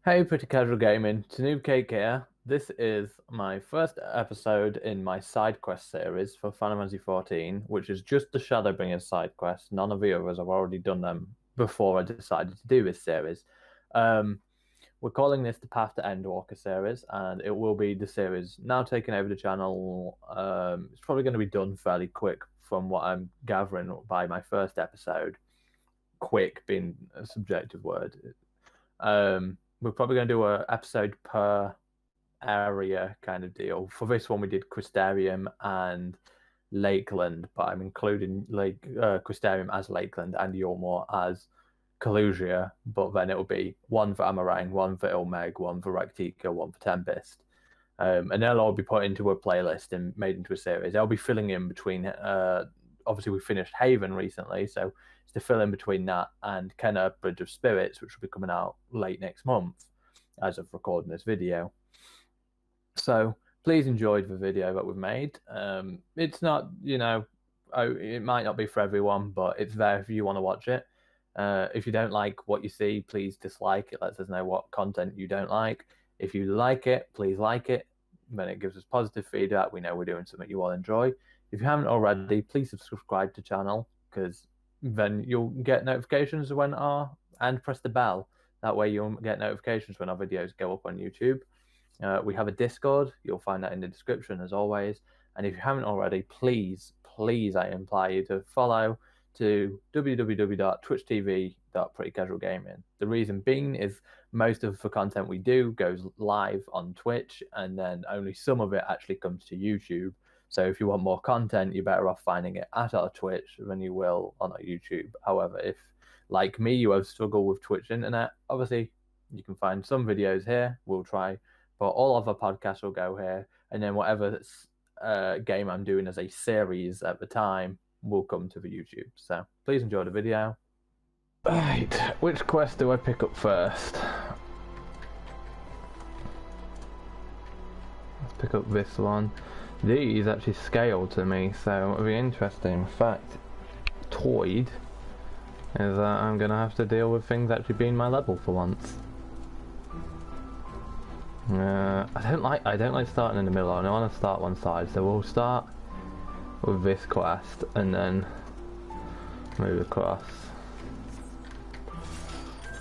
Hey, pretty casual gaming, TehNoobcake here. This is my first episode in my side quest series for Final Fantasy XIV, which is just the Shadowbringers side quest. None of the others, I've already done them before I decided to do this series. Um, we're calling this the Path to Endwalker series, and it will be the series now taking over the channel. It's probably going to be done fairly quick from what I'm gathering by my first episode. Quick being a subjective word. We're probably going to do an episode per area kind of deal. For this one, we did Crystarium and Lakeland, but I'm including Crystarium as Lakeland and Yormore as Kalusia. But then it'll be one for Amarang, one for Ilmeg, one for Raktika, one for Tempest. And they'll all be put into a playlist and made into a series. I'll be filling in between. Obviously, we finished Haven recently, so it's to fill in between that and Kenna Bridge of Spirits, which will be coming out late next month, as of recording this video. So please enjoy the video that we've made. It's not, it might not be for everyone, but it's there if you want to watch it. If you don't like what you see, please dislike it. Let us know what content you don't like. If you like it, please like it. Then it gives us positive feedback. We know we're doing something you all enjoy. If you haven't already, please subscribe to the channel, because then you'll get notifications when and press the bell. That way you'll get notifications when our videos go up on YouTube. We have a Discord. You'll find that in the description as always. And if you haven't already, please, I implore you to follow to www.twitch.tv/prettycasualgaming. The reason being is most of the content we do goes live on Twitch, and then only some of it actually comes to YouTube. So if you want more content, you're better off finding it at our Twitch than you will on our YouTube. However, if, like me, you have struggled with Twitch internet, obviously you can find some videos here. We'll try, but all of our podcasts will go here, and then whatever game I'm doing as a series at the time will come to the YouTube. So please enjoy the video. Right, which quest do I pick up first? Let's pick up this one. These actually scale to me, so it'll be interesting. Fact, Toyd is that I'm gonna have to deal with things actually being my level for once. I don't like starting in the middle. I want to start one side, so we'll start with this quest and then move across.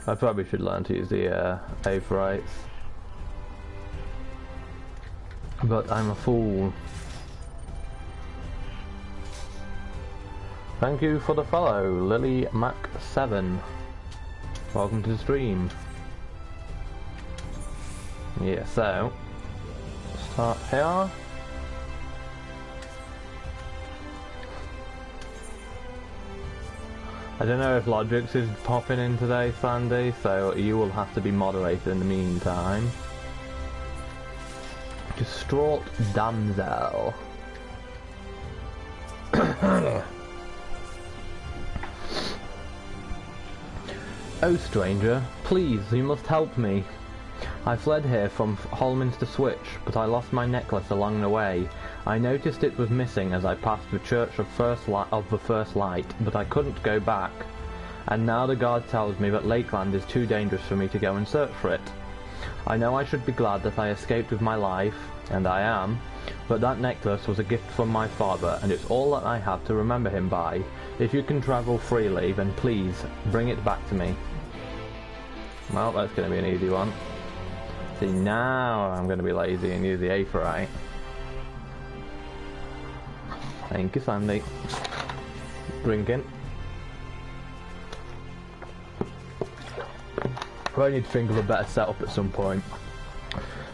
I probably should learn to use the Aetherites, but I'm a fool. Thank you for the follow, Lily Mac 7. Welcome to the stream. Yeah, so start here. I don't know if Logix is popping in today, Sandy, so you will have to be moderated in the meantime. Distraught Damsel. Oh stranger, please, you must help me. I fled here from Holminster Switch, but I lost my necklace along the way. I noticed it was missing as I passed the Church of the First Light, but I couldn't go back. And now the guard tells me that Lakeland is too dangerous for me to go and search for it. I know I should be glad that I escaped with my life, and I am, but that necklace was a gift from my father, and it's all that I have to remember him by. If you can travel freely, then please, bring it back to me. Well, that's going to be an easy one. See, now I'm going to be lazy and use the Aetherite. Thank you, Sandy. Drinking. I need to think of a better setup at some point,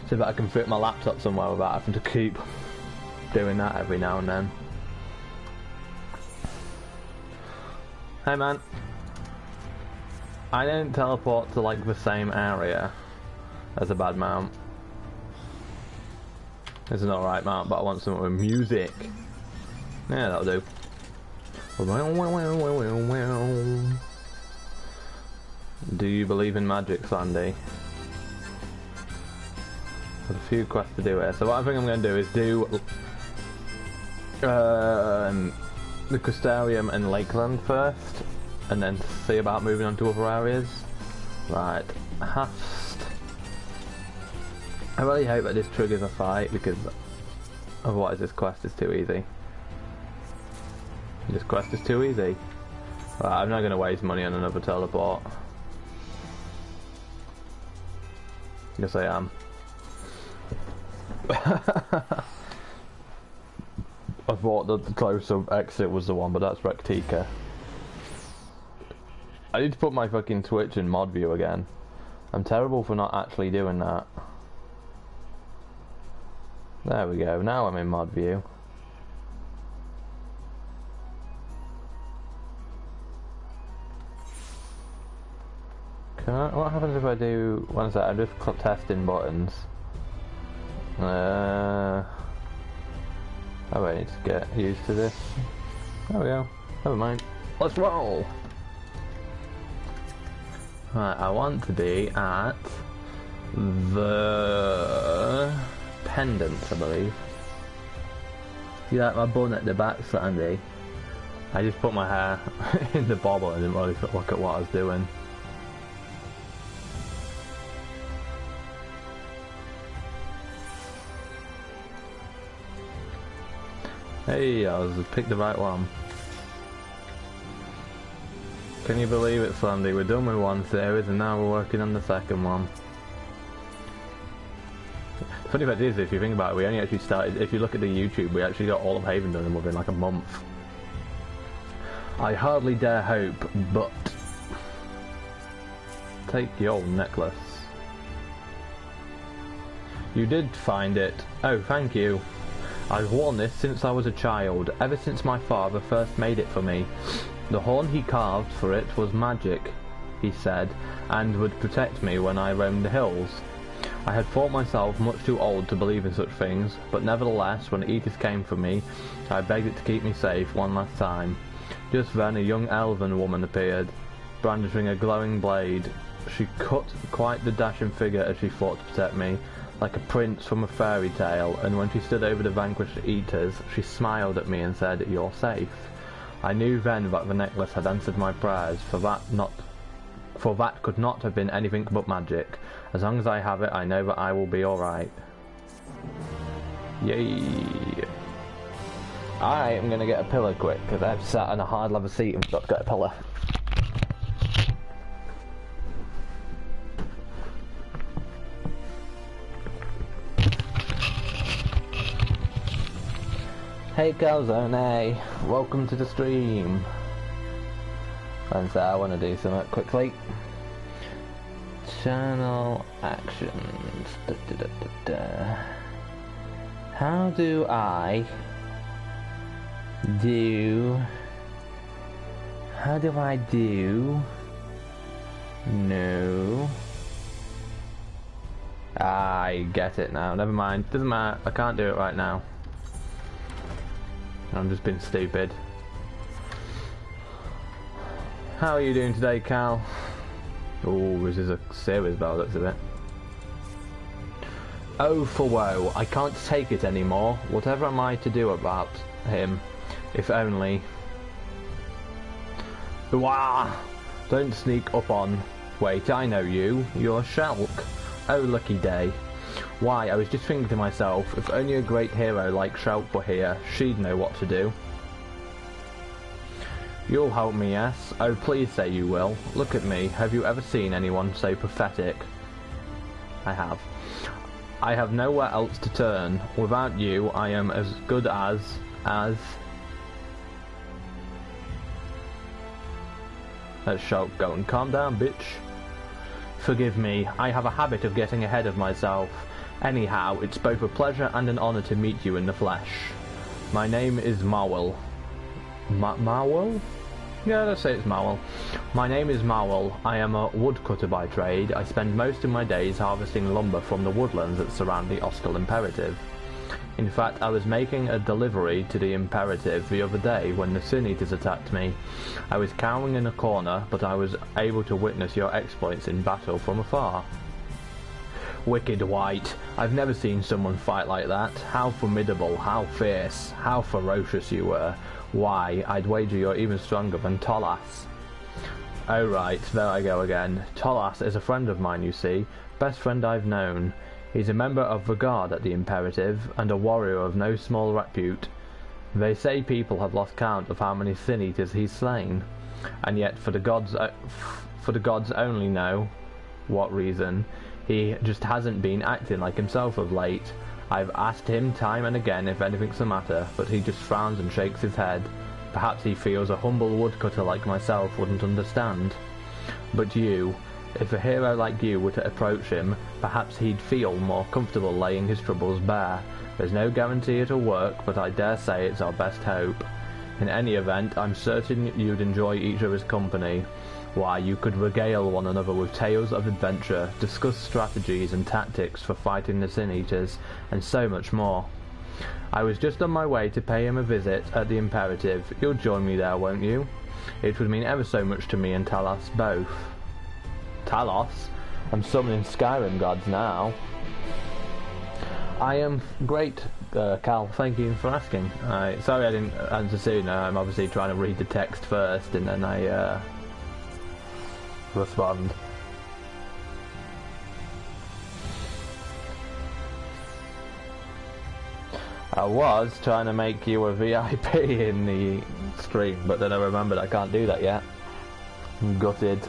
so that I can fit my laptop somewhere without having to keep doing that every now and then. Hey man. I don't teleport to like the same area as a bad mount. It's an alright mount, but I want something with music. Yeah, that'll do. Do you believe in magic, Sandy? There's a few quests to do here. So what I think I'm going to do is do the Crystarium and Lakeland first, and then see about moving on to other areas. Right, Hast. I really hope that this triggers a fight, because otherwise this quest is too easy. This quest is too easy. Well, I'm not going to waste money on another teleport. Yes, I am. I thought that the close-up exit was the one, but that's Rectica. I need to put my fucking Twitch in mod view again. I'm terrible for not actually doing that. There we go, now I'm in mod view. What happens if I do... One sec, I'm just testing buttons. Oh, I need to get used to this. There we go. Never mind. Let's roll! Right, I want to be at the pendants, I believe. See like my bun at the back, Sandy? I just put my hair in the bobble and didn't really look at what I was doing. Hey, I picked the right one. Can you believe it, Sandy? We're done with one series and now we're working on the second one. The funny fact is, if you think about it, we only actually started, if you look at the YouTube, we actually got all of Haven done within like a month. I hardly dare hope, but... Take your necklace. You did find it. Oh, thank you. I've worn this since I was a child, ever since my father first made it for me. The horn he carved for it was magic, he said, and would protect me when I roamed the hills. I had thought myself much too old to believe in such things, but nevertheless, when Edith came for me, I begged it to keep me safe one last time. Just then a young elven woman appeared, brandishing a glowing blade. She cut quite the dashing figure as she fought to protect me, like a prince from a fairy tale, and when she stood over the vanquished eaters, she smiled at me and said, "You're safe." I knew then that the necklace had answered my prayers, for that could not have been anything but magic. As long as I have it, I know that I will be alright. Yay! I am gonna get a pillow quick, because I've sat on a hard leather seat and forgot to get a pillow. Hey Calzone, welcome to the stream. And so I want to do something quickly. Channel actions. How do I do? No. I get it now. Never mind. Doesn't matter. I can't do it right now. I'm just being stupid. How are you doing today, Cal? Oh, this is a series by the looks of it. Oh, for woe, I can't take it anymore. Whatever am I to do about him? If only... Wah! Don't sneak up on... Wait, I know you. You're Shulk. Oh, lucky day. Why, I was just thinking to myself, if only a great hero like Shulk were here, she'd know what to do. You'll help me, yes? Oh, please say you will. Look at me. Have you ever seen anyone so pathetic? I have. I have nowhere else to turn. Without you, I am as good as... Let's Shulk go and calm down, bitch. Forgive me, I have a habit of getting ahead of myself. Anyhow, it's both a pleasure and an honor to meet you in the flesh. My name is Marwell. Marwell? Yeah, let's say it's Marwell. My name is Marwell. I am a woodcutter by trade. I spend most of my days harvesting lumber from the woodlands that surround the Oscal Imperative. In fact, I was making a delivery to the Imperative the other day when the Sin Eaters attacked me. I was cowering in a corner, but I was able to witness your exploits in battle from afar. Wicked White, I've never seen someone fight like that. How formidable, how fierce, how ferocious you were. Why, I'd wager you're even stronger than Tolas. Oh right, there I go again. Tolas is a friend of mine, you see. Best friend I've known. He's a member of the guard at the Imperative, and a warrior of no small repute. They say people have lost count of how many Sin Eaters he's slain, and yet for the gods only know what reason, he just hasn't been acting like himself of late. I've asked him time and again if anything's the matter, but he just frowns and shakes his head. Perhaps he feels a humble woodcutter like myself wouldn't understand. But you, if a hero like you were to approach him, perhaps he'd feel more comfortable laying his troubles bare. There's no guarantee it'll work, but I dare say it's our best hope. In any event, I'm certain you'd enjoy each other's company. Why, you could regale one another with tales of adventure, discuss strategies and tactics for fighting the Sin Eaters, and so much more. I was just on my way to pay him a visit at the Imperative. You'll join me there, won't you? It would mean ever so much to me and Talos both. Talos? I'm summoning Skyrim gods now. I am great, Cal. Thank you for asking. Sorry I didn't answer sooner. I'm obviously trying to read the text first and then I respond. I was trying to make you a VIP in the stream, but then I remembered I can't do that yet. I'm gutted.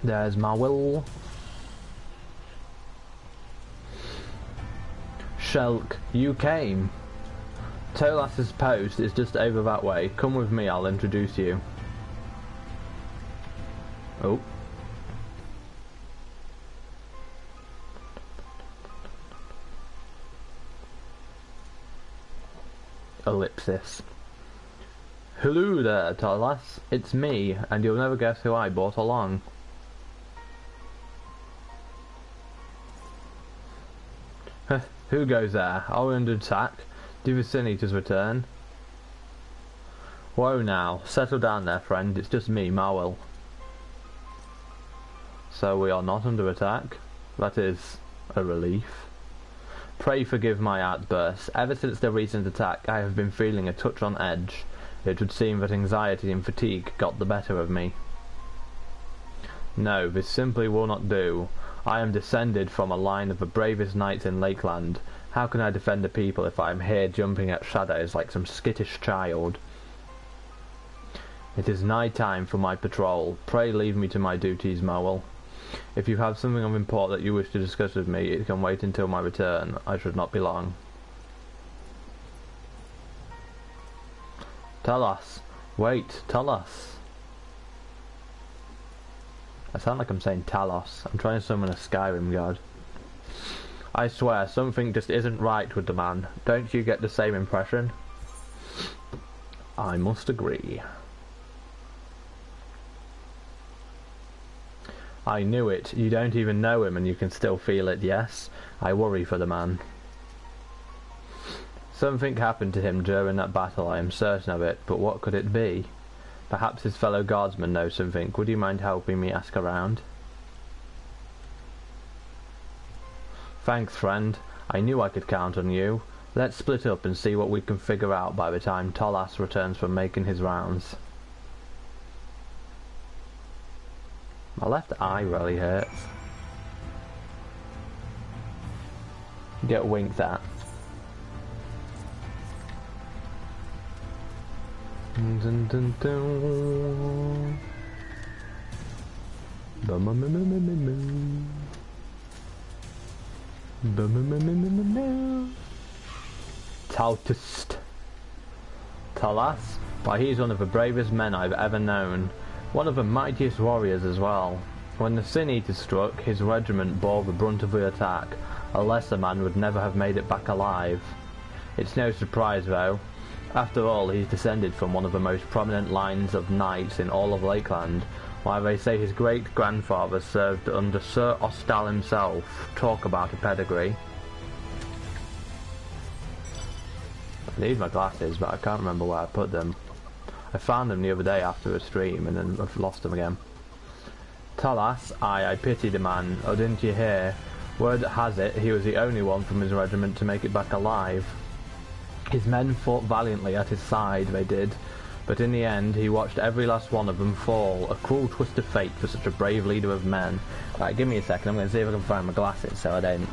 There's my will. Shulk, you came. Tolas's post is just over that way. Come with me, I'll introduce you. Oh. Ellipsis. Hello there, Tolas. It's me, and you'll never guess who I brought along. Who goes there? Are we under attack? Do the Sin Eaters return? Whoa now, settle down there, friend. It's just me, Marwell. So we are not under attack? That is a relief. Pray forgive my outburst. Ever since the recent attack, I have been feeling a touch on edge. It would seem that anxiety and fatigue got the better of me. No, this simply will not do. I am descended from a line of the bravest knights in Lakeland. How can I defend the people if I am here jumping at shadows like some skittish child? It is nigh time for my patrol. Pray leave me to my duties, Mowell. If you have something of import that you wish to discuss with me, it can wait until my return. I should not be long. Tell us. Wait, tell us. I sound like I'm saying Talos. I'm trying to summon a Skyrim god. I swear, something just isn't right with the man. Don't you get the same impression? I must agree. I knew it. You don't even know him and you can still feel it, yes? I worry for the man. Something happened to him during that battle, I am certain of it, but what could it be? Perhaps his fellow guardsmen know something. Would you mind helping me ask around? Thanks, friend. I knew I could count on you. Let's split up and see what we can figure out by the time Tolas returns from making his rounds. My left eye really hurts. Get winked at. Dun, dun, dun. Tautist. Talas? Why, he's one of the bravest men I've ever known. One of the mightiest warriors as well. When the Sin Eaters struck, his regiment bore the brunt of the attack. A lesser man would never have made it back alive. It's no surprise though. After all, he's descended from one of the most prominent lines of knights in all of Lakeland. Why, they say his great-grandfather served under Sir Ostal himself. Talk about a pedigree. I need my glasses, but I can't remember where I put them. I found them the other day after a stream, and then I've lost them again. Talas, I pity the man. Oh, didn't you hear? Word has it, he was the only one from his regiment to make it back alive. His men fought valiantly at his side, they did, but in the end he watched every last one of them fall, a cruel twist of fate for such a brave leader of men. Right, give me a second, I'm going to see if I can find my glasses so I don't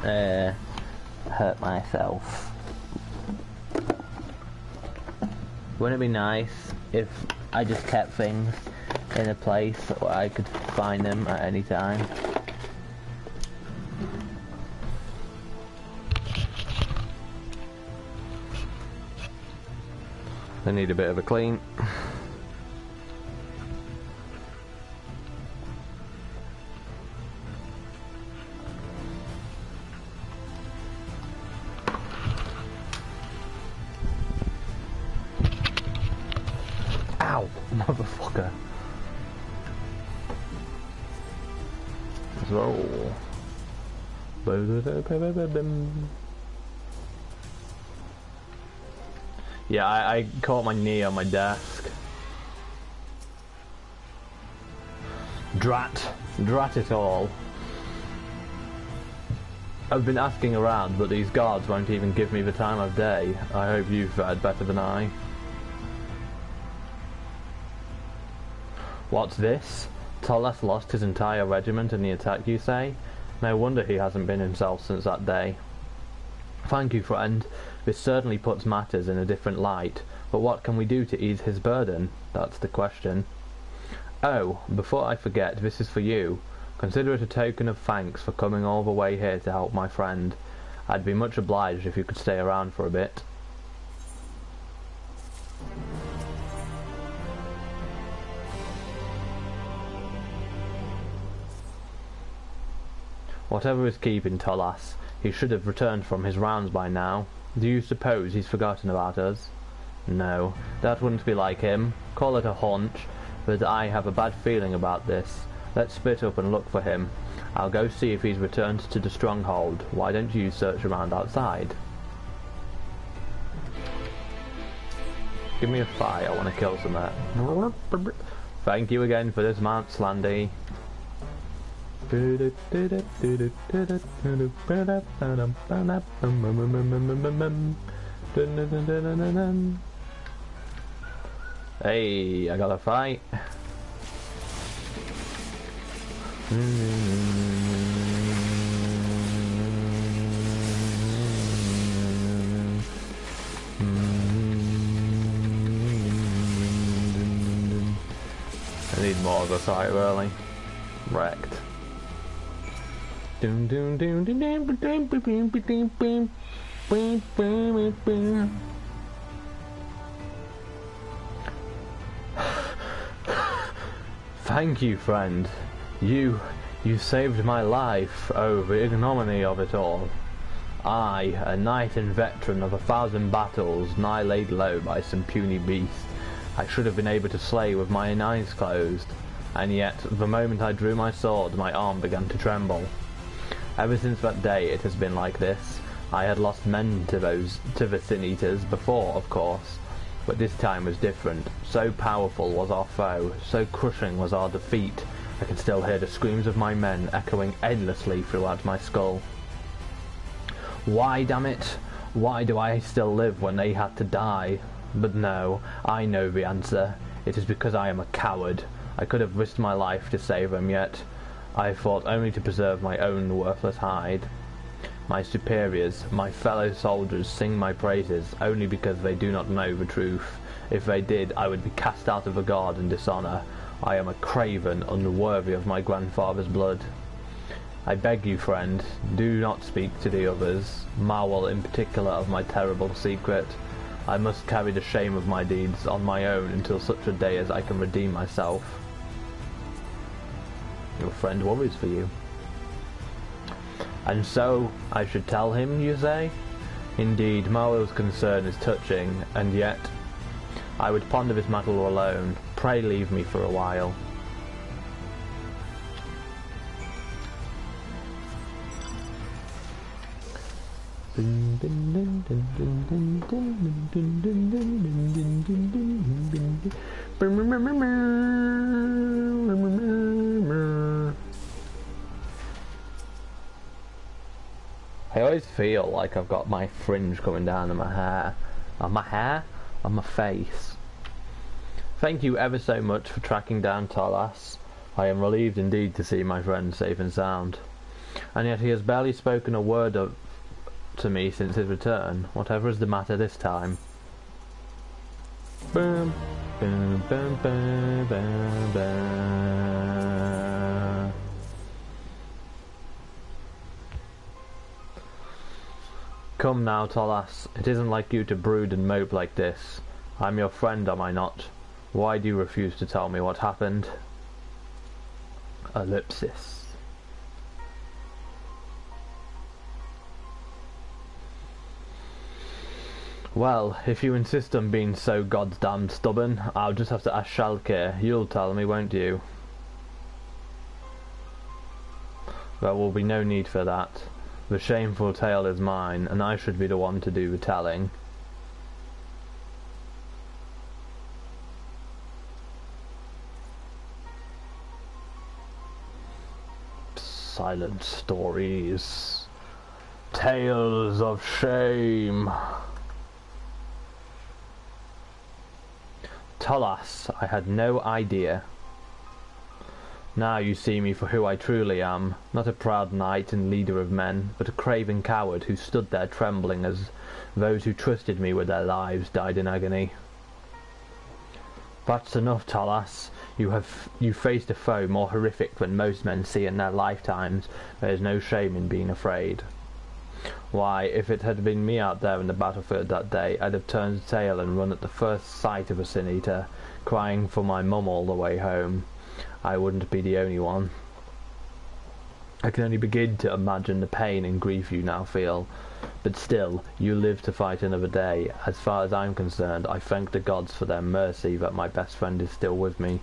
hurt myself. Wouldn't it be nice if I just kept things in a place where I could find them at any time? They need a bit of a clean. Ow, motherfucker. Let's roll. Yeah, I caught my knee on my desk. Drat it all. I've been asking around, but these guards won't even give me the time of day. I hope you've fared better than I. What's this? Tolas lost his entire regiment in the attack, you say? No wonder he hasn't been himself since that day. Thank you, friend. This certainly puts matters in a different light, but what can we do to ease his burden? That's the question. Oh, before I forget, this is for you. Consider it a token of thanks for coming all the way here to help my friend. I'd be much obliged if you could stay around for a bit. Whatever is keeping Tolas, he should have returned from his rounds by now. Do you suppose he's forgotten about us? No, that wouldn't be like him. Call it a hunch, but I have a bad feeling about this. Let's split up and look for him. I'll go see if he's returned to the stronghold. Why don't you search around outside? Give me a fight, I want to kill some of that. Thank you again for this Mount Slandy. Hey, I got a fight. I need more of a fight, really. Wrecked. Thank you, friend. You saved my life. Oh, the ignominy of it all. I, a knight and veteran of 1,000 battles, nigh laid low by some puny beast, I should have been able to slay with mine eyes closed, and yet, the moment I drew my sword, my arm began to tremble. Ever since that day it has been like this. I had lost men to the Sin-Eaters before, of course, but this time was different. So powerful was our foe, so crushing was our defeat, I can still hear the screams of my men echoing endlessly throughout my skull. Why, damn it? Why do I still live when they had to die? But no, I know the answer. It is because I am a coward. I could have risked my life to save them, yet I fought only to preserve my own worthless hide. My superiors, my fellow soldiers sing my praises only because they do not know the truth. If they did, I would be cast out of the guard in dishonour. I am a craven, unworthy of my grandfather's blood. I beg you, friend, do not speak to the others, Marwell in particular, of my terrible secret. I must carry the shame of my deeds on my own until such a day as I can redeem myself. Your friend worries for you. And so, I should tell him, you say? Indeed, Marwell's concern is touching, and yet I would ponder this matter alone. Pray leave me for a while. I always feel like I've got my fringe coming down in my hair. On my hair? On my face? Thank you ever so much for tracking down Tolas. I am relieved indeed to see my friend safe and sound. And yet he has barely spoken a word to me since his return. Whatever is the matter this time? Boom, boom, boom, boom, boom, boom. Come now, Tolas. It isn't like you to brood and mope like this. I'm your friend, am I not? Why do you refuse to tell me what happened? Ellipsis. Well, if you insist on being so goddamn stubborn, I'll just have to ask Schalke. You'll tell me, won't you? There will be no need for that. The shameful tale is mine, and I should be the one to do the telling. Silent stories. Tales of shame. Tolas, I had no idea. Now you see me for who I truly am, not a proud knight and leader of men, but a craven coward who stood there trembling as those who trusted me with their lives died in agony. That's enough, Tolas. You faced a foe more horrific than most men see in their lifetimes. There is no shame in being afraid. Why, if it had been me out there in the battlefield that day, I'd have turned tail and run at the first sight of a sin-eater, crying for my mum all the way home. I wouldn't be the only one. I can only begin to imagine the pain and grief you now feel. But still, you live to fight another day. As far as I'm concerned, I thank the gods for their mercy that my best friend is still with me.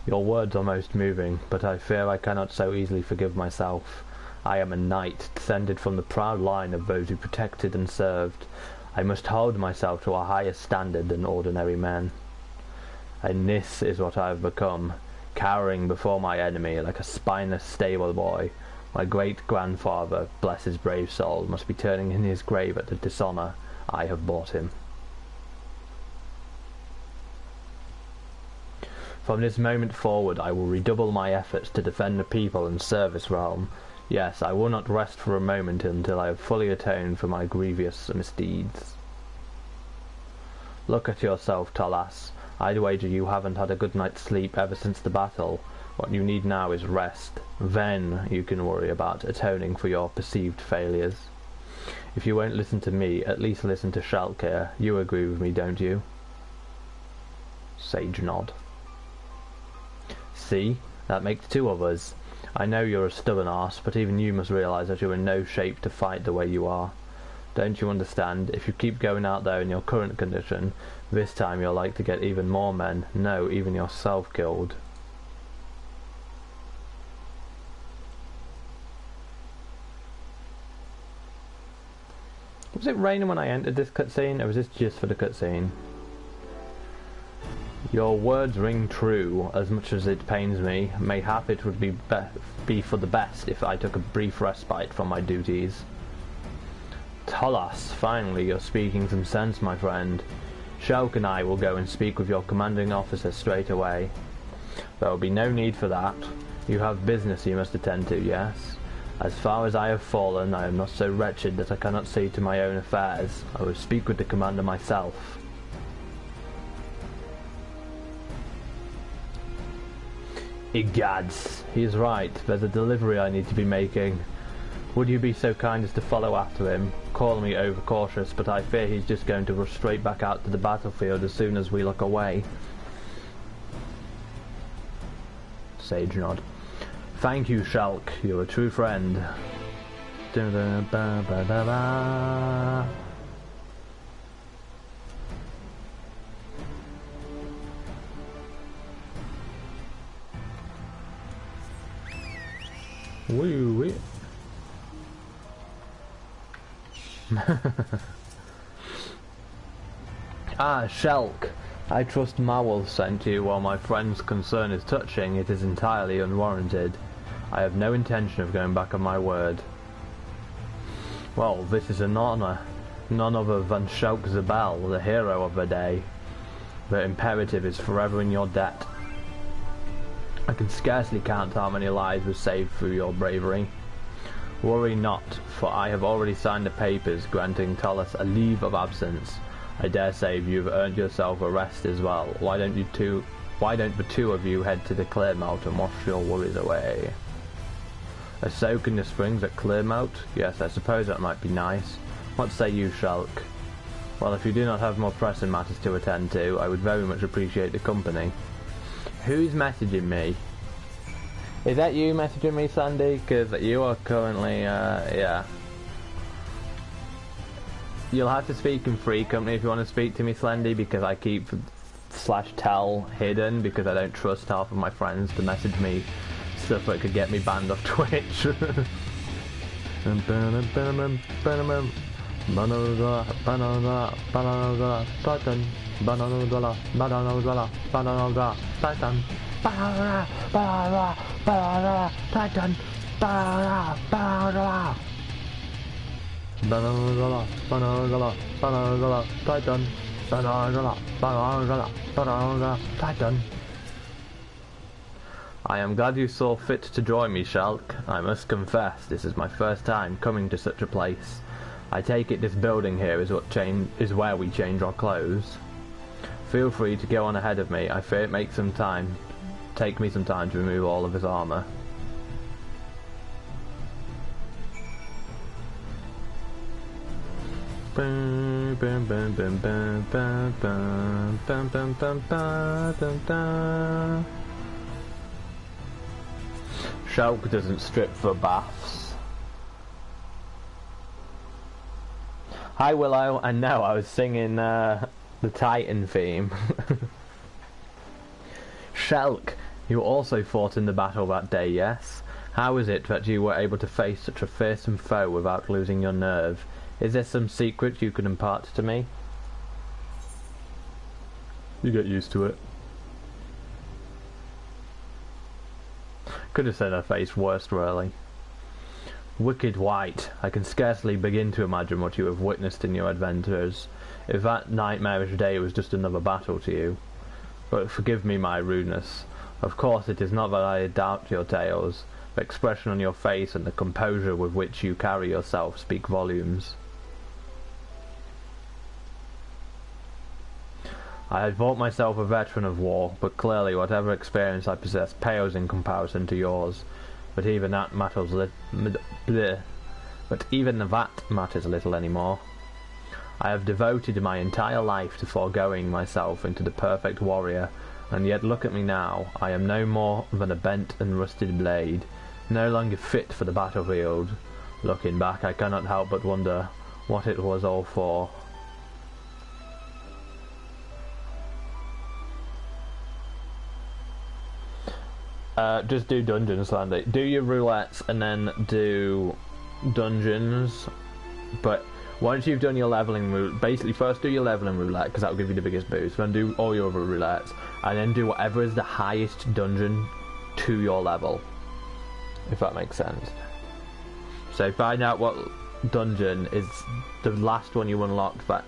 Your words are most moving, but I fear I cannot so easily forgive myself. I am a knight, descended from the proud line of those who protected and served. I must hold myself to a higher standard than ordinary men. And this is what I have become, cowering before my enemy like a spineless stable boy. My great-grandfather, bless his brave soul, must be turning in his grave at the dishonour I have brought him. From this moment forward I will redouble my efforts to defend the people and serve this realm. Yes, I will not rest for a moment until I have fully atoned for my grievous misdeeds. Look at yourself, Tolas. I'd wager you haven't had a good night's sleep ever since the battle. What you need now is rest. Then you can worry about atoning for your perceived failures. If you won't listen to me, at least listen to Schalke. You agree with me, don't you? Sage nod. See? That makes two of us. I know you're a stubborn arse, but even you must realise that you're in no shape to fight the way you are. Don't you understand? If you keep going out there in your current condition, this time you're like to get even more men, no, even yourself killed. Was it raining when I entered this cutscene, or was this just for the cutscene? Your words ring true, as much as it pains me. Mayhap it would be for the best if I took a brief respite from my duties. Tolas, finally you're speaking some sense, my friend. Shulk and I will go and speak with your commanding officer straight away. There will be no need for that. You have business you must attend to, yes? As far as I have fallen, I am not so wretched that I cannot see to my own affairs. I will speak with the commander myself. Egads, he is right. There's a delivery I need to be making. Would you be so kind as to follow after him? Call me overcautious, but I fear he's just going to rush straight back out to the battlefield as soon as we look away. Sage nod. Thank you, Shulk. You're a true friend. Da-da-ba-ba-ba-ba. Wee-wee. Ah, Shulk. I trust Mawul sent you. While my friend's concern is touching, it is entirely unwarranted. I have no intention of going back on my word. Well, this is an honour. none other than Shulk Zabel, the hero of the day. The imperative is forever in your debt. I can scarcely count how many lives were saved through your bravery. Worry not, for I have already signed the papers granting Tullus a leave of absence. I dare say you've earned yourself a rest as well. Why don't the two of you head to the Clearmount and wash your worries away? A soak in the springs at Clearmount? Yes, I suppose that might be nice. What say you, Shulk? Well, if you do not have more pressing matters to attend to, I would very much appreciate the company. Who's messaging me? Is that you messaging me, Sandy? Because you are currently, yeah. You'll have to speak in free company if you want to speak to me, Slendy, because I keep /tell hidden because I don't trust half of my friends to message me stuff that could get me banned off Twitch. I am glad you saw fit to join me, Shulk. I must confess, this is my first time coming to such a place. I take it this building here is where we change our clothes. Feel free to go on ahead of me. I fear it makes take me some time to remove all of his armor. Shulk doesn't strip for baths. Hi Willow, and no, I was singing the Titan theme. Shulk, you also fought in the battle that day, yes? How is it that you were able to face such a fearsome foe without losing your nerve? Is there some secret you could impart to me? You get used to it. Could have said her face worse, really. Wicked White, I can scarcely begin to imagine what you have witnessed in your adventures. If that nightmarish day was just another battle to you. But forgive me my rudeness. Of course it is not that I doubt your tales. The expression on your face and the composure with which you carry yourself speak volumes. I had thought myself a veteran of war, but clearly whatever experience I possess pales in comparison to yours. But even that matters little anymore. I have devoted my entire life to foregoing myself into the perfect warrior, and yet look at me now. I am no more than a bent and rusted blade, no longer fit for the battlefield. Looking back, I cannot help but wonder what it was all for. Just do dungeons, Landy. Do your roulettes and then do dungeons. But once you've done your leveling route, basically first do your leveling roulette because that will give you the biggest boost. Then do all your other roulettes, and then do whatever is the highest dungeon to your level. If that makes sense. So find out what dungeon is the last one you unlocked that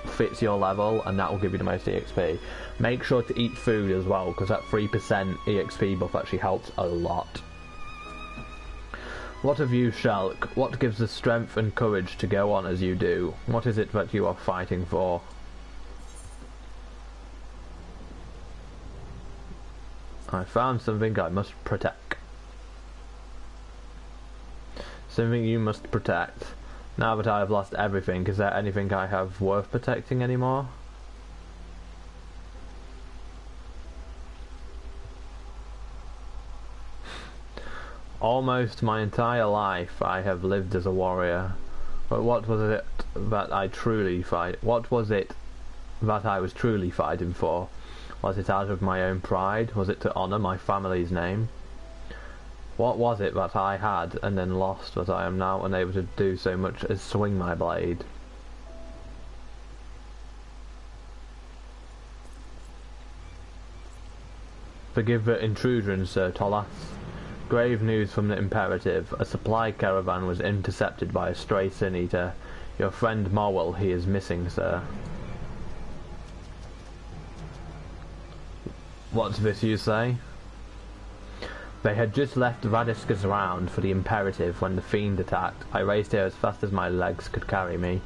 fits your level, and that will give you the most EXP. Make sure to eat food as well, because that 3% EXP buff actually helps a lot. What of you, Shulk? What gives the strength and courage to go on as you do? What is it that you are fighting for? I found something I must protect. Something you must protect. Now that I have lost everything, is there anything I have worth protecting anymore? Almost my entire life I have lived as a warrior. But what was it that I truly fight? What was it that I was truly fighting for? Was it out of my own pride? Was it to honour my family's name? What was it that I had and then lost that I am now unable to do so much as swing my blade? Forgive the intrusion, Sir Tolas. Grave news from the Imperative. A supply caravan was intercepted by a stray sin-eater. Your friend Morwell, he is missing, sir. What's this you say? They had just left Radisca's round for the Imperative when the fiend attacked. I raced here as fast as my legs could carry me.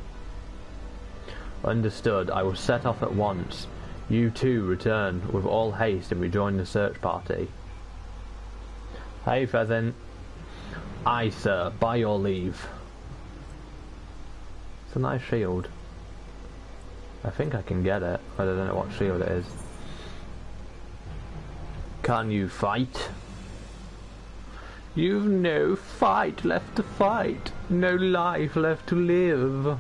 Understood. I will set off at once. You too return with all haste and rejoin the search party. Hey, Pheasant. Aye, sir. By your leave. It's a nice shield. I think I can get it, but I don't know what shield it is. Can you fight? You've no fight left to fight. No life left to live.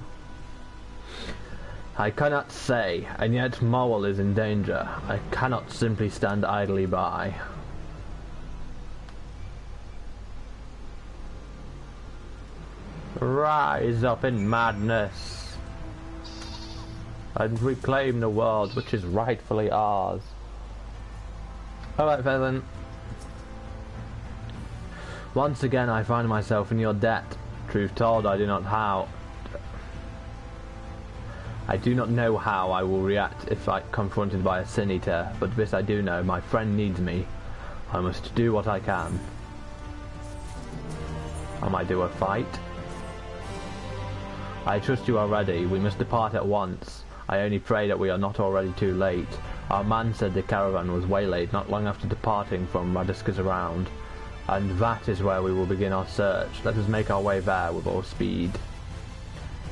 I cannot say, and yet Morwell is in danger. I cannot simply stand idly by. Rise up in madness and reclaim the world which is rightfully ours. Alright, Pheasant. Once again I find myself in your debt. Truth told, I do not know how I will react if confronted by a Sin Eater, but this I do know, my friend needs me. I must do what I can. I might do a fight. I trust you are ready. We must depart at once. I only pray that we are not already too late. Our man said the caravan was waylaid not long after departing from Radisca's round, and that is where we will begin our search. Let us make our way there with all speed.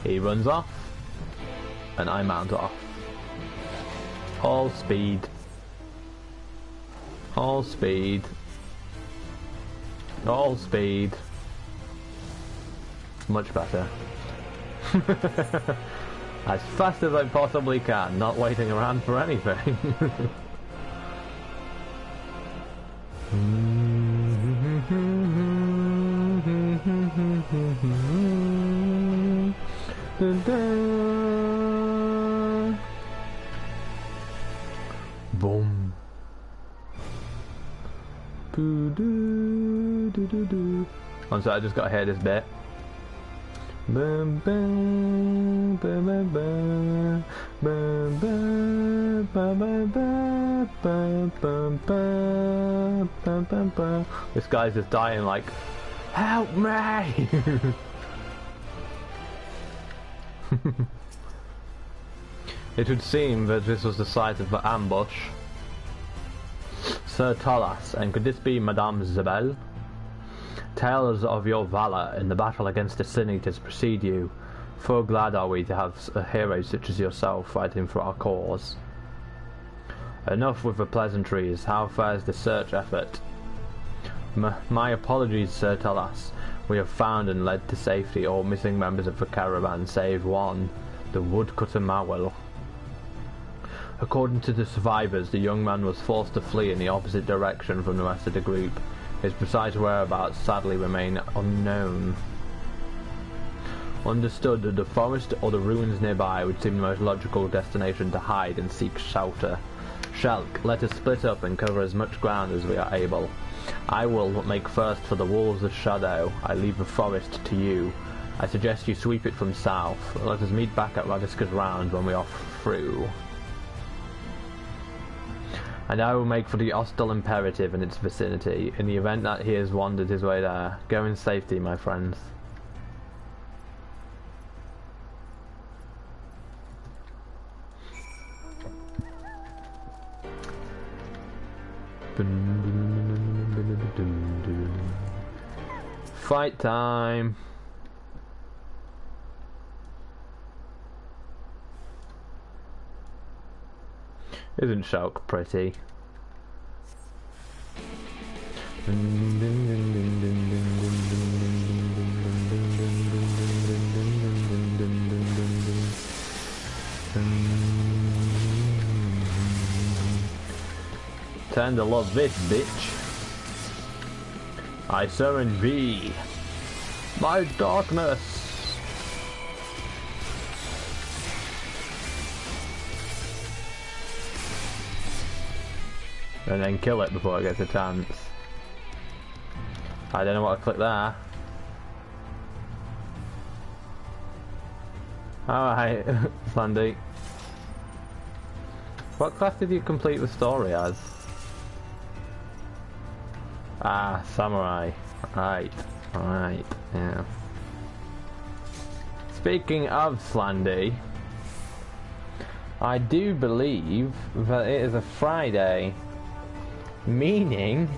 He runs off, and I mount off. All speed. All speed. All speed. Much better. As fast as I possibly can, not waiting around for anything. Boom. One sec, I just got to hear this bit. This guy's just dying like, help me! It would seem that this was the site of the ambush. Sir Tolas, and could this be Madame Zabel? Tales of your valour in the battle against the Sin Eaters precede you. Full glad are we to have a hero such as yourself fighting for our cause. Enough with the pleasantries. How fares the search effort? My apologies, Sir Tolas. We have found and led to safety all missing members of the caravan save one, the woodcutter Morwell. According to the survivors, the young man was forced to flee in the opposite direction from the rest of the group. His precise whereabouts sadly remain unknown. Understood that the forest or the ruins nearby would seem the most logical destination to hide and seek shelter. Shelk, let us split up and cover as much ground as we are able. I will make first for the Wolves of Shadow. I leave the forest to you. I suggest you sweep it from south. Let us meet back at Radisca's round when we are through. And I will make for the hostile Imperative and its vicinity, in the event that he has wandered his way there. Go in safety, my friends. Fight time! Isn't Shulk pretty? Time to love this bitch. I summon thee, my darkness. And then kill it before it gets a chance. I don't know what to click there. Alright, Sandy. What class did you complete the story as? Ah, samurai. Right, alright, yeah. Speaking of Slandy, I do believe that it is a Friday, meaning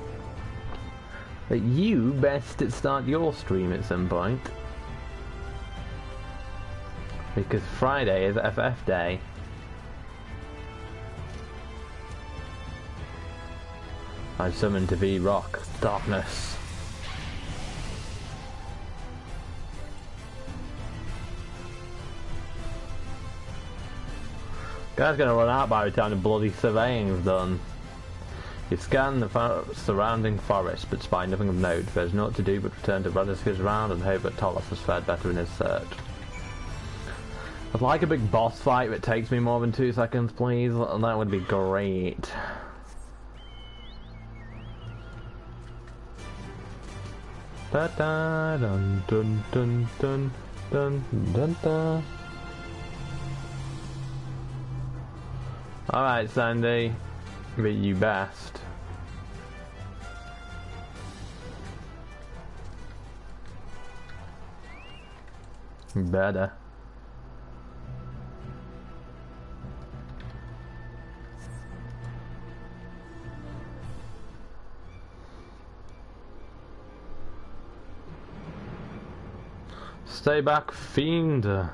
that you best start your stream at some point. Because Friday is FF Day. I summoned to be rock, darkness. Guy's gonna run out by the time the bloody surveying's done. You scan the surrounding forest, but spy nothing of note. There's naught to do but return to Predecessors round and hope that Tolos has fared better in his search. I'd like a big boss fight that takes me more than 2 seconds, please. That would be great. Da da dun dun dun dun dun dun dun. Alright, Sandy. But you best. Better. Stay back, fiend. Doom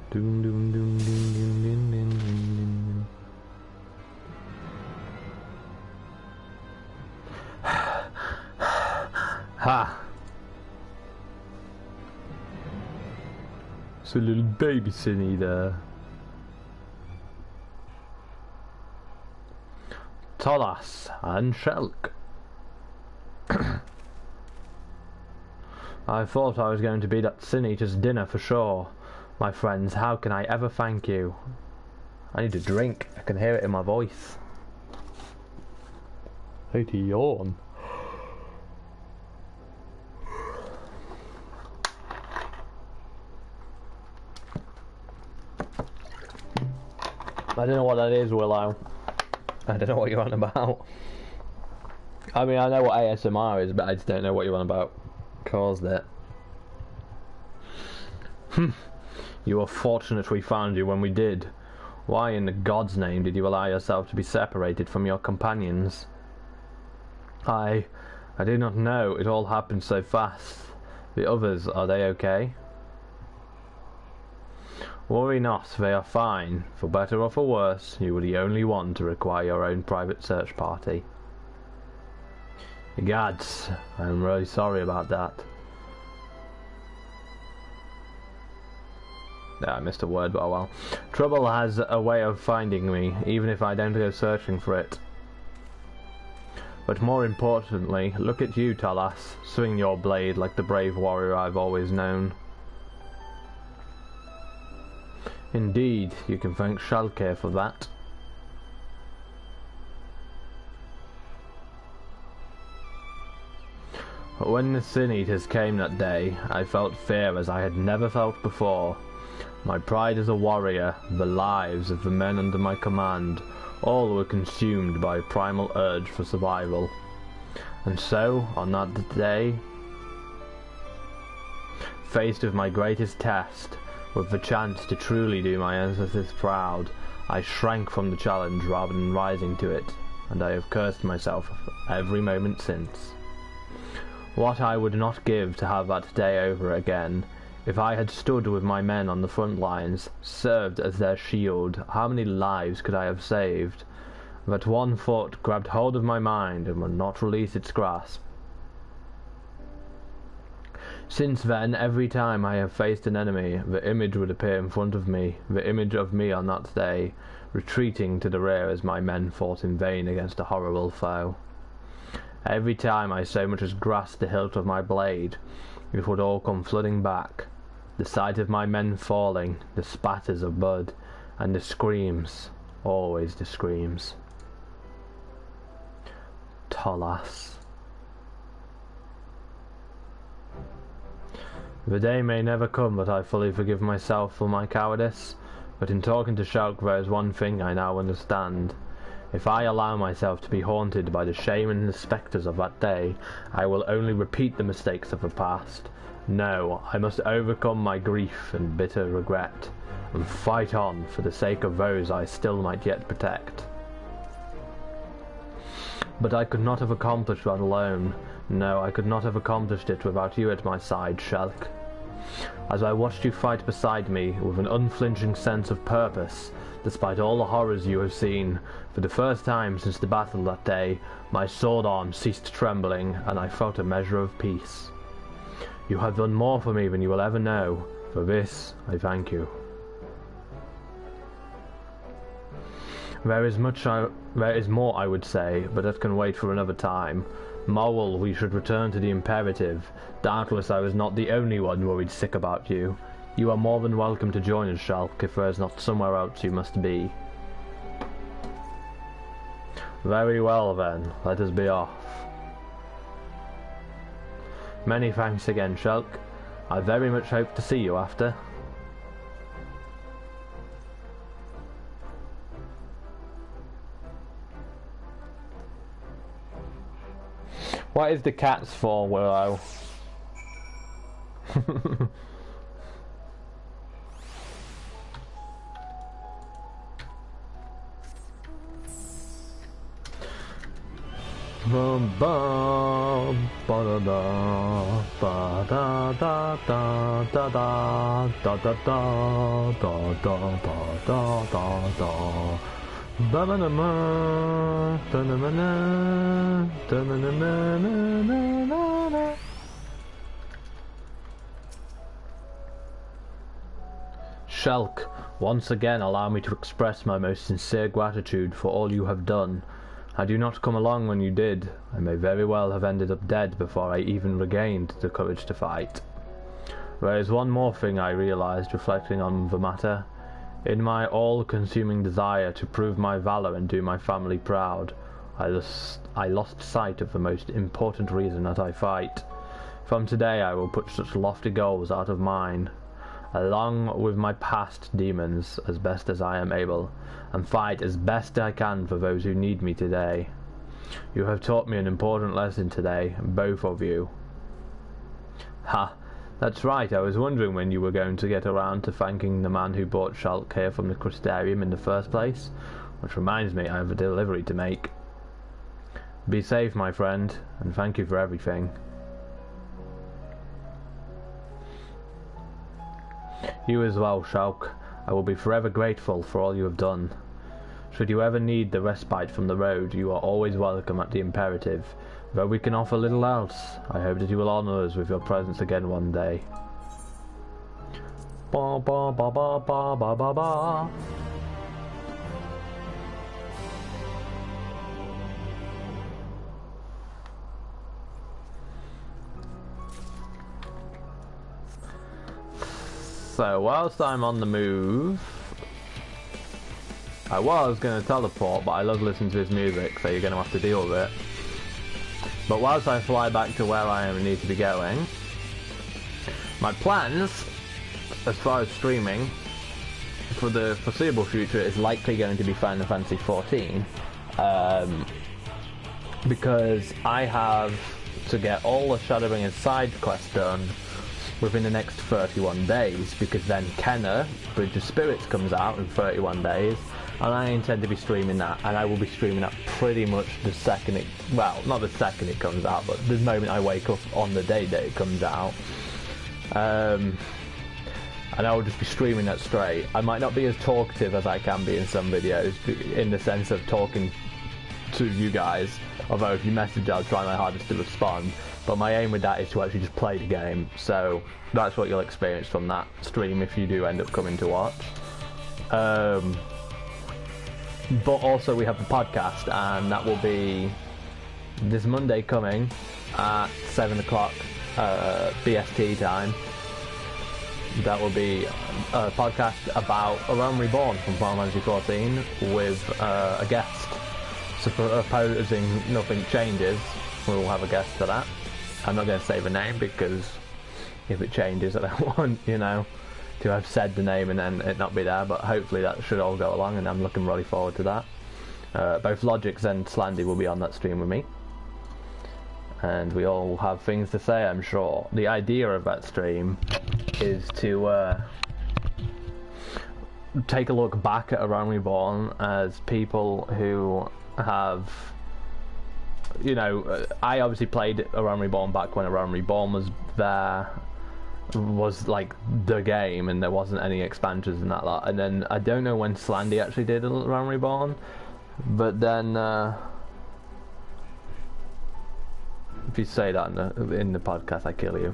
doom doom doom doom doom doom doom. Ha! It's a little baby Cinny there. Tolas and Shelk. I thought I was going to be that Sin Eater's dinner for sure. My friends, how can I ever thank you? I need a drink. I can hear it in my voice. I need to yawn. I don't know what that is, Willow. I don't know what you're on about. I mean, I know what ASMR is, but I just don't know what you're on about. Caused it. You were fortunate we found you when we did. Why in the God's name did you allow yourself to be separated from your companions? I did not know. It all happened so fast. The others, are they okay? Worry not, they are fine. For better or for worse, you were the only one to require your own private search party. Gads, I'm really sorry about that. Yeah, I missed a word, but oh well. Trouble has a way of finding me, even if I don't go searching for it. But more importantly, look at you, Talas. Swing your blade like the brave warrior I've always known. Indeed, you can thank Shalke for that. When the Sin Eaters came that day, I felt fear as I had never felt before. My pride as a warrior, the lives of the men under my command, all were consumed by a primal urge for survival. And so, on that day, faced with my greatest test, with the chance to truly do my ancestors proud, I shrank from the challenge rather than rising to it, and I have cursed myself every moment since. What I would not give to have that day over again. If I had stood with my men on the front lines, served as their shield, how many lives could I have saved? That one thought grabbed hold of my mind and would not release its grasp. Since then, every time I have faced an enemy, the image would appear in front of me, the image of me on that day, retreating to the rear as my men fought in vain against a horrible foe. Every time I so much as grasped the hilt of my blade, it would all come flooding back. The sight of my men falling, the spatters of blood, and the screams, always the screams. Tolas. The day may never come that I fully forgive myself for my cowardice, but in talking to Shulk there is one thing I now understand. If I allow myself to be haunted by the shame and the spectres of that day, I will only repeat the mistakes of the past. No, I must overcome my grief and bitter regret, and fight on for the sake of those I still might yet protect. But I could not have accomplished that alone. No, I could not have accomplished it without you at my side, Shulk. As I watched you fight beside me with an unflinching sense of purpose, despite all the horrors you have seen, for the first time since the battle that day, my sword arm ceased trembling, and I felt a measure of peace. You have done more for me than you will ever know. For this, I thank you. There is more I would say, but that can wait for another time. Moral, we should return to the imperative. Doubtless I was not the only one worried sick about you. You are more than welcome to join us, Shulk, if there is not somewhere else you must be. Very well then, let us be off. Many thanks again, Shulk. I very much hope to see you after. What is the cats for, Willow? Bum bum ba da da ba da da da da da da da da da da da da da. Ba-ba-da-ma, da-na-ma-na, da-na-na-na-na-na-na. Shulk, once again allow me to express my most sincere gratitude for all you have done. Had you not come along when you did, I may very well have ended up dead before I even regained the courage to fight. There is one more thing I realized reflecting on the matter. In my all-consuming desire to prove my valor and do my family proud, I lost sight of the most important reason that I fight. From today I will put such lofty goals out of mind, along with my past demons, as best as I am able, and fight as best I can for those who need me today. You have taught me an important lesson today, both of you. Ha! That's right, I was wondering when you were going to get around to thanking the man who brought Shulk here from the Crystarium in the first place. Which reminds me, I have a delivery to make. Be safe, my friend, and thank you for everything. You as well, Shulk. I will be forever grateful for all you have done. Should you ever need the respite from the road, you are always welcome at the Imperative. Though we can offer little else, I hope that you will honour us with your presence again one day. Ba ba ba ba ba ba ba ba. So whilst I'm on the move, I was going to teleport, but I love listening to his music, so you're going to have to deal with it. But whilst I fly back to where I need to be going, my plans, as far as streaming, for the foreseeable future is likely going to be Final Fantasy XIV, because I have to get all the Shadowbringers side quests done within the next 31 days, because then Kenna, Bridge of Spirits, comes out in 31 days, and I intend to be streaming that, and I will be streaming that pretty much the second it, well, not the second it comes out, but the moment I wake up on the day that it comes out. And I will just be streaming that straight. I might not be as talkative as I can be in some videos, in the sense of talking to you guys, although if you message I'll try my hardest to respond, but my aim with that is to actually just play the game, so that's what you'll experience from that stream if you do end up coming to watch. But also we have the podcast, and that will be this Monday coming at 7 o'clock BST time. That will be a podcast about A Realm Reborn from Final Fantasy XIV with a guest. Supposing nothing changes, we will have a guest for that. I'm not going to say the name because if it changes. I don't want, you know, to have said the name and then it not be there, but hopefully that should all go along, and I'm looking really forward to that. Both Logix and Slandy will be on that stream with me, and we all have things to say, I'm sure. The idea of that stream is to take a look back at A Realm Reborn as people who have, you know, I obviously played A Realm Reborn back when A Realm Reborn was like the game and there wasn't any expansions and that lot. And then I don't know when Slandy actually did A Realm Reborn, but then if you say that in the podcast, I kill you.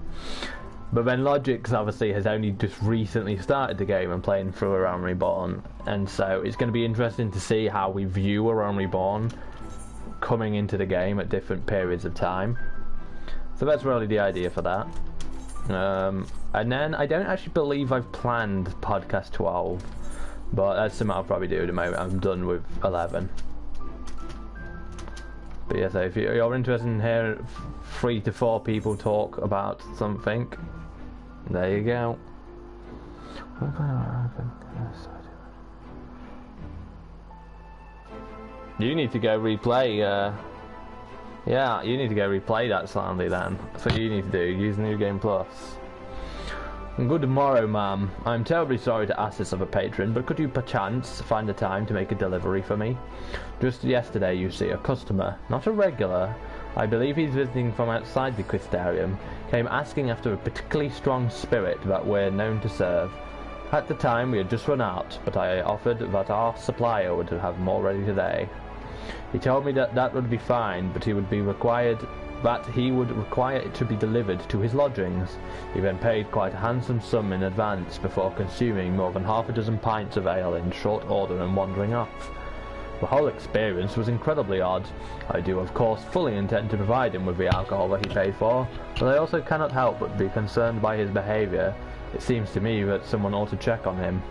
But then Logix obviously has only just recently started the game and playing through A Realm Reborn, and so it's going to be interesting to see how we view A Realm Reborn coming into the game at different periods of time. So that's really the idea for that. And then I don't actually believe I've planned podcast 12, but that's something I'll probably do at the moment. I'm done with 11. But yeah, so if you're interested in hearing 3 to 4 people talk about something, there you go. You need to go replay, yeah, you need to go replay that Slandy then. That's what you need to do, use New Game Plus. Good morrow, ma'am. I'm terribly sorry to ask this of a patron, but could you perchance find the time to make a delivery for me? Just yesterday, you see, a customer, not a regular, I believe he's visiting from outside the Quistarium, came asking after a particularly strong spirit that we're known to serve. At the time, we had just run out, but I offered that our supplier would have more ready today. He told me that would be fine, but he would require it to be delivered to his lodgings. He then paid quite a handsome sum in advance before consuming more than half a dozen pints of ale in short order and wandering off. The whole experience was incredibly odd. I do of course fully intend to provide him with the alcohol that he paid for, but I also cannot help but be concerned by his behaviour. It seems to me that someone ought to check on him.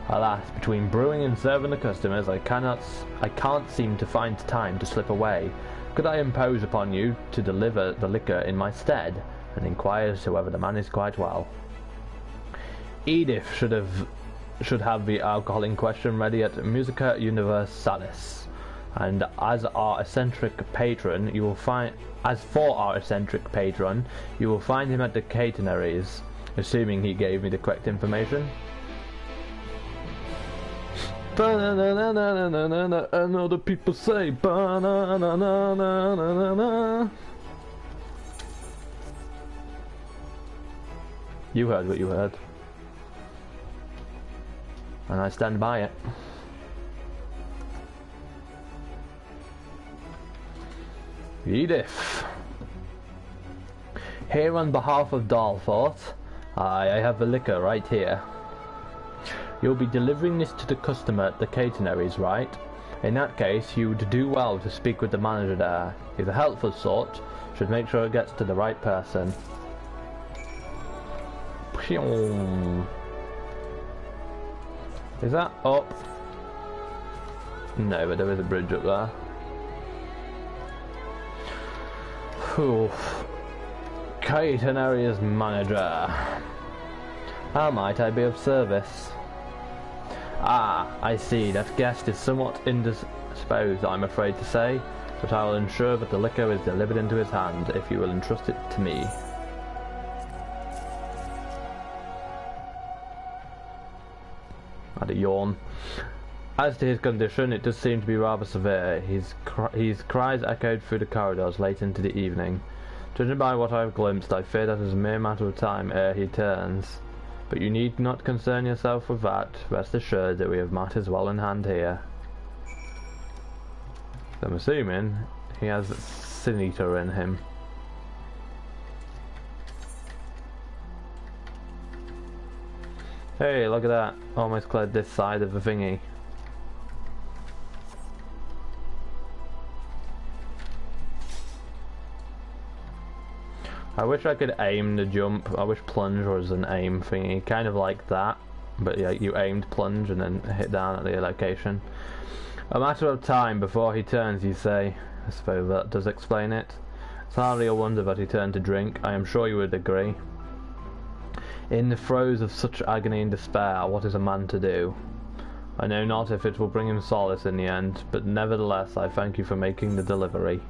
Alas, between brewing and serving the customers, I can't seem to find time to slip away. Could I impose upon you to deliver the liquor in my stead? And inquires whether the man is quite well. Edith should have the alcohol in question ready at Musica Universalis, and as for our eccentric patron, you will find him at the catenaries, assuming he gave me the correct information. And other people say ba-na-na-na-na-na-na-na. You heard what you heard, and I stand by it. Edith. Here on behalf of Dalfort, I have the liquor right here. You'll be delivering this to the customer at the catenaries, right? In that case, you would do well to speak with the manager there. He's a helpful sort, should make sure it gets to the right person. Is that up? No, but there is a bridge up there. Catenaries manager. How might I be of service? Ah, I see. That guest is somewhat indisposed, I'm afraid to say, but I will ensure that the liquor is delivered into his hand if you will entrust it to me. I had a yawn. As to his condition, it does seem to be rather severe. His cries echoed through the corridors late into the evening. Judging by what I have glimpsed, I fear that it is a mere matter of time ere he turns. But you need not concern yourself with that. Rest assured that we have matters well in hand here. So I'm assuming he has Sin Eater in him. Hey, look at that. Almost cleared this side of the thingy. I wish I could aim the jump. I wish plunge was an aim thingy, kind of like that, but yeah, you aimed plunge and then hit down at the location. A matter of time before he turns, you say. I suppose that does explain it. It's hardly a wonder that he turned to drink. I am sure you would agree. In the throes of such agony and despair, what is a man to do? I know not if it will bring him solace in the end, but nevertheless I thank you for making the delivery.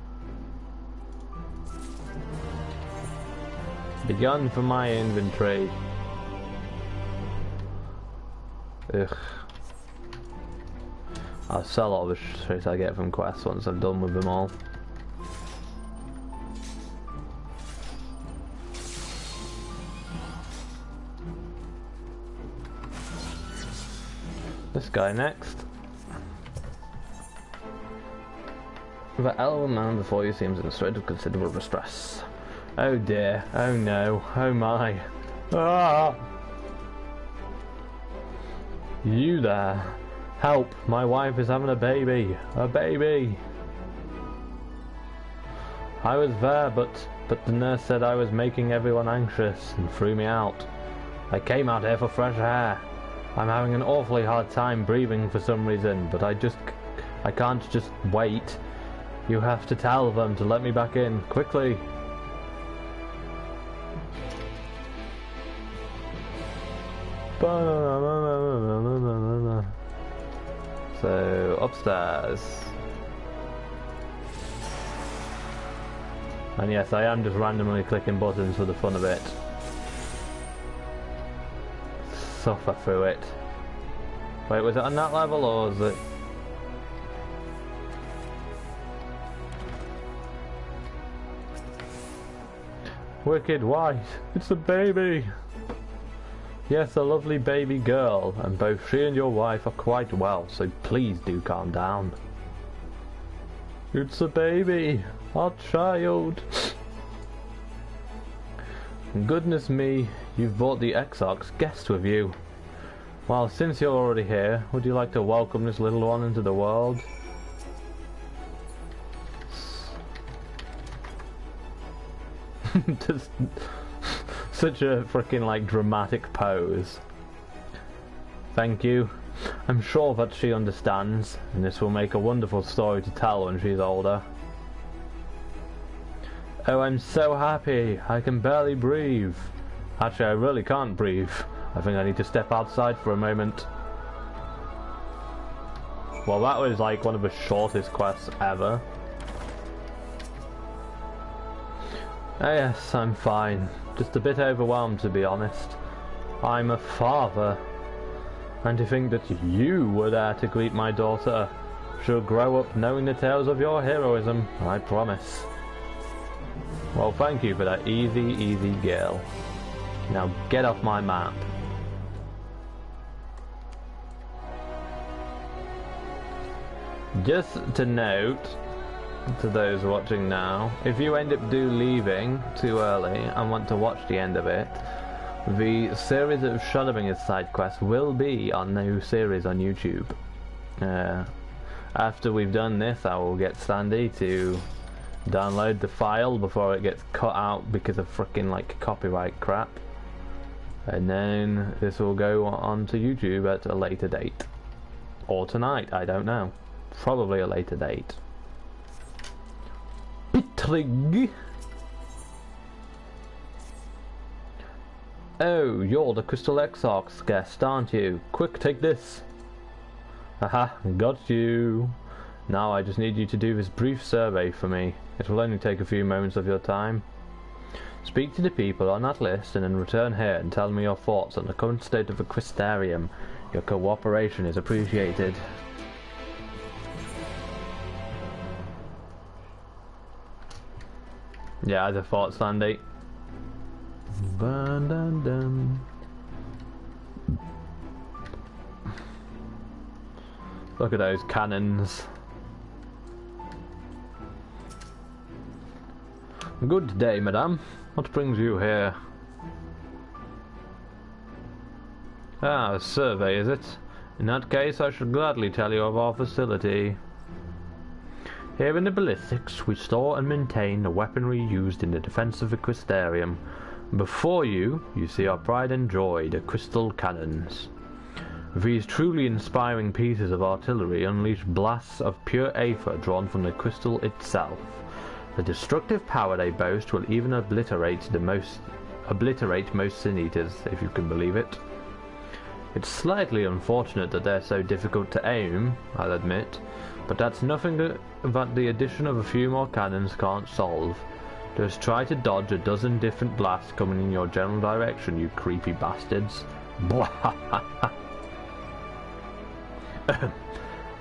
Begun from my inventory. Ugh. I'll sell all the shit I get from quests once I'm done with them all. This guy next. The elven man before you seems in a state of considerable distress. Oh dear, oh no, oh my. Ah! You there. Help, my wife is having a baby. A baby! I was there, but the nurse said I was making everyone anxious and threw me out. I came out here for fresh air. I'm having an awfully hard time breathing for some reason, but I can't just wait. You have to tell them to let me back in, quickly. So, upstairs. And yes, I am just randomly clicking buttons for the fun of it. Suffer through it. Wait, was it on that level or was it? Wicked White, it's a baby! Yes, a lovely baby girl, and both she and your wife are quite well, so please do calm down. It's a baby, our child. Goodness me, you've brought the Exarch's guest with you. Well, since you're already here, would you like to welcome this little one into the world? Just such a freaking like dramatic pose. Thank you. I'm sure that she understands, and this will make a wonderful story to tell when she's older. Oh, I'm so happy. I can barely breathe. Actually, I really can't breathe. I think I need to step outside for a moment. Well, that was like one of the shortest quests ever. Oh, yes, I'm fine. Just a bit overwhelmed, to be honest. I'm a father. And to think that you were there to greet my daughter. She'll grow up knowing the tales of your heroism, I promise. Well, thank you for that easy girl. Now get off my map. Just to note, to those watching now, if you end up leaving too early and want to watch the end of it, the series of Shadowbringers side quests will be our new series on YouTube. After we've done this, I will get Sandy to download the file before it gets cut out because of frickin' like copyright crap, and then this will go on to YouTube at a later date, or tonight, I don't know, probably a later date. Pitrig. Oh, you're the Crystal Exarch's guest, aren't you? Quick, take this. Haha, got you. Now I just need you to do this brief survey for me. It will only take a few moments of your time. Speak to the people on that list and then return here and tell me your thoughts on the current state of the Crystarium. Your cooperation is appreciated. Yeah, as I thought, Sandy. Dun, dun, dun. Look at those cannons. Good day, madame. What brings you here? Ah, a survey, is it? In that case, I should gladly tell you of our facility. Here in the Ballistics, we store and maintain the weaponry used in the defense of the Crystarium. Before you see our pride and joy, the crystal cannons. These truly inspiring pieces of artillery unleash blasts of pure aether drawn from the crystal itself. The destructive power they boast will even obliterate the most obliterate most sin eaters, if you can believe it. It's slightly unfortunate that they're so difficult to aim, I'll admit, but that's nothing that the addition of a few more cannons can't solve. Just try to dodge a dozen different blasts coming in your general direction, you creepy bastards.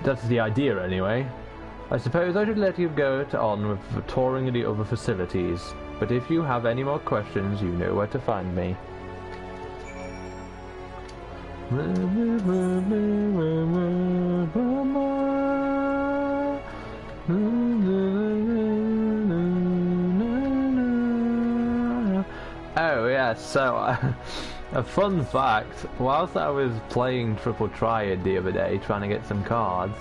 That's the idea anyway. I suppose I should let you go on with touring the other facilities, but if you have any more questions, you know where to find me. Oh yeah, so a fun fact, whilst I was playing Triple Triad the other day trying to get some cards,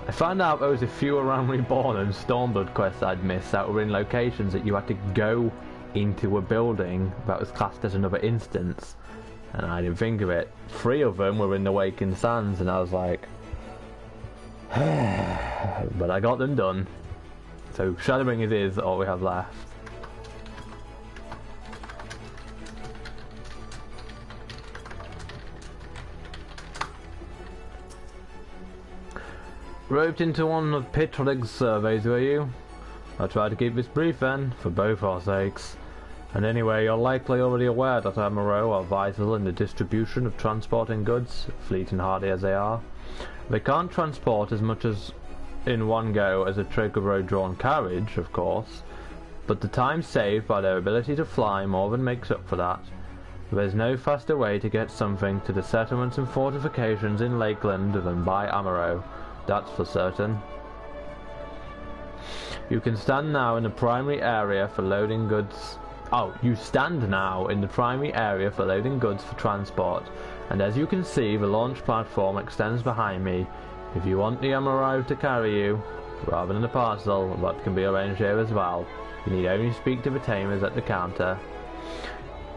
I found out there was a few around Reborn and Stormblood quests I'd missed that were in locations that you had to go into a building that was classed as another instance, and I didn't think of it. 3 of them were in the Waking Sands, and I was like, but I got them done. So Shadowbringers is all we have left. Roped into one of Pitlig's surveys, were you? I'll try to keep this brief then, for both our sakes. And anyway, you're likely already aware that MRO are vital in the distribution of transporting goods, fleet and hardy as they are. They can't transport as much as in one go as a Trocadero-drawn carriage, of course, but the time saved by their ability to fly more than makes up for that. There's no faster way to get something to the settlements and fortifications in Lakeland than by Amaro. That's for certain. You can stand now in the primary area for loading goods. Oh, you stand now in the primary area for loading goods for transport, and as you can see, the launch platform extends behind me. If you want the MRO to carry you, rather than a parcel, that can be arranged here as well. You need only speak to the tamers at the counter.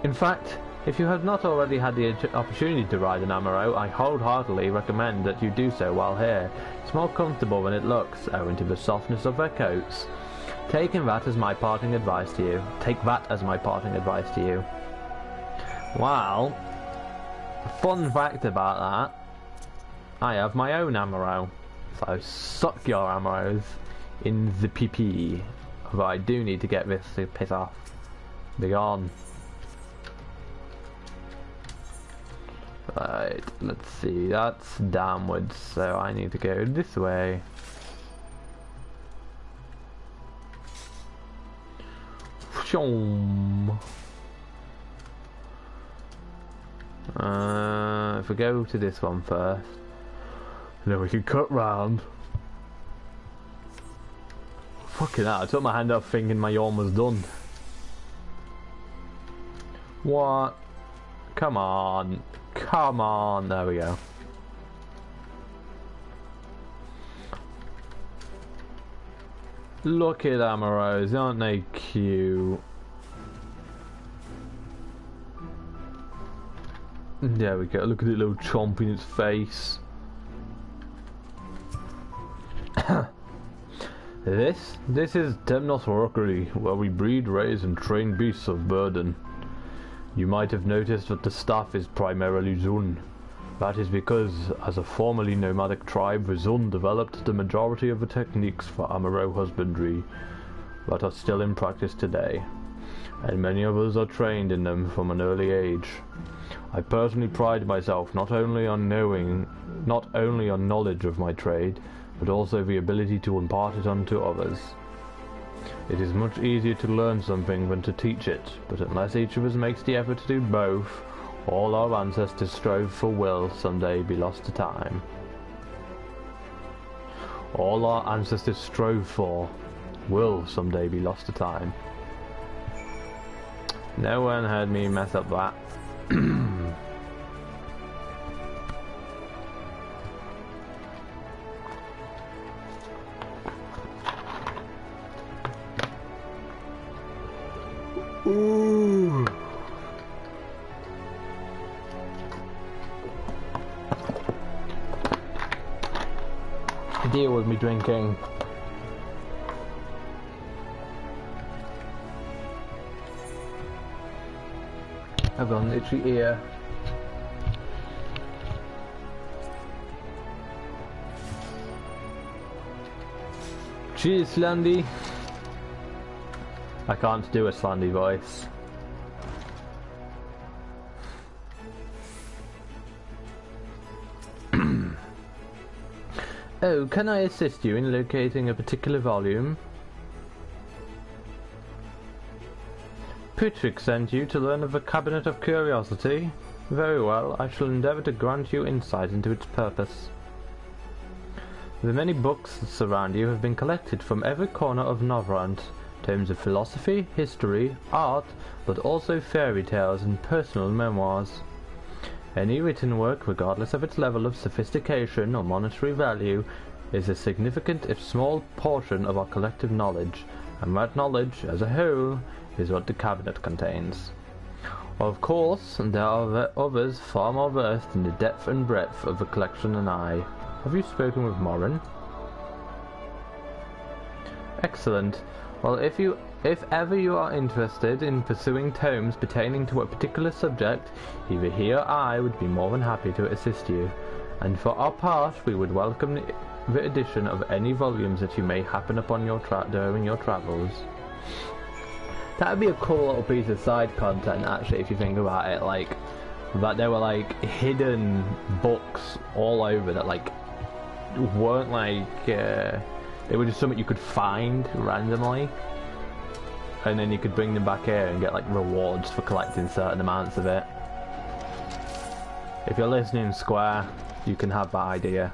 In fact, if you have not already had the opportunity to ride an MRO, I wholeheartedly recommend that you do so while here. It's more comfortable than it looks, owing to the softness of their coats. Take that as my parting advice to you. Well, fun fact about that, I have my own MRO. So suck your MROs in the PP. Although I do need to get this to piss off. Be gone. Right, let's see, that's downwards, so I need to go this way. If we go to this one first, then we can cut round. Fucking hell, I took my hand off thinking my yawn was done. What? Come on. Come on, there we go. Look at Amaros, aren't they cute? There we go, look at the little chomp in its face. This is TehNoobcake Rookery, where we breed, raise and train beasts of burden. You might have noticed that the staff is primarily Zun. That is because, as a formerly nomadic tribe, the Zun developed the majority of the techniques for Amaro husbandry that are still in practice today, and many of us are trained in them from an early age. I personally pride myself not only on knowledge of my trade, but also the ability to impart it onto others. It is much easier to learn something than to teach it, but unless each of us makes the effort to do both, all our ancestors strove for will someday be lost to time. All our ancestors strove for will someday be lost to time. No one heard me mess up that. Ooh. Deal with me drinking. I've got an itchy ear. Cheers, Slandy. I can't do a Slandy voice. Oh, can I assist you in locating a particular volume? Putrick sent you to learn of a cabinet of curiosity? Very well, I shall endeavour to grant you insight into its purpose. The many books that surround you have been collected from every corner of Novrant, tomes of philosophy, history, art, but also fairy tales and personal memoirs. Any written work, regardless of its level of sophistication or monetary value, is a significant if small portion of our collective knowledge, and that knowledge, as a whole, is what the cabinet contains. Of course, there are others far more versed in the depth and breadth of the collection than I. Have you spoken with Morin? Excellent. Well, if ever you are interested in pursuing tomes pertaining to a particular subject, either he or I would be more than happy to assist you. And for our part, we would welcome the addition of any volumes that you may happen upon during your travels. That would be a cool little piece of side content, actually, if you think about it. Like, that there were like hidden books all over that like weren't like they were just something you could find randomly, and then you could bring them back here and get like rewards for collecting certain amounts of it. If you're listening, Square, you can have that idea.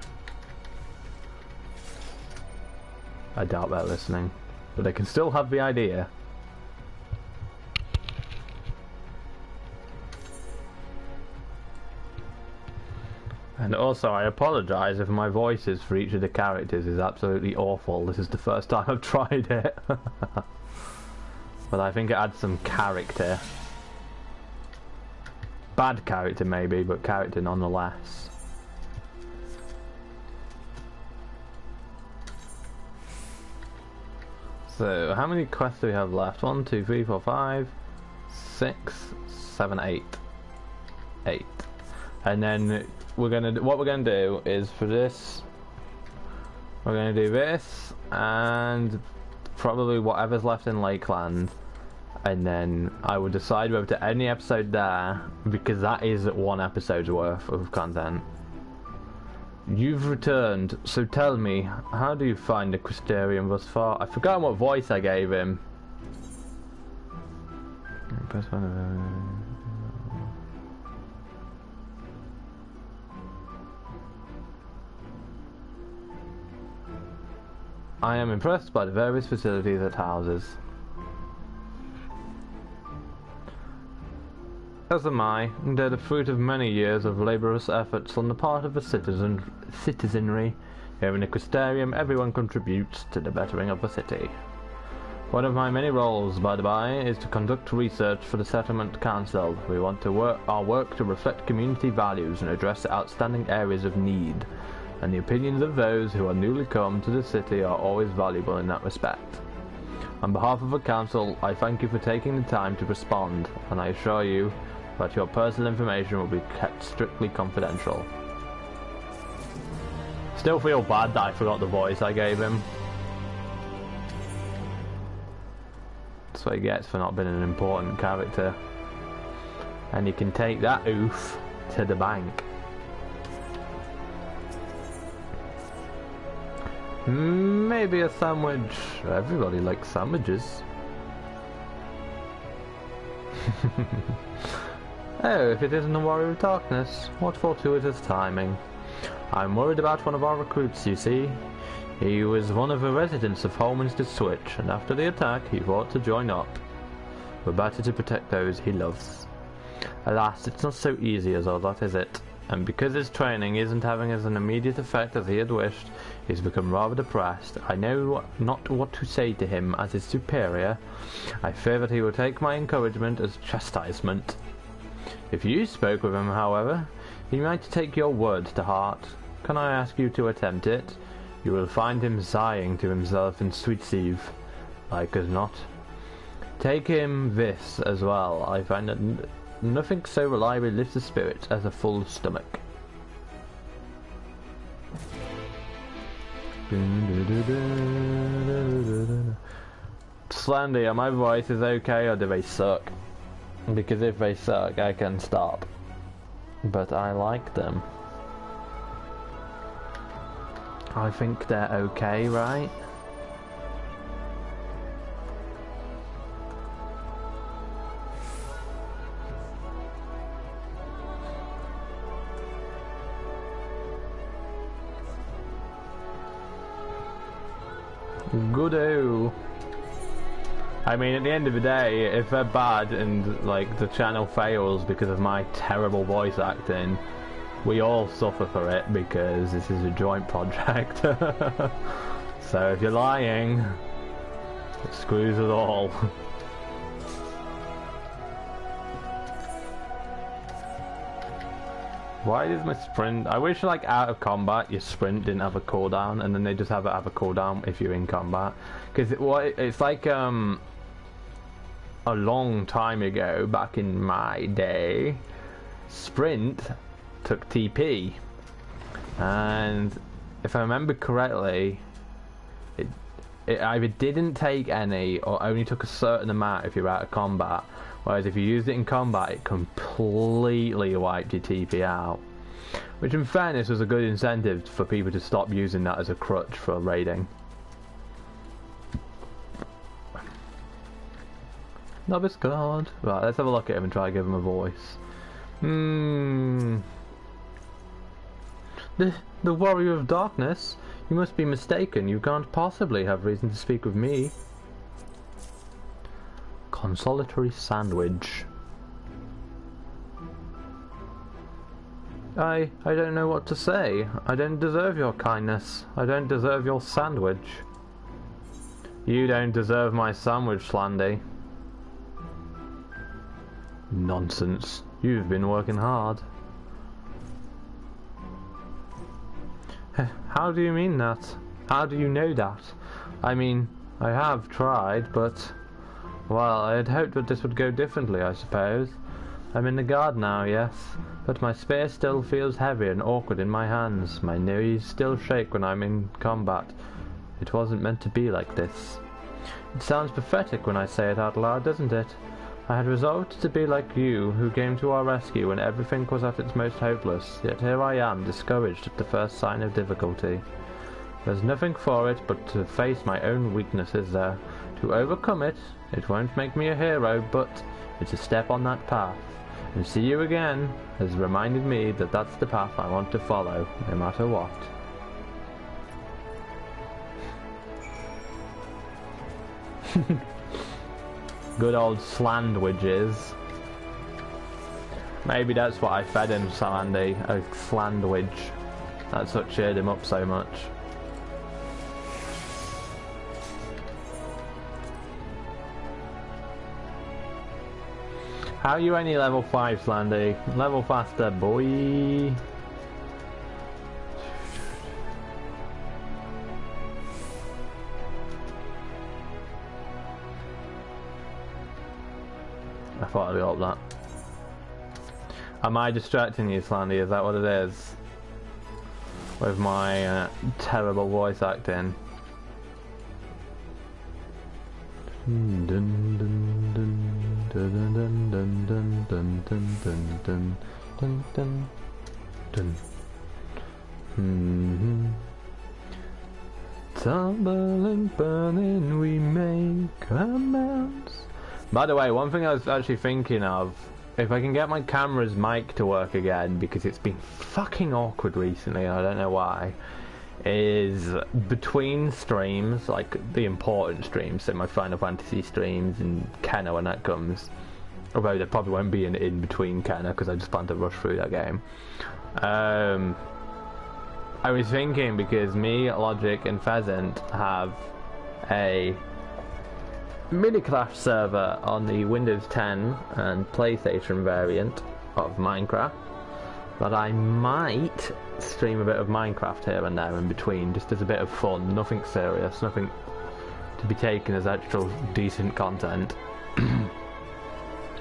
I doubt they're listening, but they can still have the idea. And also, I apologise if my voices for each of the characters is absolutely awful. This is the first time I've tried it. But I think it adds some character. Bad character maybe, but character nonetheless. So, how many quests do we have left? 1, 2, 3, 4, 5, 6, 7, 8. 8. And then what we're gonna do is for this, we're gonna do this and probably whatever's left in Lakeland, and then I will decide whether to end the episode there, because that is one episode's worth of content. You've returned, so tell me, how do you find the Crystarium thus far? I forgot what voice I gave him. I am impressed by the various facilities it houses. As am I. They're the fruit of many years of laborious efforts on the part of the citizenry. Here in the Crystarium, everyone contributes to the bettering of the city. One of my many roles, by the by, is to conduct research for the Settlement Council. We want our work to reflect community values and address outstanding areas of need, and the opinions of those who are newly come to the city are always valuable in that respect. On behalf of the Council, I thank you for taking the time to respond, and I assure you that your personal information will be kept strictly confidential. Still feel bad that I forgot the voice I gave him. That's what he gets for not being an important character. And you can take that oof to the bank. Maybe a sandwich. Everybody likes sandwiches. Oh, if it isn't a warrior of darkness, what fortuitous timing. I'm worried about one of our recruits, you see. He was one of the residents of Holminster Switch, and after the attack he thought to join up. We're better to protect those he loves. Alas, it's not so easy as all that, is it? And because his training isn't having as an immediate effect as he had wished, he's become rather depressed. I know not what to say to him as his superior. I fear that he will take my encouragement as chastisement. If you spoke with him, however, he might take your word to heart. Can I ask you to attempt it? You will find him sighing to himself in sweet sleep, like as not. Take him this as well. I find that Nothing so reliably lifts the spirits as a full stomach. Slendy, are my voices okay or do they suck? Because if they suck, I can stop. But I like them. I think they're okay, right? Good-o. I mean, at the end of the day, if they're bad and like the channel fails because of my terrible voice acting, we all suffer for it because this is a joint project. So if you're lying, it screws us all. Why does my sprint... I wish like out of combat your sprint didn't have a cooldown, and then they just have it have a cooldown if you're in combat. Because it's like a long time ago, back in my day, sprint took TP, and if I remember correctly, it either didn't take any or only took a certain amount if you're out of combat, whereas if you used it in combat it completely wiped your TP out, which in fairness was a good incentive for people to stop using that as a crutch for raiding. Novice card. Right, let's have a look at him and try to give him a voice. The Warrior of Darkness? You must be mistaken. You can't possibly have reason to speak with me. Consolatory sandwich. I don't know what to say. I don't deserve your kindness. I don't deserve your sandwich. You don't deserve my sandwich, Slandy. Nonsense. You've been working hard. How do you mean that? How do you know that? I mean, I have tried, but... well, I had hoped that this would go differently, I suppose. I'm in the guard now, yes, but my spear still feels heavy and awkward in my hands. My knees still shake when I'm in combat. It wasn't meant to be like this. It sounds pathetic when I say it out loud, doesn't it? I had resolved to be like you, who came to our rescue when everything was at its most hopeless, yet here I am, discouraged at the first sign of difficulty. There's nothing for it but to face my own weaknesses there. To overcome it, it won't make me a hero, but it's a step on that path. And see you again has reminded me that that's the path I want to follow, no matter what. Good old slandwiches. Maybe that's what I fed him, Sandy, a slandwich. That's what cheered him up so much. How are you only level 5, Slandy? Level faster, boy. I thought I'd got that. Am I distracting you, Slandy? Is that what it is? With my terrible voice acting. Tumbling, burning, we make amends. By the way, one thing I was actually thinking of, if I can get my camera's mic to work again, because it's been fucking awkward recently, I don't know why, is between streams, like the important streams, so my Final Fantasy streams and Kenna when that comes, although there probably won't be an in-between Kenna because I just plan to rush through that game. I was thinking, because me, Logic and Pheasant have a Minecraft server on the Windows 10 and PlayStation variant of Minecraft, that I might stream a bit of Minecraft here and there in between, just as a bit of fun, nothing serious, nothing to be taken as actual decent content.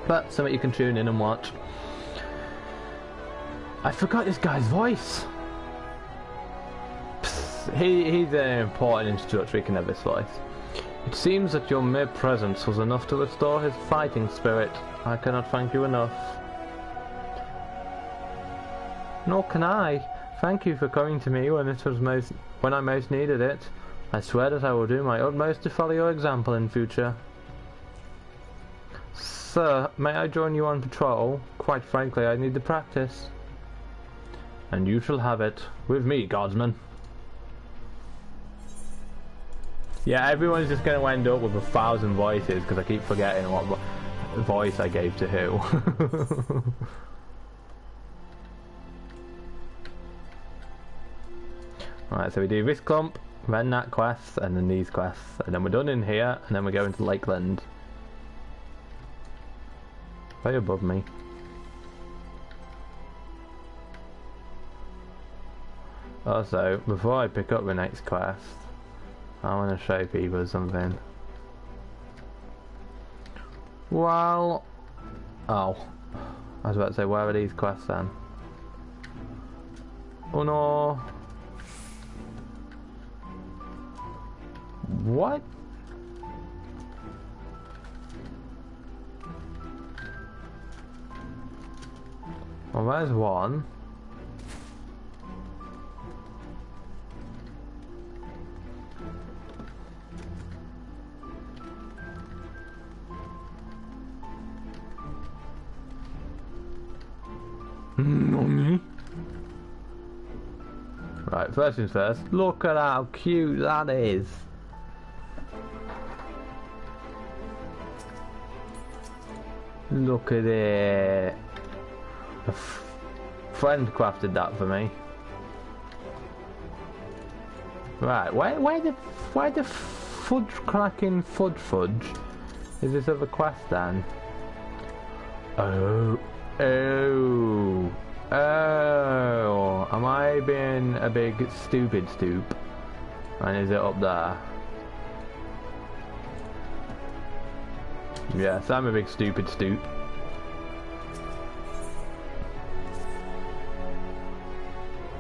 But something you can tune in and watch. I forgot this guy's voice. Psst, he's an important introductory. You can have his voice. It seems that your mere presence was enough to restore his fighting spirit. I cannot thank you enough. Nor can I. Thank you for coming to me when I most needed it. I swear that I will do my utmost to follow your example in future. Sir, may I join you on patrol? Quite frankly, I need the practice. And you shall have it. With me, Godsman. Yeah, everyone's just going to end up with 1,000 voices because I keep forgetting what voice I gave to who. Alright, so we do this clump, then that quest, and then these quests, and then we're done in here, and then we go into Lakeland. Way above me. Also, before I pick up the next quest, I want to show people something. Well... Oh. I was about to say, where are these quests then? Oh no! What? Well, there's one. Right, first things first, look at how cute that is. Look at it. A friend crafted that for me. Right, where the fudge cracking fudge is this other quest then? Oh, am I being a big stupid stoop? And is it up there? Yes, I'm a big stupid stoop.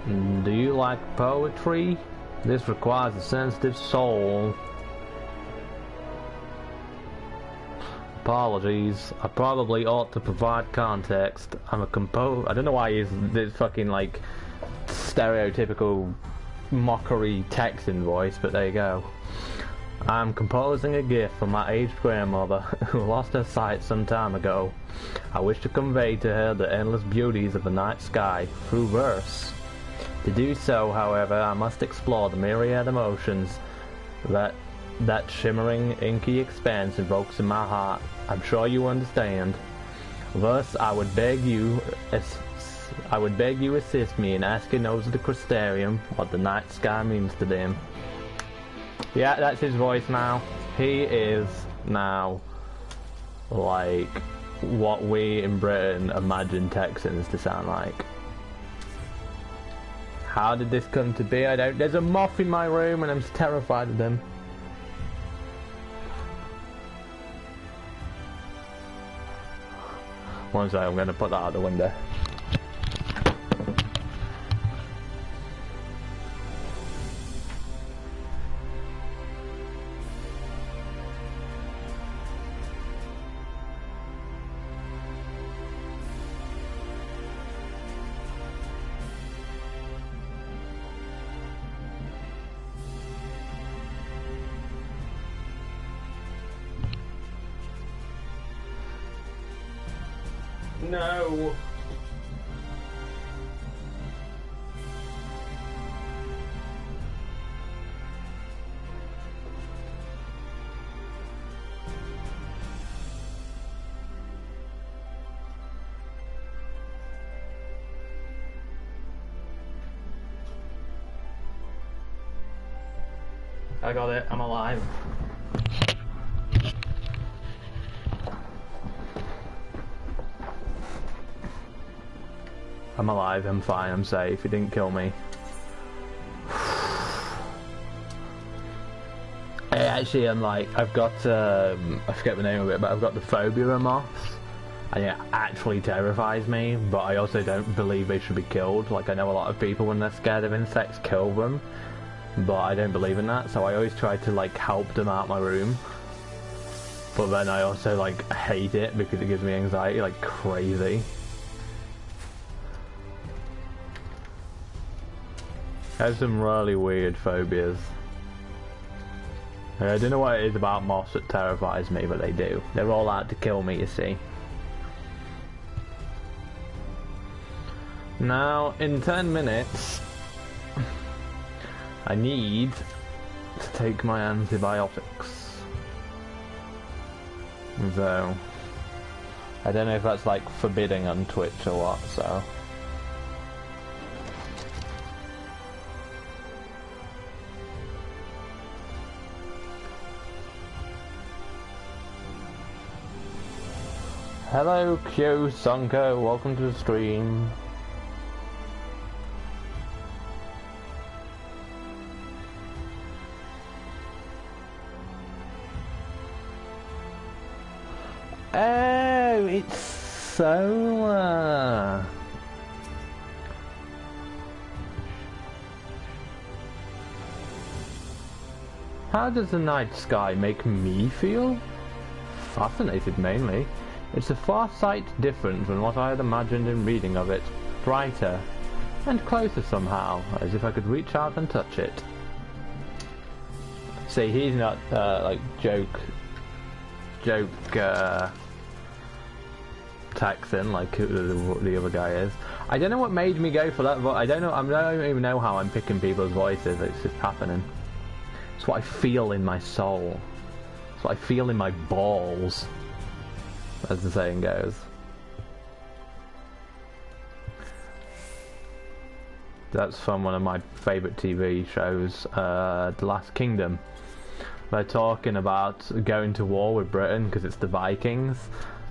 Do you like poetry? This requires a sensitive soul. Apologies, I probably ought to provide context. I'm a I don't know why he's this fucking like stereotypical mockery Texan voice, but there you go. I'm composing a gift for my aged grandmother who lost her sight some time ago. I wish to convey to her the endless beauties of the night sky through verse. To do so, however, I must explore the myriad emotions that shimmering, inky expanse evokes in my heart. I'm sure you understand. Thus, I would beg you assist me in asking those of the Crystarium what the night sky means to them. Yeah, that's his voice now. He is now like what we in Britain imagine Texans to sound like. How did this come to be? I don't... There's a moth in my room and I'm terrified of them. One second, I'm going to put that out the window. No. I got it. I'm alive. I'm alive, I'm fine, I'm safe, he didn't kill me. Actually, I'm like, I've got, I forget the name of it, but I've got the phobia of moths. and it actually terrifies me, but I also don't believe they should be killed. Like, I know a lot of people, when they're scared of insects, kill them, but I don't believe in that, so I always try to, like, help them out my room. But then I also, like, hate it because it gives me anxiety like crazy. I have some really weird phobias. I don't know what it is about moths that terrifies me, but they do. They're all out to kill me, you see. Now, in 10 minutes, I need to take my antibiotics. So, I don't know if that's like forbidding on Twitch or what, so. Hello Q Sonko, welcome to the stream. Oh, it's solar. How does the night sky make me feel? Fascinated mainly. It's a far sight different from what I had imagined in reading of it. Brighter and closer somehow, as if I could reach out and touch it. See, he's not like joke Texan like the other guy is. I don't know what made me go for that, but I don't even know how I'm picking people's voices. It's just happening. It's what I feel in my soul. It's what I feel in my balls, as the saying goes. That's from one of my favourite TV shows, The Last Kingdom. They're talking about going to war with Britain because it's the Vikings.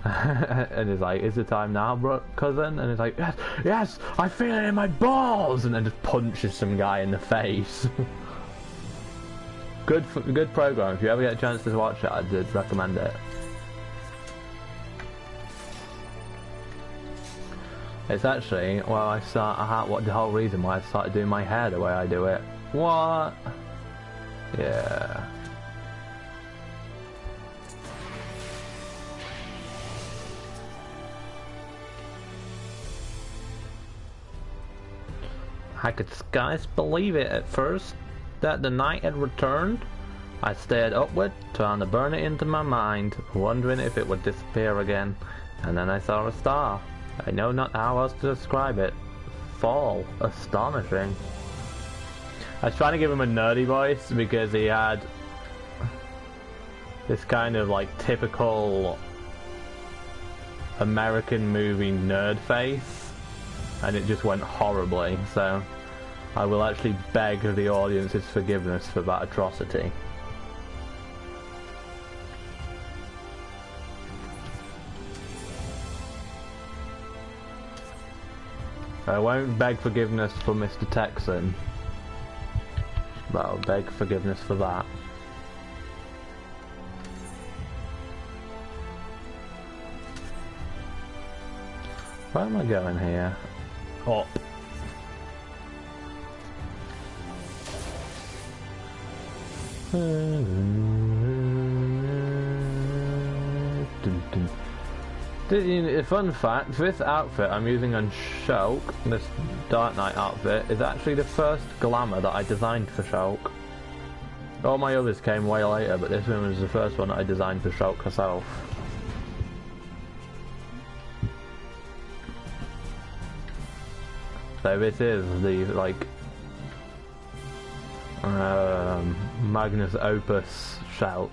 And he's like, is the time now, cousin? And he's like, yes, yes, I feel it in my balls! And then just punches some guy in the face. Good program. If you ever get a chance to watch it, I'd recommend it. It's actually, well, what the whole reason why I started doing my hair the way I do it. What? Yeah. I could scarce believe it at first that the night had returned. I stared upward, trying to burn it into my mind, wondering if it would disappear again, and then I saw a star. I know not how else to describe it. Fall. Astonishing. I was trying to give him a nerdy voice because he had this kind of like typical American movie nerd face, and it just went horribly, so I will actually beg the audience's forgiveness for that atrocity. I won't beg forgiveness for Mr. Texan, but I'll beg forgiveness for that. Where am I going here? Up. Fun fact, this outfit I'm using on Shulk, this Dark Knight outfit, is actually the first glamour that I designed for Shulk. All my others came way later, but this one was the first one that I designed for Shulk herself. So this is the, like, Magnus Opus Shulk.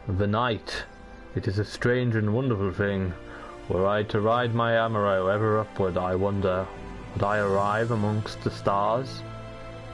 The night. It is a strange and wonderful thing. Were I to ride my Amaro ever upward, I wonder, would I arrive amongst the stars?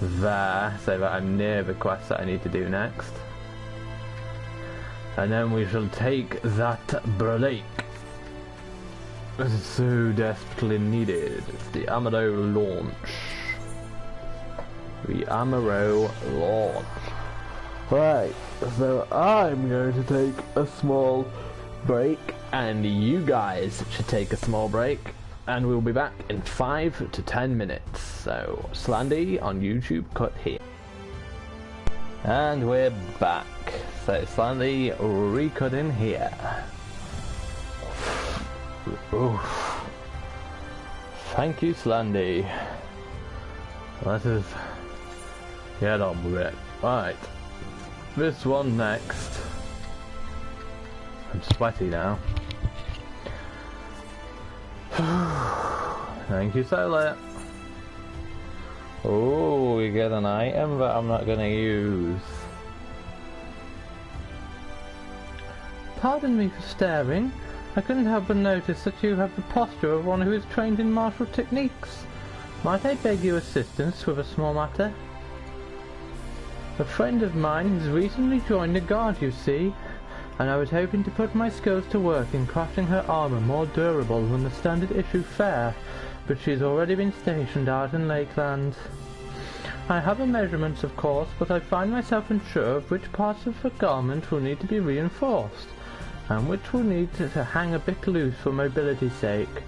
there so that I'm near the quest that I need to do next. And then we shall take that break. This is so desperately needed. It's the Amaro launch. The Amaro launch. Right, so I'm going to take a small break, and you guys should take a small break, and we'll be back in 5 to 10 minutes. So, Slandy on YouTube, cut here. And we're back. So, Slandy recutting here. Oof. Thank you, Slandy. Let us get on with it. Right. This one next. I'm sweaty now. Thank you, Solar. Oh, we get an item that I'm not gonna use. Pardon me for staring. I couldn't help but notice that you have the posture of one who is trained in martial techniques. Might I beg your assistance with a small matter? A friend of mine has recently joined the guard, you see, and I was hoping to put my skills to work in crafting her armor more durable than the standard issue fare, but she's already been stationed out in Lakeland. I have her measurements, of course, but I find myself unsure of which parts of the garment will need to be reinforced, and which will need to hang a bit loose for mobility's sake.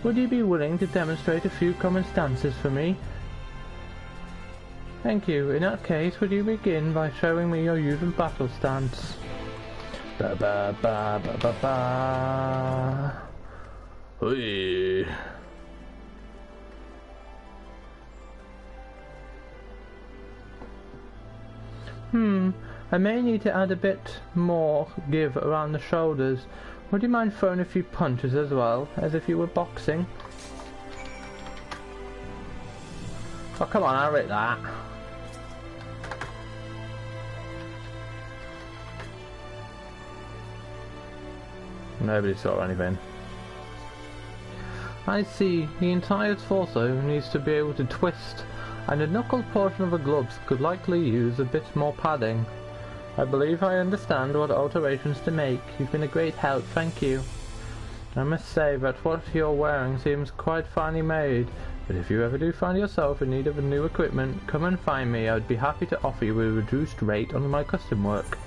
Would you be willing to demonstrate a few common stances for me? Thank you. In that case, would you begin by showing me your usual battle stance? Ba ba ba ba ba ba. Oi. I may need to add a bit more give around the shoulders. Would you mind throwing a few punches as well, as if you were boxing? Oh, come on, I'll rate that. Nobody saw anything. I see. The entire torso needs to be able to twist, and the knuckle portion of the gloves could likely use a bit more padding. I believe I understand what alterations to make. You've been a great help, thank you. I must say that what you're wearing seems quite finely made, but if you ever do find yourself in need of new equipment, come and find me. I'd be happy to offer you a reduced rate on my custom work.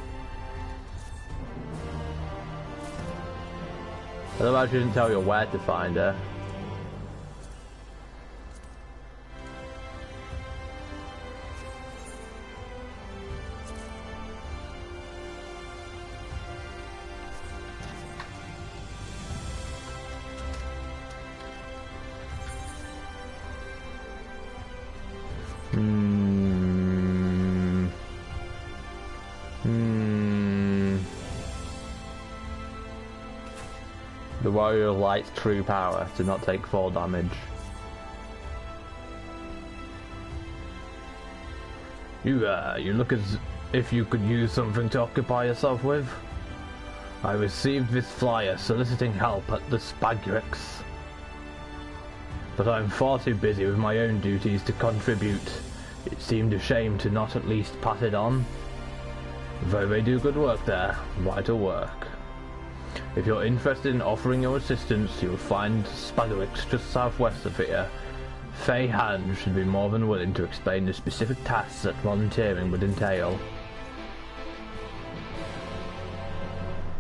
Otherwise she didn't tell you where to find her. The warrior light's true power to not take fall damage. You look as if you could use something to occupy yourself with. I received this flyer soliciting help at the Spagrix, but I'm far too busy with my own duties to contribute. It seemed a shame to not at least pass it on. Though they do good work there, vital work. If you're interested in offering your assistance, you'll find Spagrix just southwest of here. Fei Han should be more than willing to explain the specific tasks that volunteering would entail.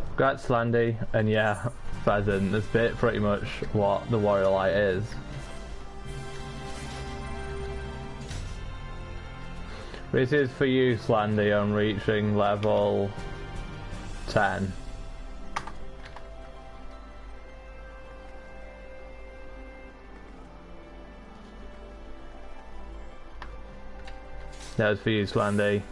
Congrats, Landy, and yeah, Pheasant, that's pretty much what the Warrior Light is. This is for you, Slandy, on reaching level 10. That was for you, Slandy.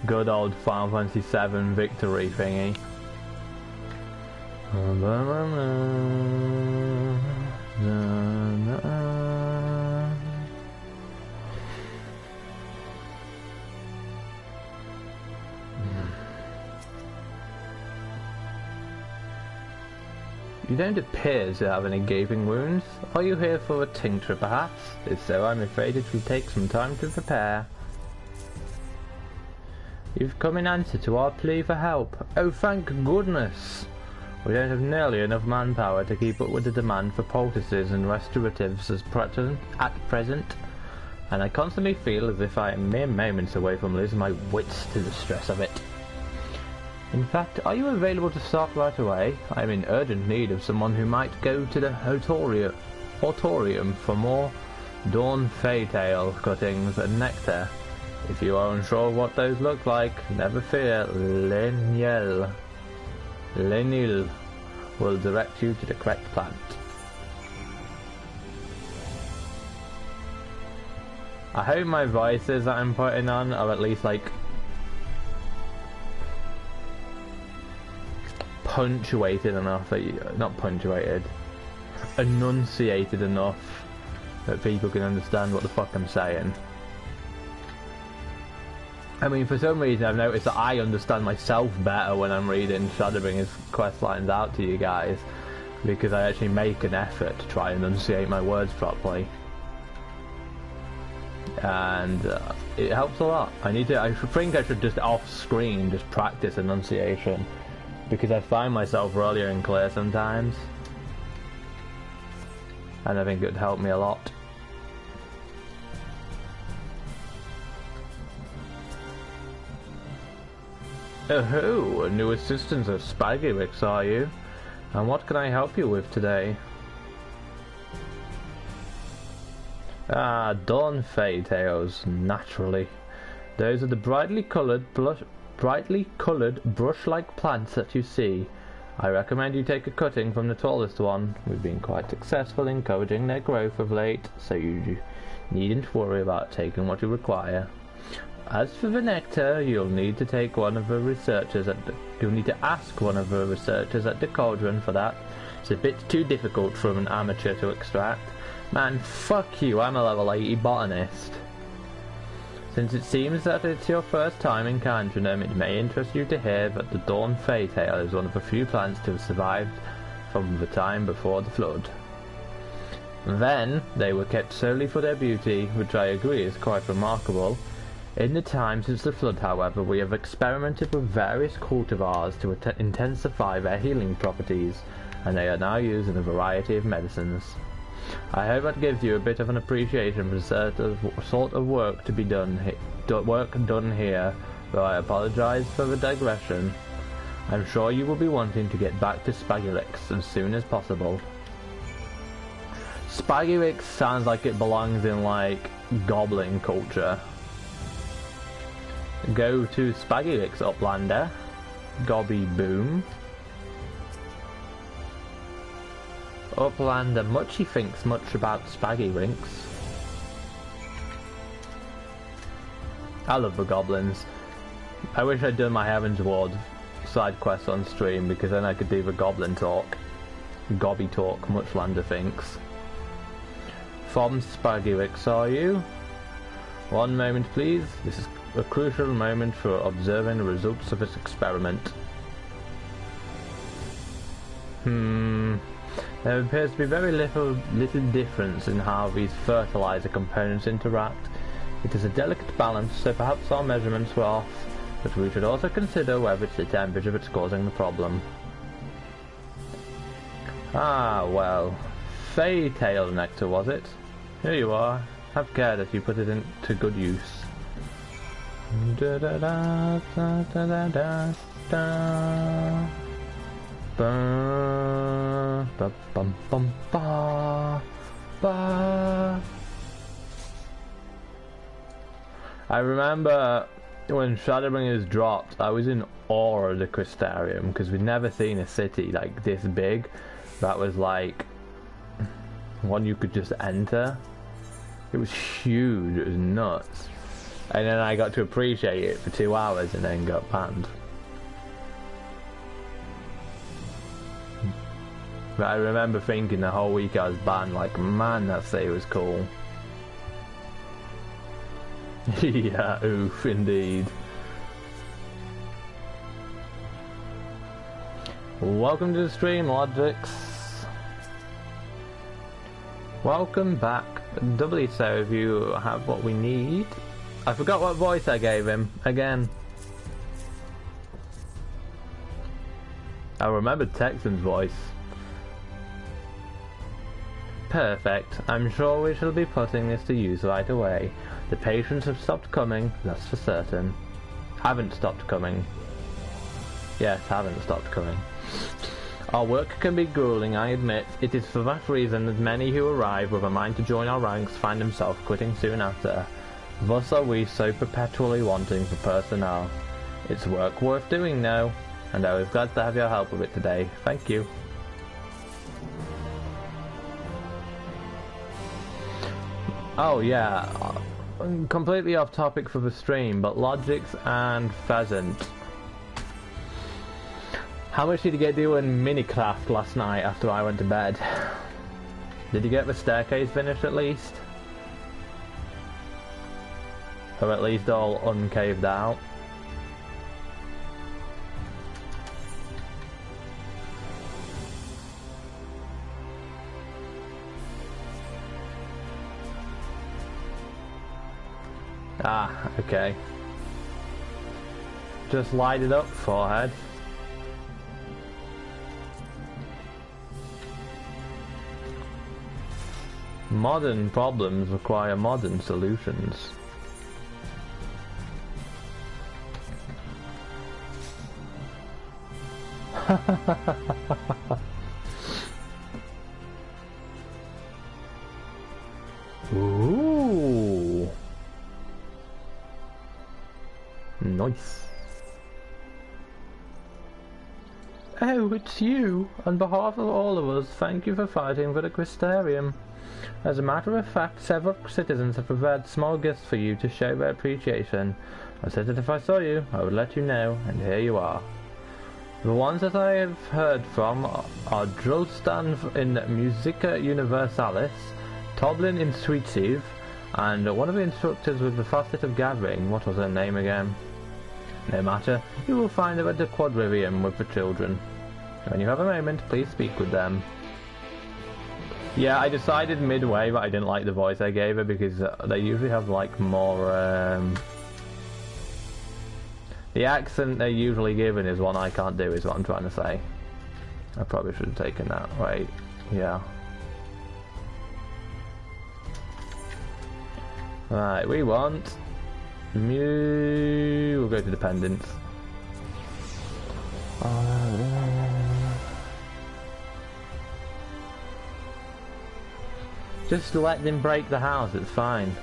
Good old Final Fantasy XIV victory thingy. You don't appear to have any gaping wounds. Are you here for a tincture, perhaps? If so, I'm afraid it will take some time to prepare. You've come in answer to our plea for help. Oh, thank goodness! We don't have nearly enough manpower to keep up with the demand for poultices and restoratives at present, and I constantly feel as if I am mere moments away from losing my wits to the stress of it. In fact, are you available to start right away? I am in urgent need of someone who might go to the Hortorium for more Dawn Faytail cuttings and nectar. If you are unsure of what those look like, never fear, Lenil will direct you to the correct plant. I hope my voices that I'm putting on are at least like punctuated enough that not punctuated, enunciated enough that people can understand what the fuck I'm saying. I mean, for some reason I've noticed that I understand myself better when I'm reading Shadowbringers quest lines out to you guys, because I actually make an effort to try and enunciate my words properly, and it helps a lot. I think I should just off screen just practice enunciation, because I find myself really unclear sometimes, and I think it would help me a lot. Oh, a new assistant of Spagyrix, are you? And what can I help you with today? Ah, Dawn Faytails, naturally. Those are the brightly coloured brush-like plants that you see. I recommend you take a cutting from the tallest one. We've been quite successful in encouraging their growth of late, so you needn't worry about taking what you require. As for the nectar, you'll need to ask one of the researchers at the cauldron for that. It's a bit too difficult for an amateur to extract. Man, fuck you, I'm a level 80 botanist. Since it seems that it's your first time encountering them, it may interest you to hear that the Dawn Faytail is one of the few plants to have survived from the time before the flood. Then, they were kept solely for their beauty, which I agree is quite remarkable. In the time since the flood, however, we have experimented with various cultivars to intensify their healing properties, and they are now used in a variety of medicines. I hope that gives you a bit of an appreciation for the sort of work to be done here, though I apologise for the digression. I'm sure you will be wanting to get back to Spagyrix as soon as possible. Spagyrix sounds like it belongs in like goblin culture. Go to Spagyrix, Uplander. Gobby boom. Uplander Muchy thinks much about Spagyrix. I love the goblins. I wish I'd done my Heavensward side quest on stream, because then I could do the goblin talk. Gobby talk, Muchlander thinks. From Spagyrix, are you? One moment please. This is a crucial moment for observing the results of this experiment. There appears to be very little difference in how these fertilizer components interact. It is a delicate balance, so perhaps our measurements were off, but we should also consider whether it's the temperature that's causing the problem. Ah, well, Faytail nectar was it? Here you are. Have care that you put it into good use. Da da da da da da da da. Ba ba bum bum ba ba. I remember when Shadowbringers dropped, I was in awe of the Crystarium, because we'd never seen a city like this big that was like one you could just enter. It was huge, it was nuts. And then I got to appreciate it for 2 hours and then got banned. But I remember thinking the whole week I was banned, like, man, that city was cool. Yeah, oof, indeed. Welcome to the stream, Logix. Welcome back. Doubly so if you have what we need. I forgot what voice I gave him again. I remembered Texan's voice. Perfect. I'm sure we shall be putting this to use right away. The patients have stopped coming, that's for certain. Haven't stopped coming. Yes, haven't stopped coming. Our work can be grueling, I admit. It is for that reason that many who arrive with a mind to join our ranks find themselves quitting soon after. Thus are we so perpetually wanting for personnel. It's work worth doing now, and I was glad to have your help with it today. Thank you. Oh yeah, completely off topic for the stream, but Logix and Pheasant. How much did you get doing Minecraft last night after I went to bed? Did you get the staircase finished at least? Or at least all uncaved out? Ah, okay. Just light it up, forehead. Modern problems require modern solutions. Ooh. Nice. Oh, it's you. On behalf of all of us, thank you for fighting for the Crystarium. As a matter of fact, several citizens have prepared small gifts for you to show their appreciation. I said that if I saw you, I would let you know, and here you are. The ones that I have heard from are Drulstan in Musica Universalis, Toblin in Sweetsieve, and one of the instructors with the Facet of Gathering. What was her name again? No matter, you will find her at the Quadrivium with the children. When you have a moment, please speak with them. Yeah, I decided midway that I didn't like the voice I gave her because they usually have like more the accent they're usually given is one I can't do, is what I'm trying to say. I probably should have taken that. Wait, yeah. Right, we want we'll go to dependence. Just let them break the house, it's fine.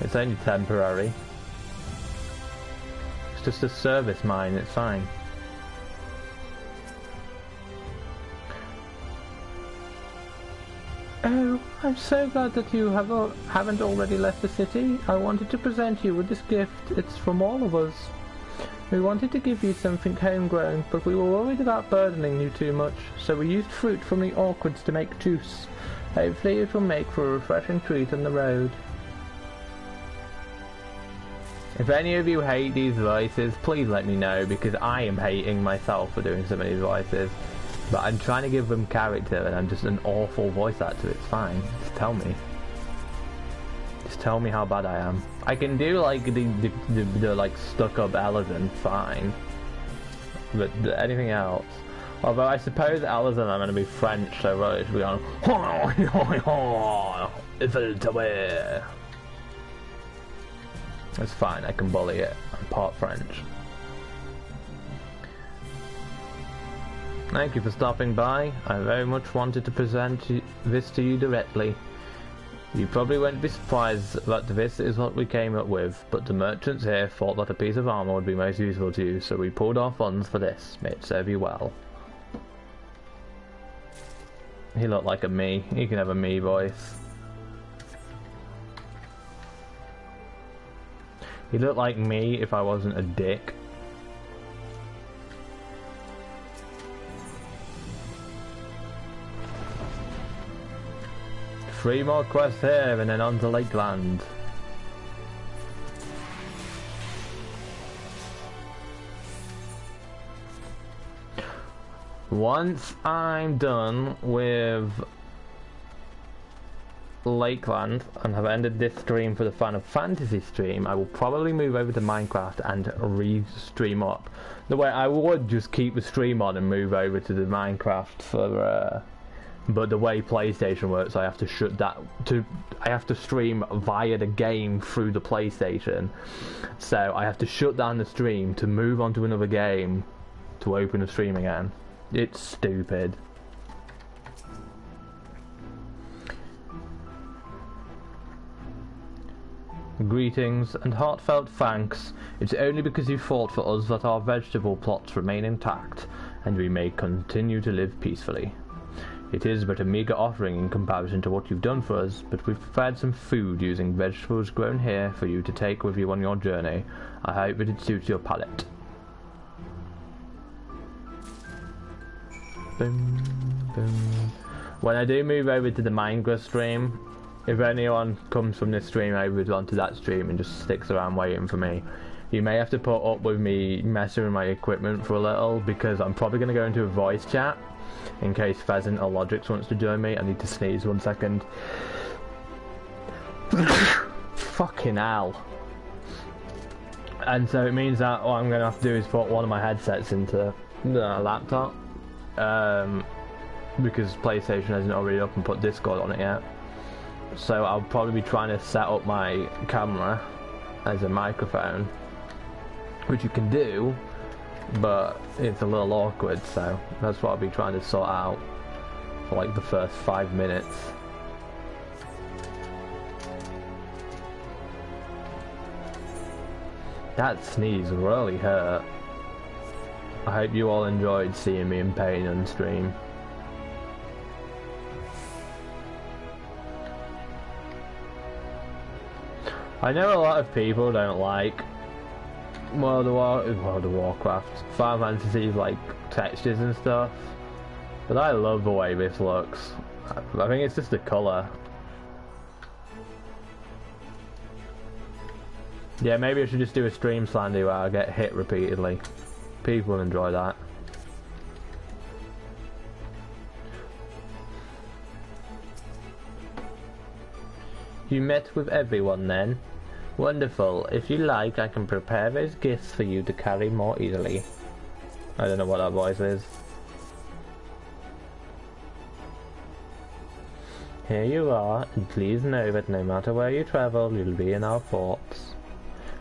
It's only temporary. It's just a service mine, it's fine. Oh, I'm so glad that you haven't already left the city. I wanted to present you with this gift. It's from all of us. We wanted to give you something homegrown, but we were worried about burdening you too much, so we used fruit from the orchards to make juice. Hopefully it will make for a refreshing treat on the road. If any of you hate these voices, please let me know, because I am hating myself for doing some of these voices. But I'm trying to give them character, and I'm just an awful voice actor. It's fine. Just tell me. Just tell me how bad I am. I can do like the like stuck-up Ellison, fine. But anything else. Although I suppose Ellison I'm going to be French, so really it should be on. It's fine. I can bully it. I'm part French. Thank you for stopping by. I very much wanted to present this to you directly. You probably won't be surprised that this is what we came up with, but the merchants here thought that a piece of armor would be most useful to you, so we pulled our funds for this. May it serve you well. He looked like a me. He can have a me voice. He looked like me if I wasn't a dick. Three more quests here and then on to Lakeland. Once I'm done with Lakeland and have ended this stream for the Final Fantasy stream, I will probably move over to Minecraft and re-stream up. The way I would just keep the stream on and move over to the Minecraft for, but the way PlayStation works, I have to shut that. I have to stream via the game through the PlayStation, so I have to shut down the stream to move on to another game to open the stream again. It's stupid. Greetings and heartfelt thanks. It's only because you fought for us that our vegetable plots remain intact, and we may continue to live peacefully. It is but a meagre offering in comparison to what you've done for us, but we've prepared some food using vegetables grown here for you to take with you on your journey. I hope that it suits your palate. Boom, boom. When I do move over to the Minecraft stream, if anyone comes from this stream over onto that stream and just sticks around waiting for me, you may have to put up with me messing with my equipment for a little, because I'm probably going to go into a voice chat in case Pheasant or Logix wants to join me. I need to sneeze 1 second. Fucking hell. And so it means that what I'm going to have to do is put one of my headsets into the laptop, because PlayStation hasn't already up and put Discord on it yet. So I'll probably be trying to set up my camera as a microphone, which you can do, but it's a little awkward, so that's what I'll be trying to sort out for like the first 5 minutes. That sneeze really hurt. I hope you all enjoyed seeing me in pain on stream. I know a lot of people don't like World of Warcraft, Final Fantasy's like textures and stuff, but I love the way this looks. I think it's just the colour. Yeah, maybe I should just do a stream Slandy where I get hit repeatedly. People will enjoy that. You met with everyone then? Wonderful. If you like, I can prepare those gifts for you to carry more easily. I don't know what that voice is. Here you are, and please know that no matter where you travel, you'll be in our forts.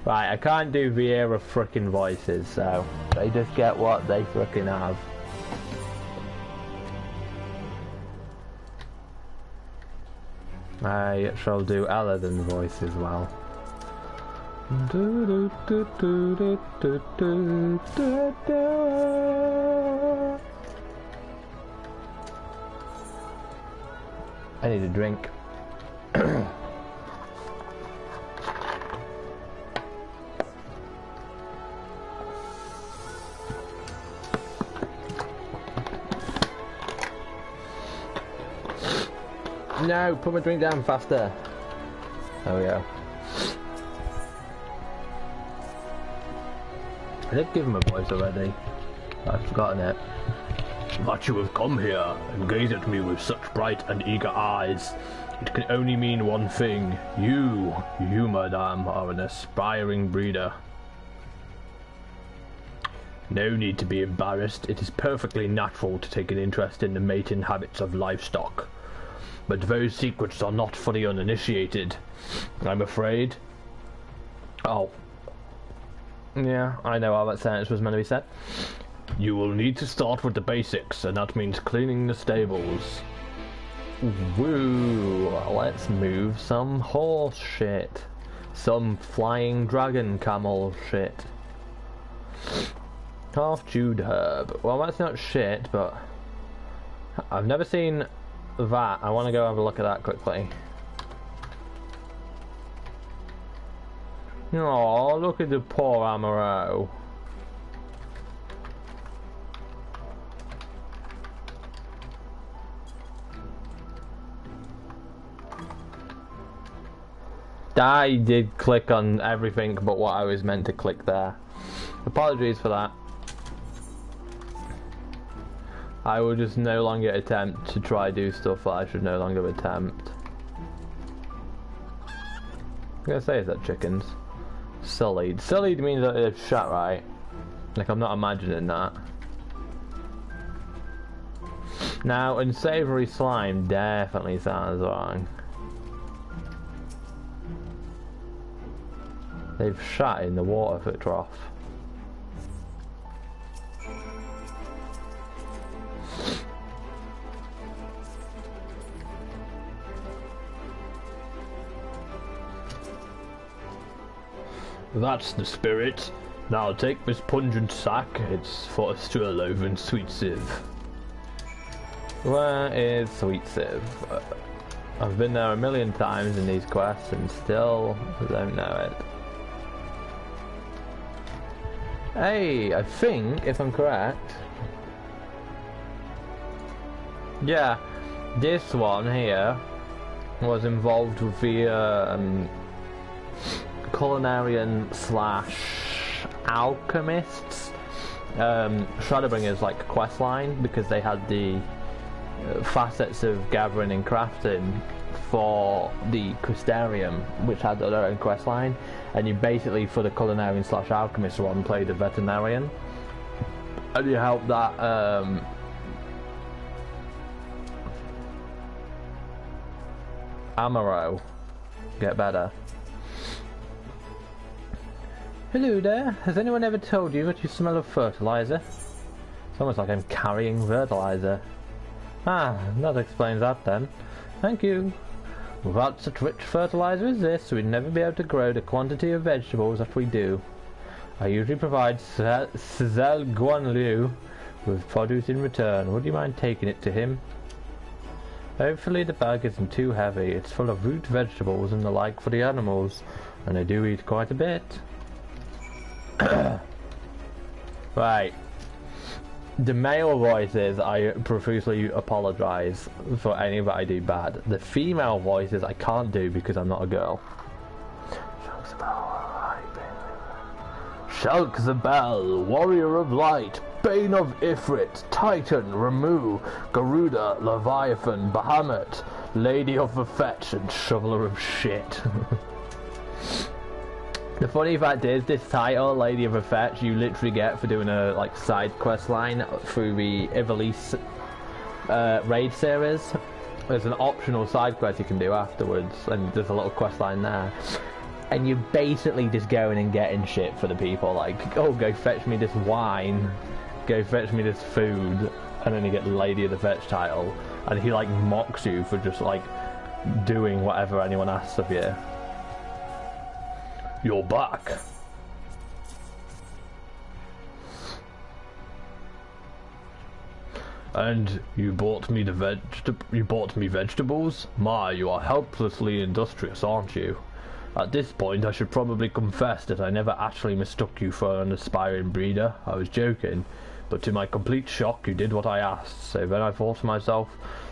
Right, I can't do Vieira frickin' voices, so they just get what they frickin' have. I shall do Aladdin's voice as well. I need a drink. No, put my drink down faster. There we go. I did give him a voice already. I've forgotten it. That you have come here and gaze at me with such bright and eager eyes. It can only mean one thing. You, madame, are an aspiring breeder. No need to be embarrassed. It is perfectly natural to take an interest in the mating habits of livestock. But those secrets are not for the uninitiated, I'm afraid. Oh. Yeah, I know how that sentence was meant to be said. You will need to start with the basics, and that means cleaning the stables. Woo! Let's move some horse shit. Some flying dragon camel shit. Half-chewed herb. Well, that's not shit, but I've never seen that. I want to go have a look at that quickly. Oh, look at the poor Amaro. I did click on everything but what I was meant to click there. Apologies for that. I will just no longer attempt to try do stuff that I should no longer attempt. gonna say is that chickens. Sullied. Sullied means that it's shut, right? Like, I'm not imagining that. Now, unsavory slime definitely sounds wrong. They've shat in the water foot trough. That's the spirit. Now take this pungent sack. It's for a Strelov and Sweet Civ. Where is Sweet Civ? I've been there a million times in these quests and still don't know it. Hey, I think, if I'm correct, yeah, this one here was involved with the culinarian slash alchemists Shadowbringers like quest line, because they had the facets of gathering and crafting for the Crystarium, which had their own quest line, and you basically, for the culinarian slash alchemist one, played a veterinarian, and you help that Amaro get better. Hello there, has anyone ever told you that you smell of fertilizer? It's almost like I'm carrying fertilizer. Ah, that explains that then. Thank you. Without such rich fertilizer as this, we'd never be able to grow the quantity of vegetables that we do. I usually provide Cézanne Guanliu with produce in return. Would you mind taking it to him? Hopefully the bag isn't too heavy. It's full of root vegetables and the like for the animals, and they do eat quite a bit. Right. The male voices, I profusely apologise for any that I do bad. The female voices I can't do because I'm not a girl. Shulk the Bell, Warrior of Light, Bane of Ifrit, Titan, Ramu, Garuda, Leviathan, Bahamut, Lady of the Fetch, and Shoveler of Shit. The funny fact is, this title, Lady of the Fetch, you literally get for doing a like side quest line through the Ivalice raid series. There's an optional side quest you can do afterwards, and there's a little quest line there. And you're basically just going and getting shit for the people, like, oh, go fetch me this wine, go fetch me this food, and then you get the Lady of the Fetch title, and he like mocks you for just like doing whatever anyone asks of you. You're back. And you bought me vegetables? My, you are helplessly industrious, aren't you? At this point, I should probably confess that I never actually mistook you for an aspiring breeder. I was joking, but to my complete shock, you did what I asked. So then I thought to myself,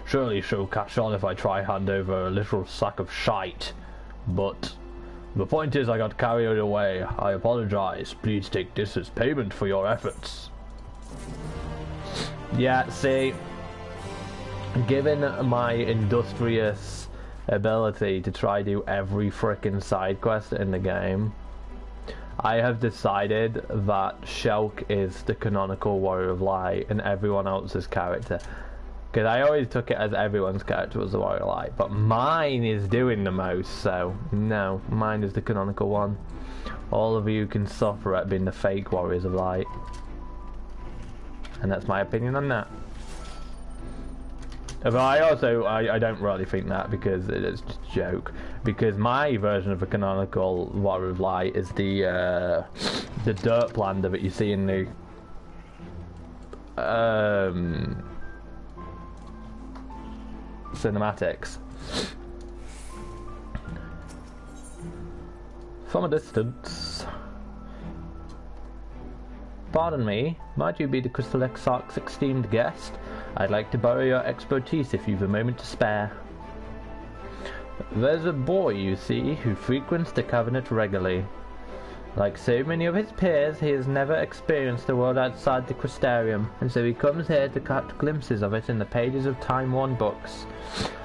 surely she'll catch on if I try hand over a literal sack of shite. But the point is, I got carried away. I apologize. Please take this as payment for your efforts. Yeah, see, given my industrious ability to try do every frickin' side quest in the game, I have decided that Shulk is the canonical Warrior of Light and everyone else's character. Because I always took it as everyone's character was the Warrior of Light, but mine is doing the most, so no, mine is the canonical one. All of you can suffer at being the fake Warriors of Light. And that's my opinion on that. But I don't really think that, because it's just a joke. Because my version of a canonical Warrior of Light is the dirt plander that you see in the cinematics. From a distance. Pardon me, might you be the Crystal Exarch's esteemed guest? I'd like to borrow your expertise if you've a moment to spare. There's a boy, you see, who frequents the Covenant regularly. Like so many of his peers, he has never experienced the world outside the Crystarium, and so he comes here to catch glimpses of it in the pages of time-worn books.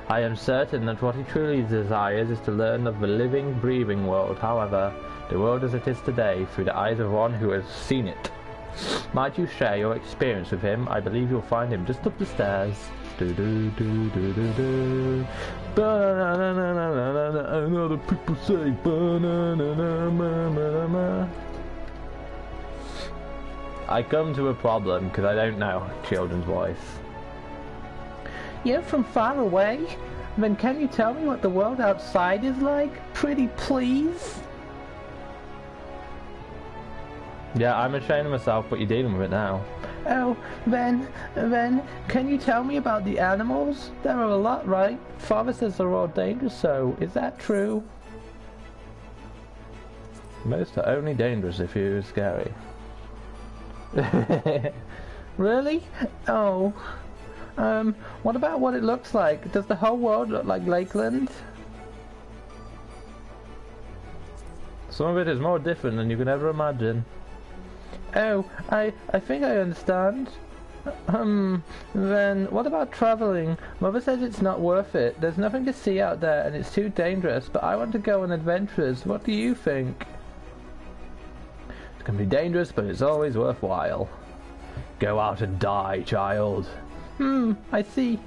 I am certain that what he truly desires is to learn of the living, breathing world, however, the world as it is today, through the eyes of one who has seen it. Might you share your experience with him? I believe you'll find him just up the stairs. Do-do-do-do-do-do. Ba-na-na-na-na-na-na. I know the people say ba-na-na-na-na-na-na. I come to a problem because I don't know children's voice. You're from far away? Then can you tell me what the world outside is like? Pretty please? Yeah, I'm ashamed of myself, but you're dealing with it now. Oh, then, can you tell me about the animals? There are a lot, right? Father says they're all dangerous, so is that true? Most are only dangerous if you're scary. Really? Oh. What about what it looks like? Does the whole world look like Lakeland? Some of it is more different than you could ever imagine. Oh, I think I understand. Then what about traveling? Mother says it's not worth it. There's nothing to see out there and it's too dangerous, but I want to go on adventures. What do you think? It can be dangerous, but it's always worthwhile. Go out and die, child. I see.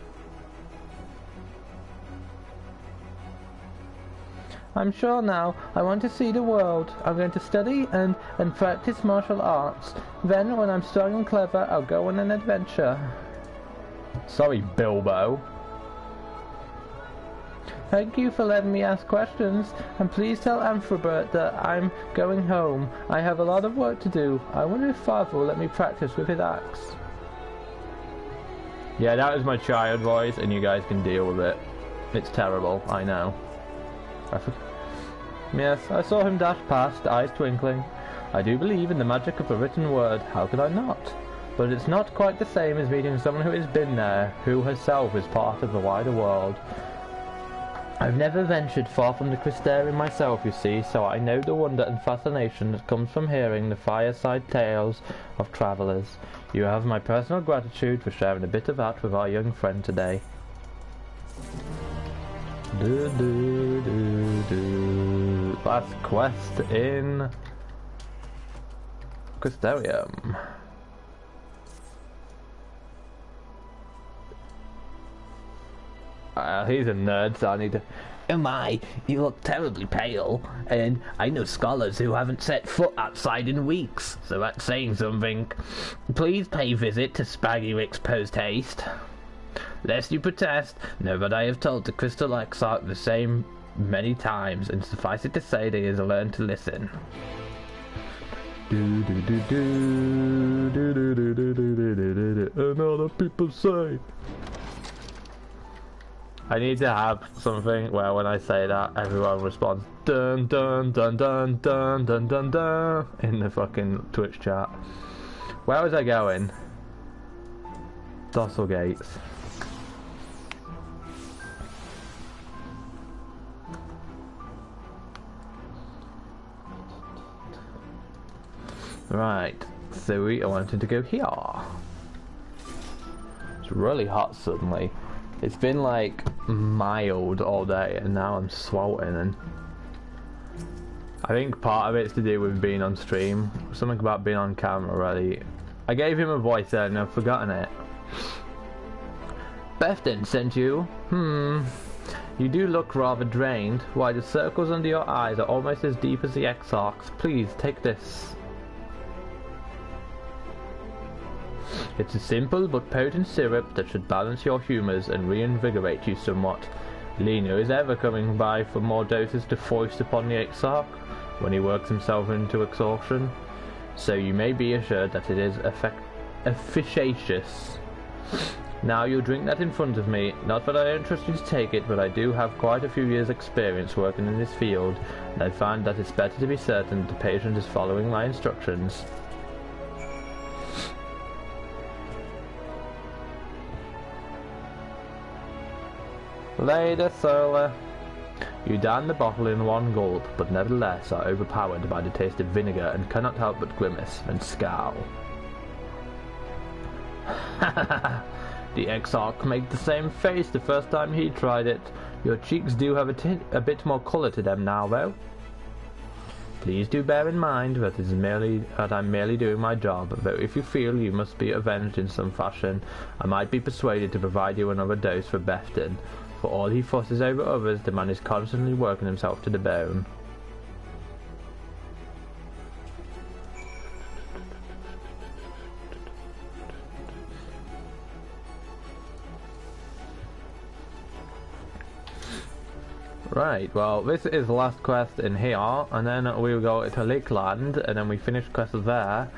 I'm sure now. I want to see the world. I'm going to study and practice martial arts. Then, when I'm strong and clever, I'll go on an adventure. Sorry, Bilbo. Thank you for letting me ask questions, and please tell Amphibert that I'm going home. I have a lot of work to do. I wonder if Father will let me practice with his axe. Yeah, that was my child voice, and you guys can deal with it. It's terrible, I know. Yes, I saw him dash past, eyes twinkling. I do believe in the magic of a written word, how could I not? But it's not quite the same as meeting someone who has been there, who herself is part of the wider world. I've never ventured far from the Crystarium myself, you see, so I know the wonder and fascination that comes from hearing the fireside tales of travellers. You have my personal gratitude for sharing a bit of that with our young friend today. Last quest in Crystarium. He's a nerd, so I need to... Oh my, you look terribly pale, and I know scholars who haven't set foot outside in weeks, so that's saying something. Please pay visit to Spaggy post haste. Lest you protest, know that I have told the Crystal Exarch the same many times, and suffice it to say that he has learned to listen. And other people say... I need to have something where when I say that, everyone responds dun dun dun dun dun dun dun dun in the fucking Twitch chat. Where was I going? Dossel Gates. Right, so we wanted to go here. It's really hot suddenly. It's been like mild all day and now I'm sweltering, and I think part of it's to do with being on stream. Something about being on camera really. I gave him a voice there and I've forgotten it. Befton sent you? You do look rather drained. Why, the circles under your eyes are almost as deep as the Exarch's. Please, take this. It's a simple but potent syrup that should balance your humours and reinvigorate you somewhat. Lino is ever coming by for more doses to foist upon the Exarch when he works himself into exhaustion, so you may be assured that it is efficacious. Now you'll drink that in front of me. Not that I don't trust you to take it, but I do have quite a few years' experience working in this field, and I find that it's better to be certain that the patient is following my instructions. Lady Solar. You down the bottle in one gulp, but nevertheless are overpowered by the taste of vinegar and cannot help but grimace and scowl. The Exarch made the same face the first time he tried it. Your cheeks do have a bit more colour to them now, though. Please do bear in mind that I'm merely doing my job, though if you feel you must be avenged in some fashion, I might be persuaded to provide you another dose for Befton. For all he fusses over others, the man is constantly working himself to the bone. Right, well, this is the last quest in here, and then we will go to Lakeland, and then we finish quests there,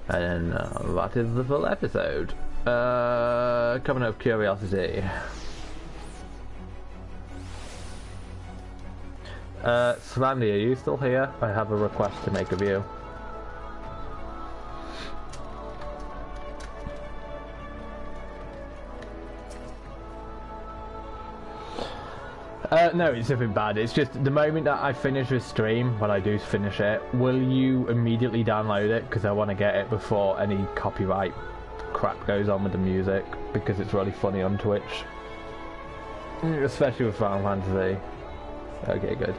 and that is the full episode. Coming out of curiosity. Svandy, are you still here? I have a request to make of you. No, it's nothing bad. It's just the moment that I finish this stream, when I do finish it, will you immediately download it? Because I want to get it before any copyright crap goes on with the music, because it's really funny on Twitch. Especially with Final Fantasy. Okay, good.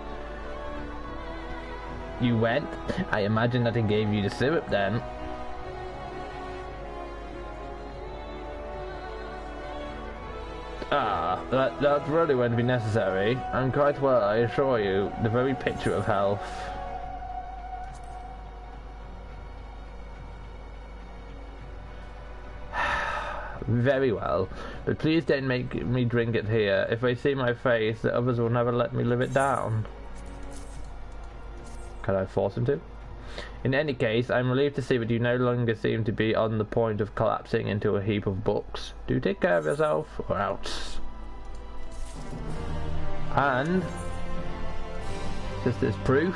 You went? I imagine that it gave you the syrup then. Ah, that really won't be necessary. I'm quite well, I assure you. The very picture of health. Very well, but please don't make me drink it here. If they see my face, the others will never let me live it down. Can I force him to? In any case, I'm relieved to see that you no longer seem to be on the point of collapsing into a heap of books. Do take care of yourself, or else. And, just as proof,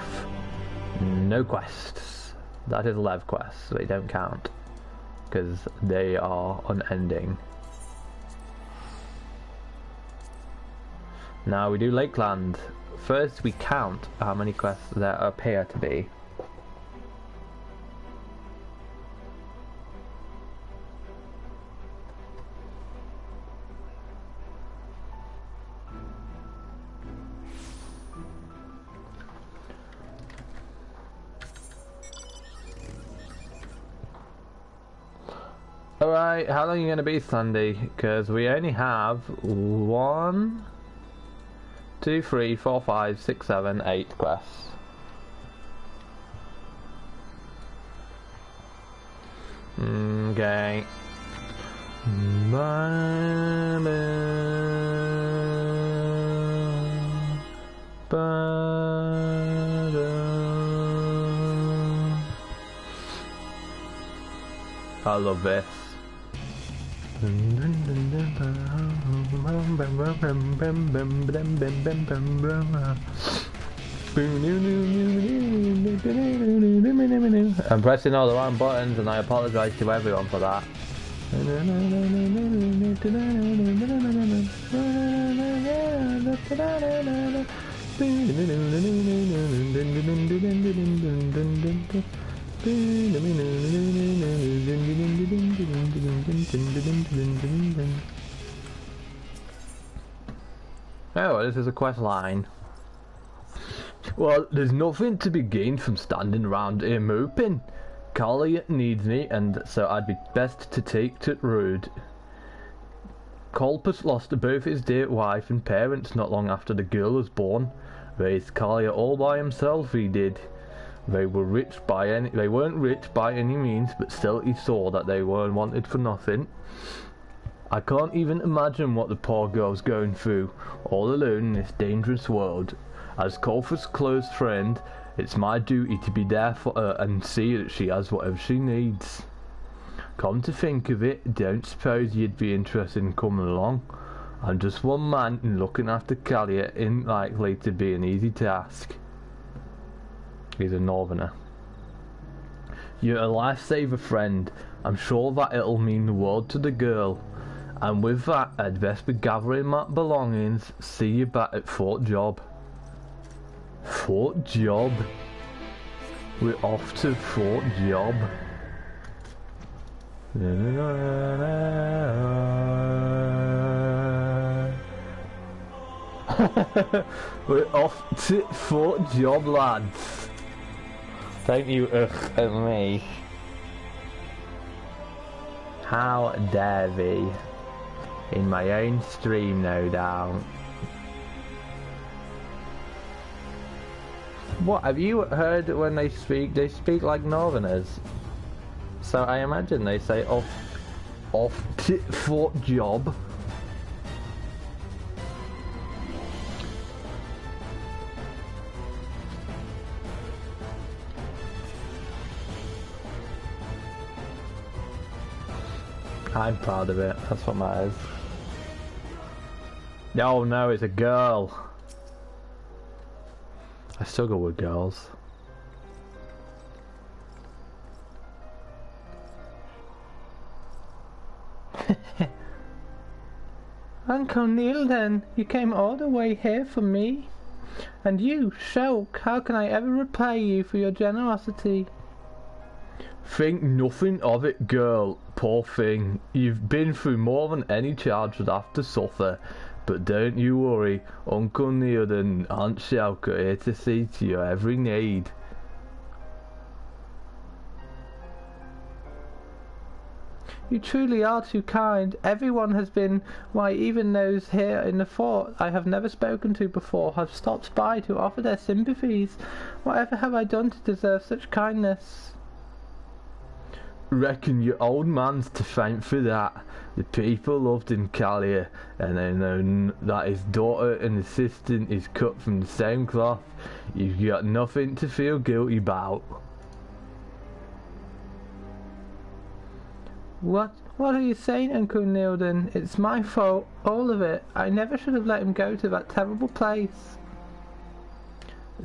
no quests. That is Lev quests, they don't count. Because they are unending. Now we do Lakeland. First we count how many quests there appear to be. Alright, how long are you going to be, Sandy? Because we only have 1, 2, 3, 4, 5, 6, 7, 8 quests. Okay. I love this. I'm pressing all the wrong buttons and I apologise to everyone for that. Oh, this is a quest line. Well, there's nothing to be gained from standing around here moping. Carly needs me, and so I'd be best to take to road. Colpus lost both his dear wife and parents not long after the girl was born. Raised Carly all by himself, he did. They weren't rich by any means, but still he saw that they weren't wanted for nothing. I can't even imagine what the poor girl's going through, all alone in this dangerous world. As Colfa's close friend, it's my duty to be there for her and see that she has whatever she needs. Come to think of it, don't suppose you'd be interested in coming along. I'm just one man, and looking after Callie isn't likely to be an easy task. He's a northerner. You're a lifesaver, friend. I'm sure that it'll mean the world to the girl. And with that, I'd best be gathering my belongings. See you back at Fort Job. Fort Job. We're off to Fort Job. We're off to Fort Job, lads. Don't you ugh at me. How dare thee. In my own stream, no doubt. What, have you heard when they speak like northerners? So I imagine they say off to Fort Job. I'm proud of it, that's what matters. Oh no, it's a girl. I struggle with girls. Uncle Neilden, you came all the way here for me? And you, Shulk, how can I ever repay you for your generosity? Think nothing of it, girl. Poor thing. You've been through more than any child should have to suffer. But don't you worry, Uncle Neilden and Aunt Shulk are here to see to your every need. You truly are too kind. Everyone has been, why even those here in the fort I have never spoken to before have stopped by to offer their sympathies. Whatever have I done to deserve such kindness? Reckon your old man's to thank for that. The people loved him, Callia, and they know that his daughter and assistant is cut from the same cloth. You've got nothing to feel guilty about. What are you saying, Uncle Neilden? It's my fault, all of it. I never should have let him go to that terrible place.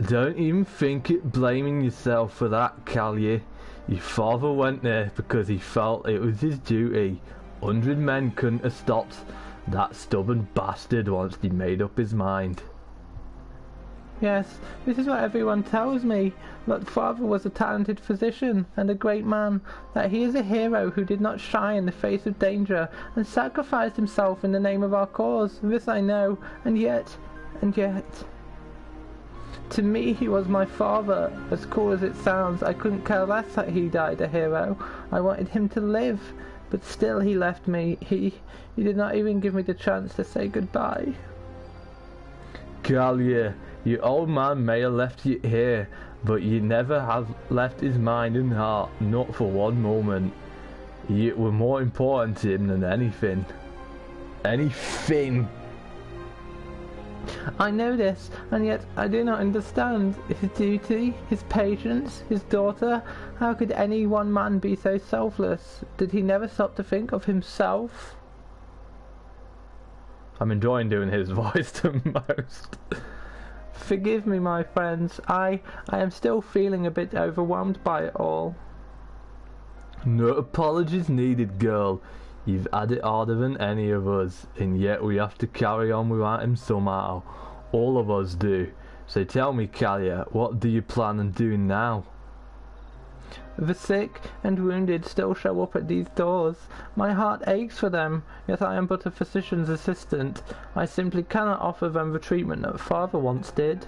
Don't even think it blaming yourself for that, Callia. Your father went there because he felt it was his duty. 100 men couldn't have stopped that stubborn bastard once he made up his mind. Yes, this is what everyone tells me, that father was a talented physician and a great man, that he is a hero who did not shy in the face of danger and sacrificed himself in the name of our cause. This I know, and yet... To me, he was my father. As cool as it sounds, I couldn't care less that he died a hero. I wanted him to live, but still he left me. He did not even give me the chance to say goodbye. Callia, your old man may have left you here, but you never have left his mind and heart, not for one moment. You were more important to him than anything. Anything! I know this, and yet I do not understand. His duty, his patience, his daughter. How could any one man be so selfless? Did he never stop to think of himself? I'm enjoying doing his voice the most. Forgive me, my friends. I am still feeling a bit overwhelmed by it all. No apologies needed, girl. You've had it harder than any of us, and yet we have to carry on without him somehow. All of us do. So tell me, Callia, what do you plan on doing now? The sick and wounded still show up at these doors. My heart aches for them, yet I am but a physician's assistant. I simply cannot offer them the treatment that father once did.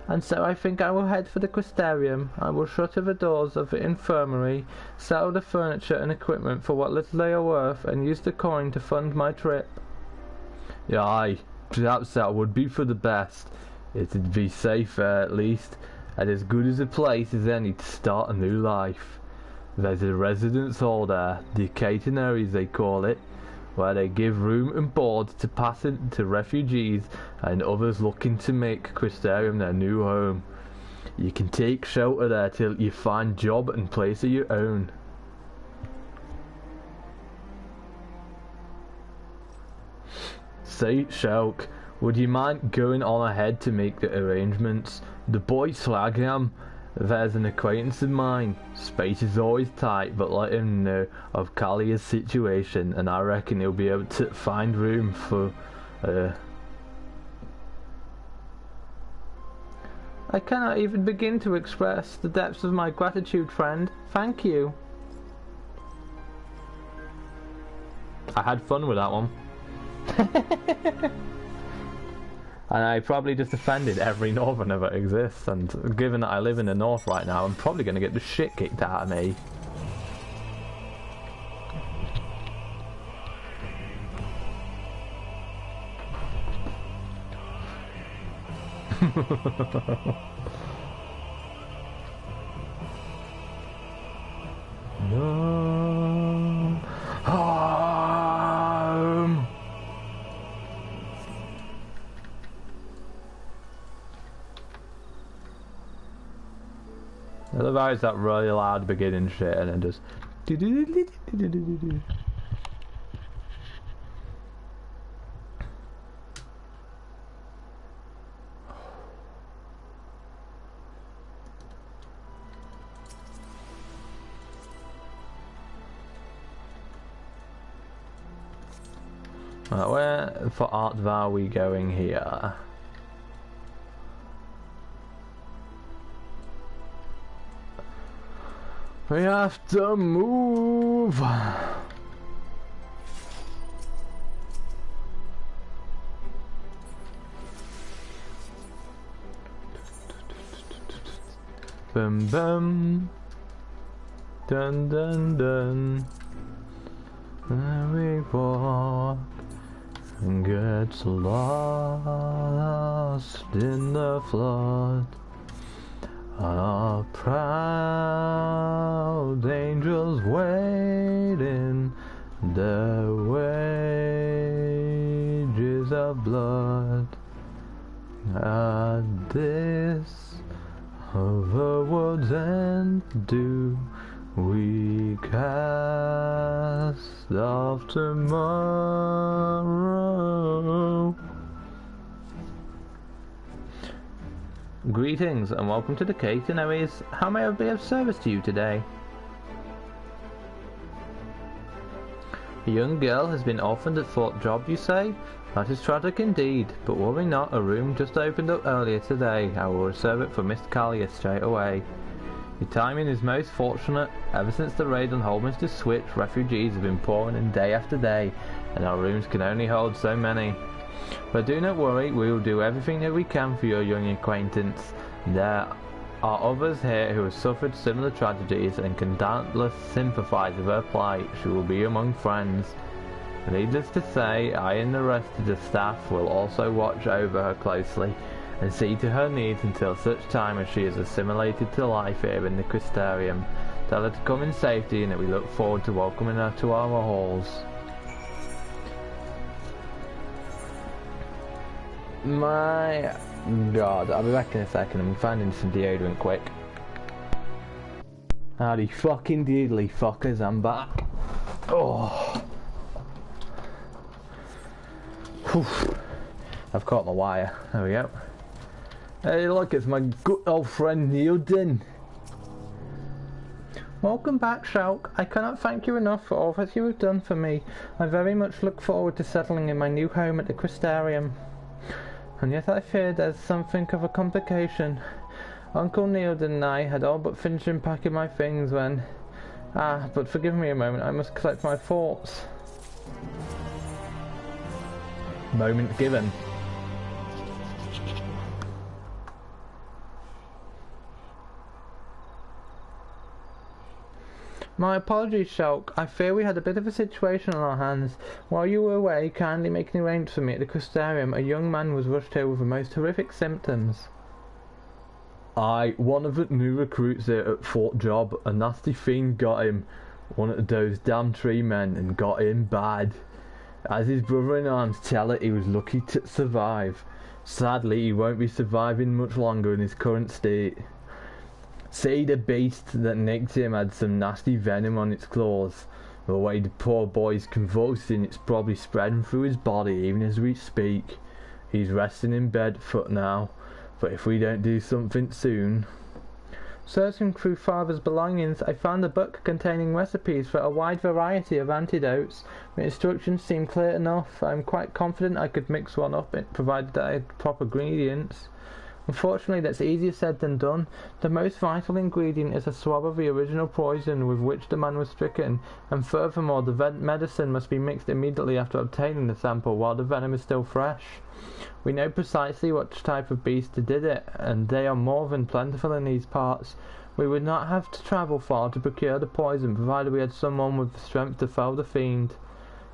And so I think I will head for the Questarium. I will shutter the doors of the infirmary, sell the furniture and equipment for what little they are worth, and use the coin to fund my trip. Aye, perhaps that would be for the best. It'd be safer at least, and as good as a place as any to start a new life. There's a residence hall there, the catenaries they call it, where they give room and board to refugees and others looking to make Questarium their new home. You can take shelter there till you find job and place of your own. Say, Shulk, would you mind going on ahead to make the arrangements? The boy Slagham, there's an acquaintance of mine. Space is always tight, but let him know of Callia's situation, and I reckon he'll be able to find room for I cannot even begin to express the depths of my gratitude, friend. Thank you. I had fun with that one. And I probably just offended every northerner that exists, and given that I live in the north right now, I'm probably going to get the shit kicked out of me. No harm. Otherwise, that really loud beginning shit, and then just. Right, where for art are we going here? We have to move. Bum bum. Dun dun dun. There we walk and gets lost in the flood. Our proud angels waiting, their wages of blood. At this of the world's end do we cast off tomorrow. Greetings and welcome to the cake, TehNoobcake. How may I be of service to you today? A young girl has been orphaned at Fort Job, you say? That is tragic indeed, but worry not, a room just opened up earlier today. I will reserve it for Miss Callier straight away. Your timing is most fortunate. Ever since the raid on Holminster's Switch, refugees have been pouring in day after day, and our rooms can only hold so many. But do not worry, we will do everything that we can for your young acquaintance. There are others here who have suffered similar tragedies and can doubtless sympathise with her plight. She will be among friends. Needless to say, I and the rest of the staff will also watch over her closely and see to her needs until such time as she is assimilated to life here in the Crystarium. Tell her to come in safety and that we look forward to welcoming her to our halls. My god, I'll be back in a second. I'm finding some deodorant quick. Howdy fucking diddly fuckers, I'm back. Oh. Whew. I've caught my wire. There we go. Hey look, it's my good old friend Neilden. Welcome back, Shulk. I cannot thank you enough for all that you have done for me. I very much look forward to settling in my new home at the Crystarium. And yet I fear there's something of a complication. Uncle Neilden and I had all but finished unpacking my things when... but forgive me a moment, I must collect my thoughts. Moment given. My apologies, Shulk. I fear we had a bit of a situation on our hands. While you were away, kindly making arrangements for me at the Crystarium, a young man was rushed here with the most horrific symptoms. Aye, one of the new recruits there at Fort Job, a nasty fiend got him. One of those damn tree men, and got him bad. As his brother-in-arms tell it, he was lucky to survive. Sadly, he won't be surviving much longer in his current state. See, the beast that nicked him had some nasty venom on its claws. The way the poor boy's convulsing, it's probably spreading through his body even as we speak. He's resting in bed for now, but if we don't do something soon... Searching through Father's belongings, I found a book containing recipes for a wide variety of antidotes. The instructions seem clear enough. I'm quite confident I could mix one up, provided that I had proper ingredients. Unfortunately, that's easier said than done. The most vital ingredient is a swab of the original poison with which the man was stricken, and furthermore, the medicine must be mixed immediately after obtaining the sample while the venom is still fresh. We know precisely what type of beast did it, and they are more than plentiful in these parts. We would not have to travel far to procure the poison, provided we had someone with the strength to fell the fiend.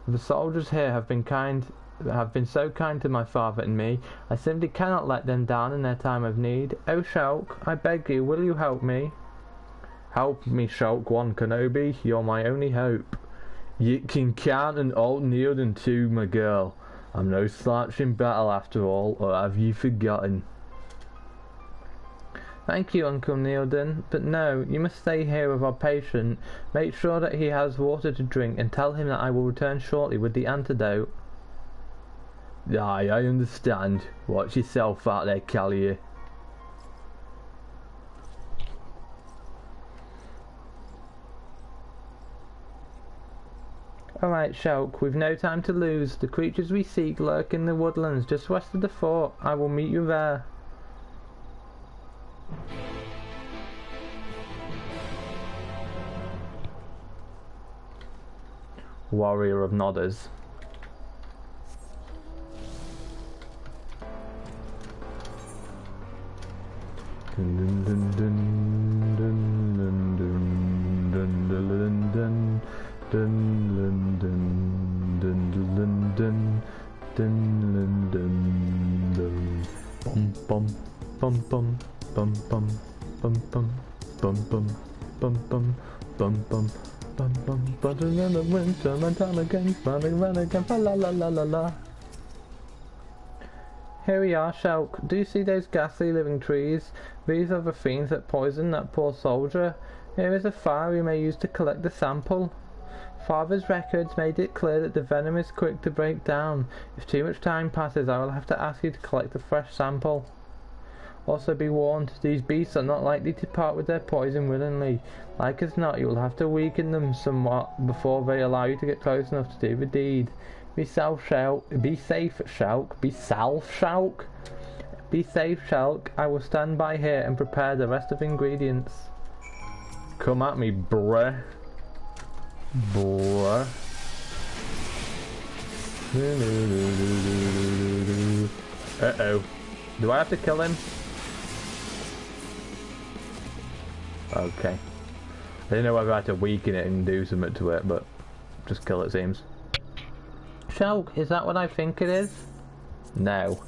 The soldiers here have been so kind to my father and me. I simply cannot let them down in their time of need. Oh, Shulk, I beg you, will you help me? Help me, Shulk One Kenobi. You're my only hope. You can count on old Neilden too, my girl. I'm no slouch in battle after all, or have you forgotten? Thank you, Uncle Neilden, but no, you must stay here with our patient. Make sure that he has water to drink and tell him that I will return shortly with the antidote. Aye, I understand. Watch yourself out there, Callier. Alright, Shulk, we've no time to lose. The creatures we seek lurk in the woodlands just west of the fort. I will meet you there. Warrior of Nodders. Here we are, Shulk. Do you see those ghastly living trees? These are the fiends that poisoned that poor soldier. Here is a fire we may use to collect the sample. Father's records made it clear that the venom is quick to break down. If too much time passes, I will have to ask you to collect a fresh sample. Also be warned, these beasts are not likely to part with their poison willingly. Like as not, you will have to weaken them somewhat before they allow you to get close enough to do the deed. Be safe, Shulk. Be safe, Shulk. I will stand by here and prepare the rest of the ingredients. Come at me, bruh. Uh-oh. Do I have to kill him? Okay. I didn't know whether I had to weaken it and do something to it, but just kill it seems. Shulk, is that what I think it is? No.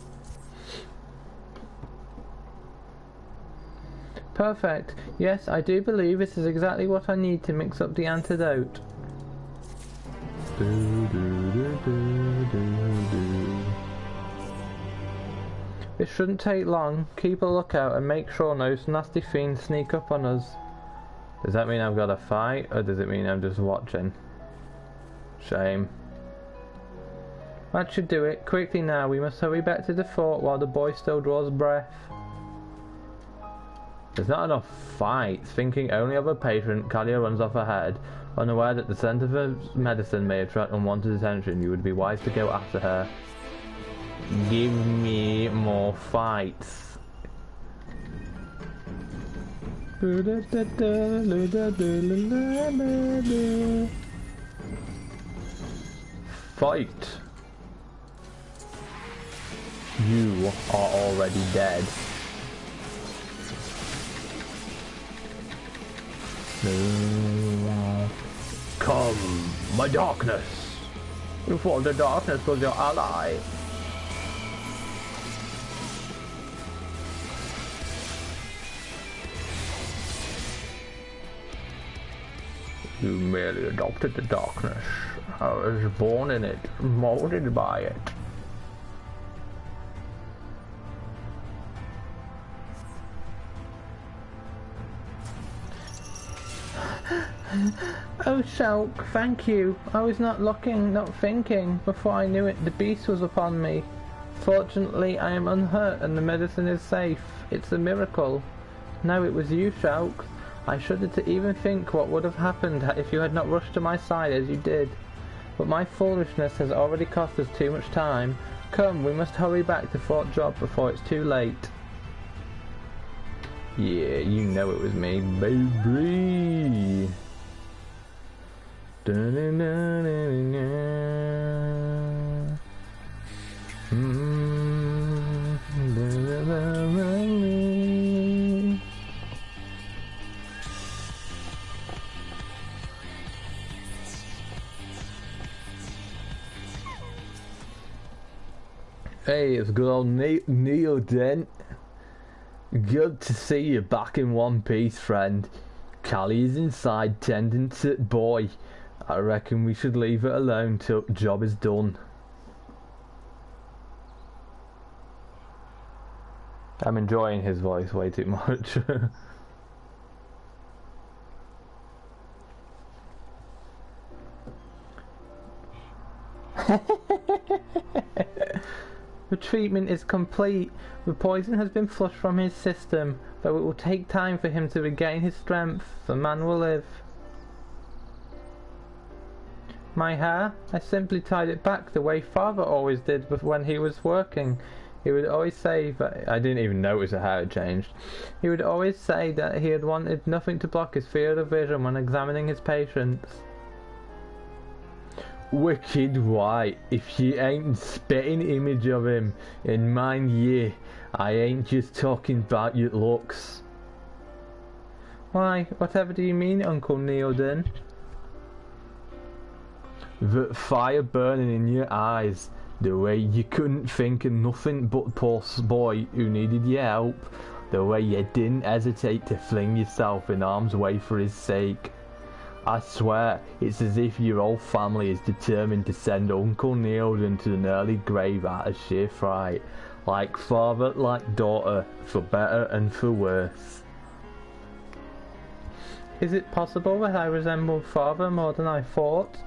Perfect. Yes, I do believe this is exactly what I need to mix up the antidote. It shouldn't take long. Keep a lookout and make sure no nasty fiends sneak up on us. Does that mean I've got to fight, or does it mean I'm just watching? Shame. That should do it. Quickly now, we must hurry back to the fort while the boy still draws breath. There's not enough fights. Thinking only of a patient, Kalia runs off ahead. Unaware that the scent of her medicine may attract unwanted attention, you would be wise to go after her. Give me more fights. Fight. You are already dead. Come, my darkness. You formed the darkness was your ally. You merely adopted the darkness. I was born in it, molded by it. Oh, Shulk, thank you. I was not looking, not thinking. Before I knew it, the beast was upon me. Fortunately, I am unhurt and the medicine is safe. It's a miracle. No, it was you, Shulk. I shudder to even think what would have happened if you had not rushed to my side as you did. But my foolishness has already cost us too much time. Come, we must hurry back to Fort Job before it's too late. Yeah, you know it was me, baby. Hey, it's good old Neo Dent. Good to see you back in one piece, friend. Callie is inside tending to boy. I reckon we should leave it alone till job is done. I'm enjoying his voice way too much. The treatment is complete. The poison has been flushed from his system, though it will take time for him to regain his strength. The man will live. My hair? I simply tied it back the way father always did when he was working. He would always say that... I didn't even notice how it changed. He would always say that he had wanted nothing to block his field of vision when examining his patients. Wicked white, if she ain't spitting image of him, and mind ye, I ain't just talking about your looks. Why, whatever do you mean, Uncle Neodin? The fire burning in your eyes, the way you couldn't think of nothing but poor boy who needed your help, the way you didn't hesitate to fling yourself in harm's way for his sake. I swear, it's as if your whole family is determined to send Uncle Neodin to an early grave out of sheer fright. Like father, like daughter, for better and for worse. Is it possible that I resemble father more than I thought?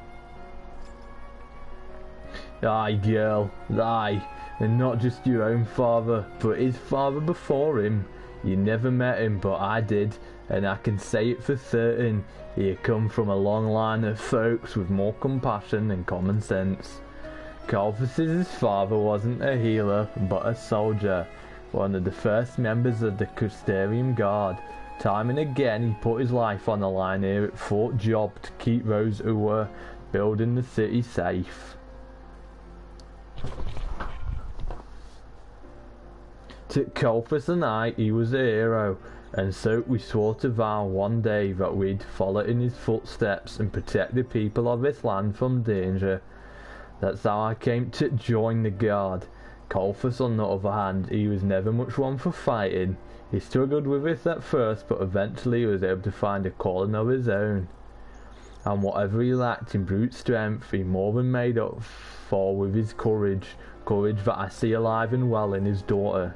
Aye, girl, aye, and not just your own father, but his father before him. You never met him, but I did, and I can say it for certain. He come from a long line of folks with more compassion and common sense. Colfax's father wasn't a healer, but a soldier, one of the first members of the Custarian Guard. Time and again he put his life on the line here at Fort Job to keep those who were building the city safe. To Colfax and I, he was a hero, and so we swore to vow one day that we'd follow in his footsteps and protect the people of this land from danger. That's how I came to join the guard. Colfax, on the other hand, he was never much one for fighting. He struggled with it at first, but eventually he was able to find a calling of his own. And whatever he lacked in brute strength, he more than made up for with his courage that I see alive and well in his daughter.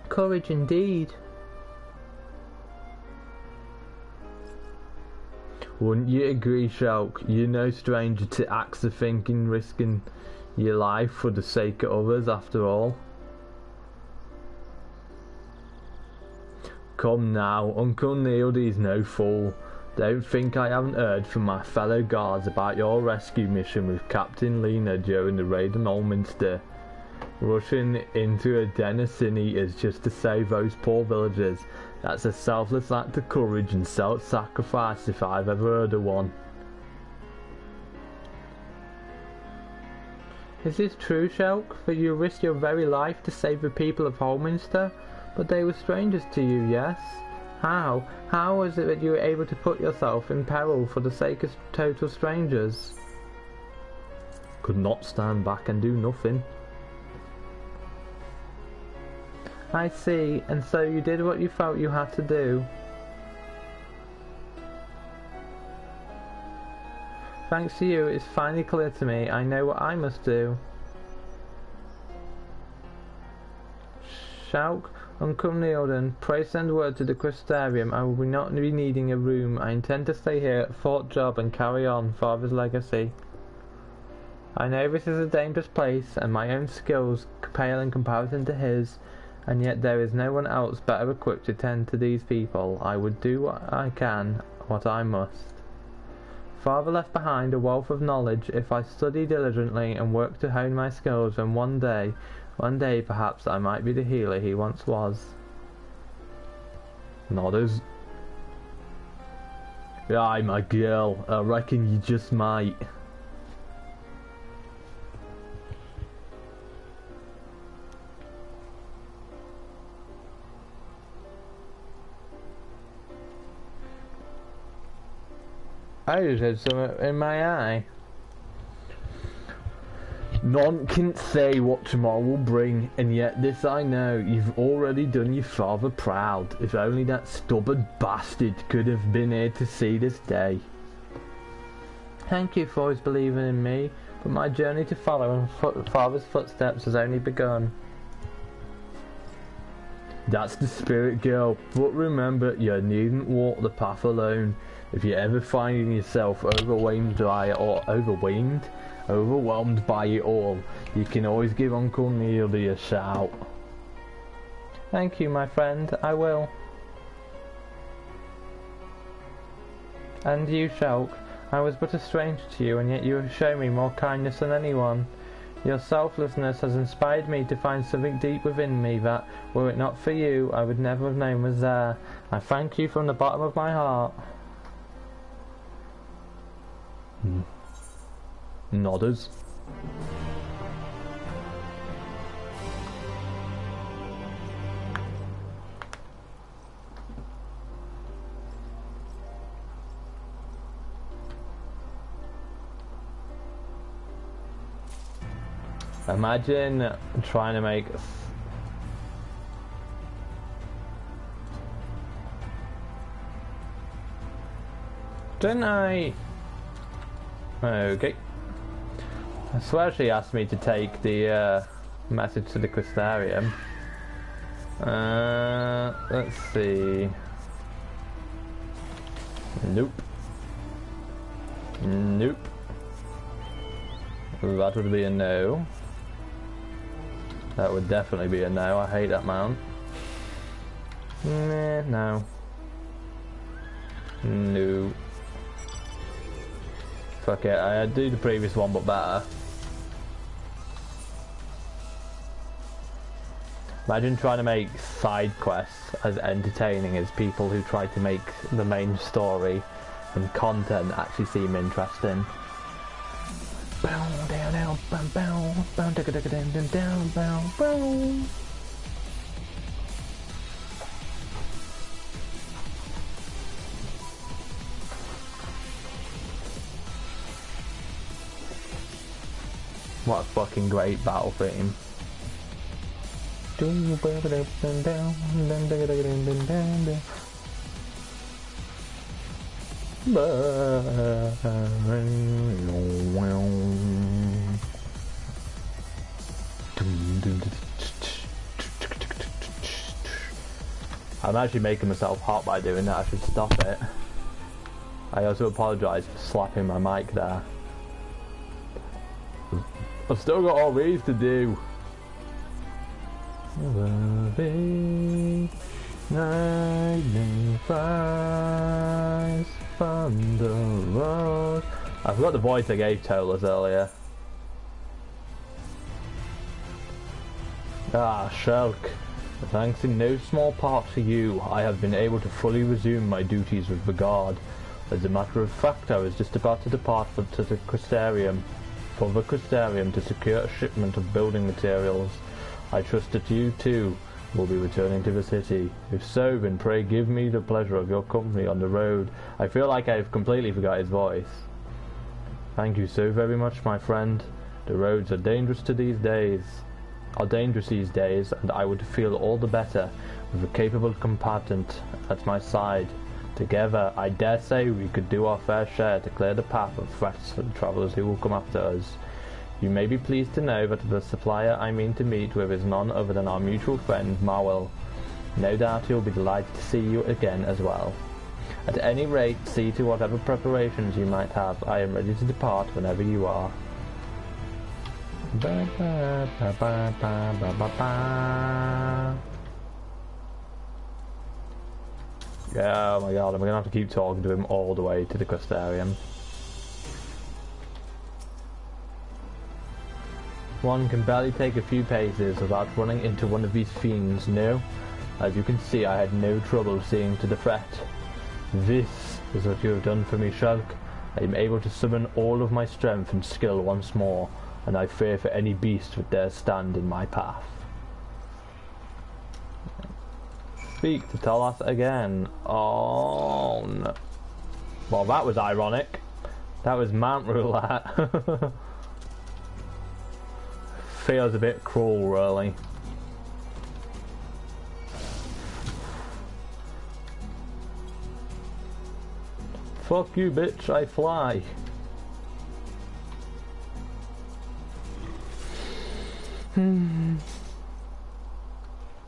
Courage indeed. Wouldn't you agree, Shulk? You're no stranger to acts of thinking, risking your life for the sake of others, after all. Come now, Uncle Neildy's no fool. Don't think I haven't heard from my fellow guards about your rescue mission with Captain Lena during the raid on Olminster. Rushing into a den of sin eaters just to save those poor villagers. That's a selfless act of courage and self-sacrifice if I've ever heard of one. Is this true, Shulk, that you risked your very life to save the people of Holminster? But they were strangers to you, yes? How? How was it that you were able to put yourself in peril for the sake of total strangers? Could not stand back and do nothing. I see, and so you did what you felt you had to do. Thanks to you, it's finally clear to me. I know what I must do. Shulk, Uncle Neilden, pray send word to the Crystarium. I will not be needing a room. I intend to stay here at Fort Job and carry on Father's legacy. I know this is a dangerous place, and my own skills pale in comparison to his, and yet there is no one else better equipped to tend to these people. I would do what I can, what I must. Father left behind a wealth of knowledge. If I study diligently and work to hone my skills, then one day perhaps I might be the healer he once was. Nodders. Aye, my girl, I reckon you just might. I just had something in my eye. None can say what tomorrow will bring, and yet this I know, you've already done your father proud. If only that stubborn bastard could have been here to see this day. Thank you for always believing in me, but my journey to follow in father's footsteps has only begun. That's the spirit, girl, but remember, you needn't walk the path alone. If you're ever finding yourself overwhelmed by it all, you can always give Uncle Neil a shout. Thank you, my friend, I will. And you, Shulk, I was but a stranger to you, and yet you have shown me more kindness than anyone. Your selflessness has inspired me to find something deep within me that, were it not for you, I would never have known was there. I thank you from the bottom of my heart. Nodders. Imagine trying to make Didn't I? Okay. I swear she asked me to take the message to the Crystarium. Let's see. Nope. Nope. That would be a no. That would definitely be a no. I hate that mount. Nah, no. No. Fuck it, I'd do the previous one but better. Imagine trying to make side quests as entertaining as people who try to make the main story and content actually seem interesting. Bow down down bow bow bow down down down bow bow. What a fucking great battle theme. I'm actually making myself hot by doing that. I should stop it. I also apologise for slapping my mic there. I've still got all these to do. The big lightning flies from the road. I forgot the voice I gave Tolas earlier. Ah, Shulk. Thanks in no small part to you, I have been able to fully resume my duties with the guard. As a matter of fact, I was just about to depart for the Crystarium to secure a shipment of building materials. I trust that you, too, will be returning to the city. If so, then pray give me the pleasure of your company on the road. I feel like I've completely forgot his voice. Thank you so very much, my friend. The roads are dangerous these days, and I would feel all the better with a capable combatant at my side. Together, I dare say we could do our fair share to clear the path of threats for the travellers who will come after us. You may be pleased to know that the supplier I mean to meet with is none other than our mutual friend, Marwell. No doubt he'll be delighted to see you again as well. At any rate, see to whatever preparations you might have. I am ready to depart whenever you are. Ba, ba, ba, ba, ba, ba, ba, ba. Yeah, oh my god, I'm gonna have to keep talking to him all the way to the Crystarium. One can barely take a few paces without running into one of these fiends, no? As you can see, I had no trouble seeing to the threat. This is what you have done for me, Shulk. I am able to summon all of my strength and skill once more, and I fear for any beast that dares stand in my path. Speak to Tolas again. Oh no. Well, that was ironic. That was Mount Roulette. Feels a bit cruel, really. Fuck you, bitch, I fly. Do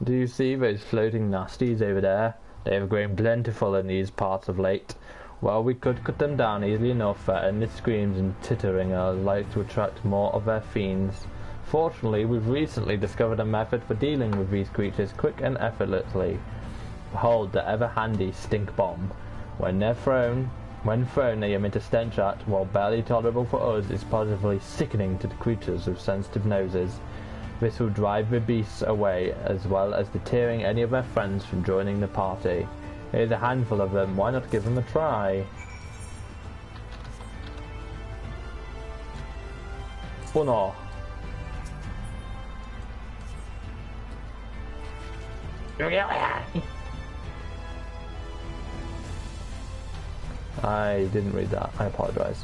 you see those floating nasties over there? They have grown plentiful in these parts of late. Well, we could cut them down easily enough that endless screams and tittering are like to attract more of their fiends. Fortunately, we've recently discovered a method for dealing with these creatures quick and effortlessly. Behold the ever-handy stink bomb. When thrown, they emit a stench that, while barely tolerable for us, is positively sickening to the creatures with sensitive noses. This will drive the beasts away, as well as deterring any of their friends from joining the party. Here's a handful of them, why not give them a try? Oh no. I didn't read that, I apologise.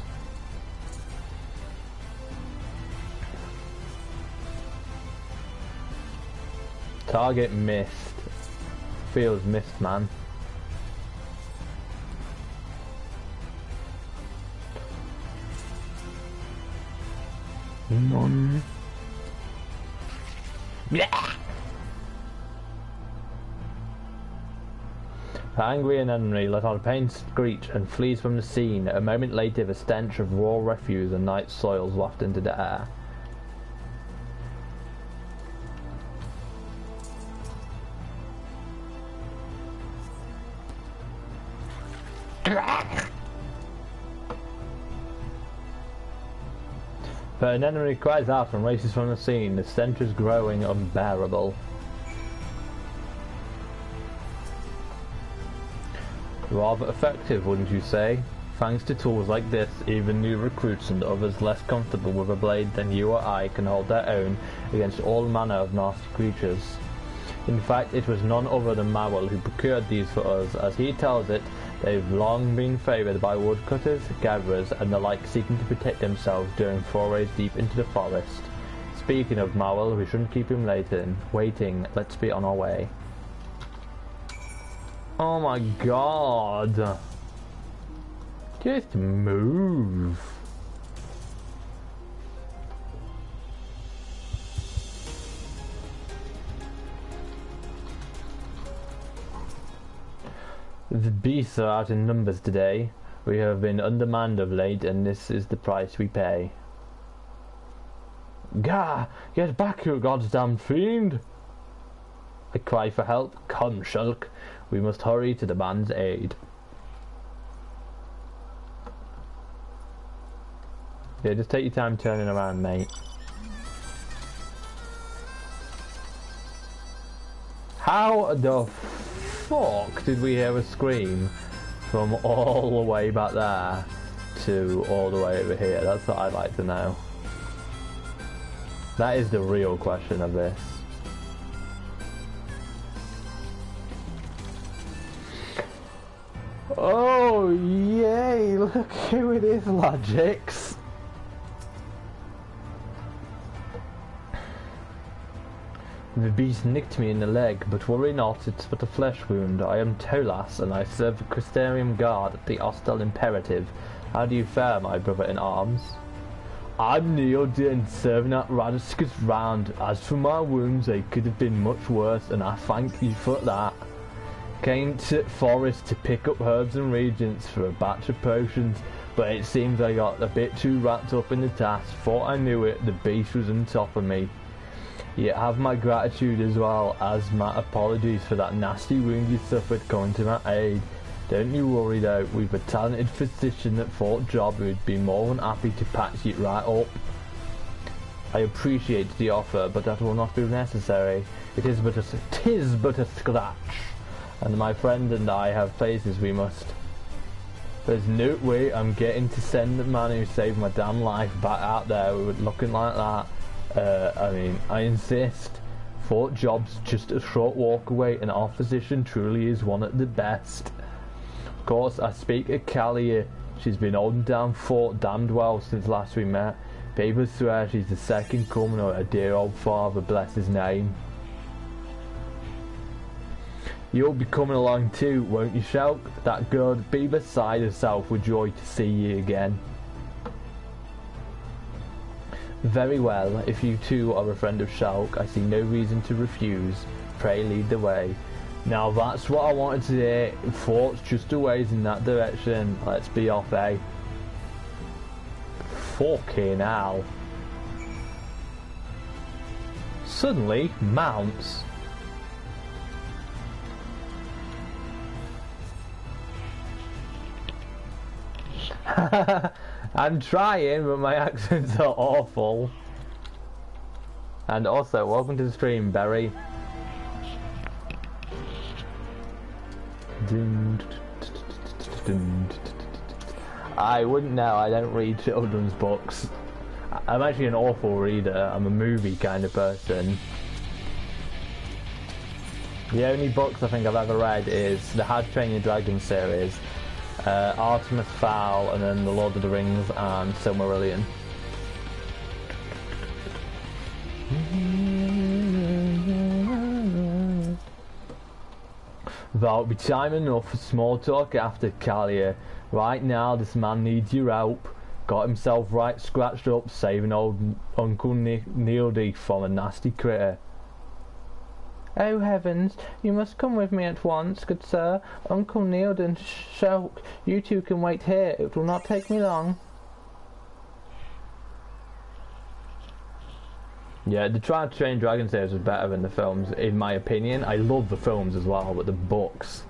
Target missed. Feels missed, man. None. Angry and angry, let out a pained screech and flees from the scene. A moment later, the stench of raw refuse and night soils wafted into the air. But an enemy cries out and races from the scene. The stench is growing unbearable. Rather effective, wouldn't you say? Thanks to tools like this, even new recruits and others less comfortable with a blade than you or I can hold their own against all manner of nasty creatures. In fact, it was none other than Mawel who procured these for us. As he tells it, they've long been favoured by woodcutters, gatherers, and the like seeking to protect themselves during forays deep into the forest. Speaking of Mawel, we shouldn't keep him waiting. Let's be on our way. Oh my god! Just move! The beasts are out in numbers today. We have been undermanned of late, and this is the price we pay. Gah! Get back, you goddamn fiend! I cry for help. Come, Shulk. We must hurry to the man's aid. Yeah, just take your time turning around, mate. How the fuck did we hear a scream from all the way back there to all the way over here? That's what I'd like to know. That is the real question of this. Oh yay, look who it is, Logix. The beast nicked me in the leg, but worry not, it's but a flesh wound. I am Tolas, and I serve the Crystarium Guard at the Ostel Imperative. How do you fare, my brother in arms? I'm Neodin, serving at Radiscus round. As for my wounds, they could have been much worse, and I thank you for that. Came to forest to pick up herbs and reagents for a batch of potions, but it seems I got a bit too wrapped up in the task. Thought I knew it, the beast was on top of me. You have my gratitude as well as my apologies for that nasty wound you suffered coming to my aid. Don't you worry though, we've a talented physician at Fort Job who'd be more than happy to patch it right up. I appreciate the offer, but that will not be necessary. Tis but a scratch, and my friend and I have places we must. There's no way I'm getting to send the man who saved my damn life back out there looking like that. I mean, I insist. Fort Job's just a short walk away, and our position truly is one at the best. Of course, I speak of Callie. She's been holding down Fort damned well since last we met. People swear she's the second coming of her dear old father, bless his name. You'll be coming along too, won't you, Shulk? That girl would be beside herself with joy to see you again. Very well, if you too are a friend of Shulk, I see no reason to refuse. Pray lead the way. Now that's what I wanted to hear. Fort's just a ways in that direction. Let's be off, eh? Fucking hell. Suddenly, mounts. I'm trying, but my accents are awful. And also, welcome to the stream, Barry. I wouldn't know, I don't read children's books. I'm actually an awful reader, I'm a movie kind of person. The only books I think I've ever read is the How to Train Your Dragon series, Artemis Fowl, and then The Lord of the Rings and Silmarillion. That'll be time enough for small talk after, Callie. Right now, this man needs your help. Got himself right scratched up, saving old Uncle Neildy from a nasty critter. Oh heavens, you must come with me at once, good sir. Uncle Neildy and Shulk, you two can wait here. It will not take me long. Yeah, the Try to Train Dragon series was better than the films, in my opinion. I love the films as well, but the books.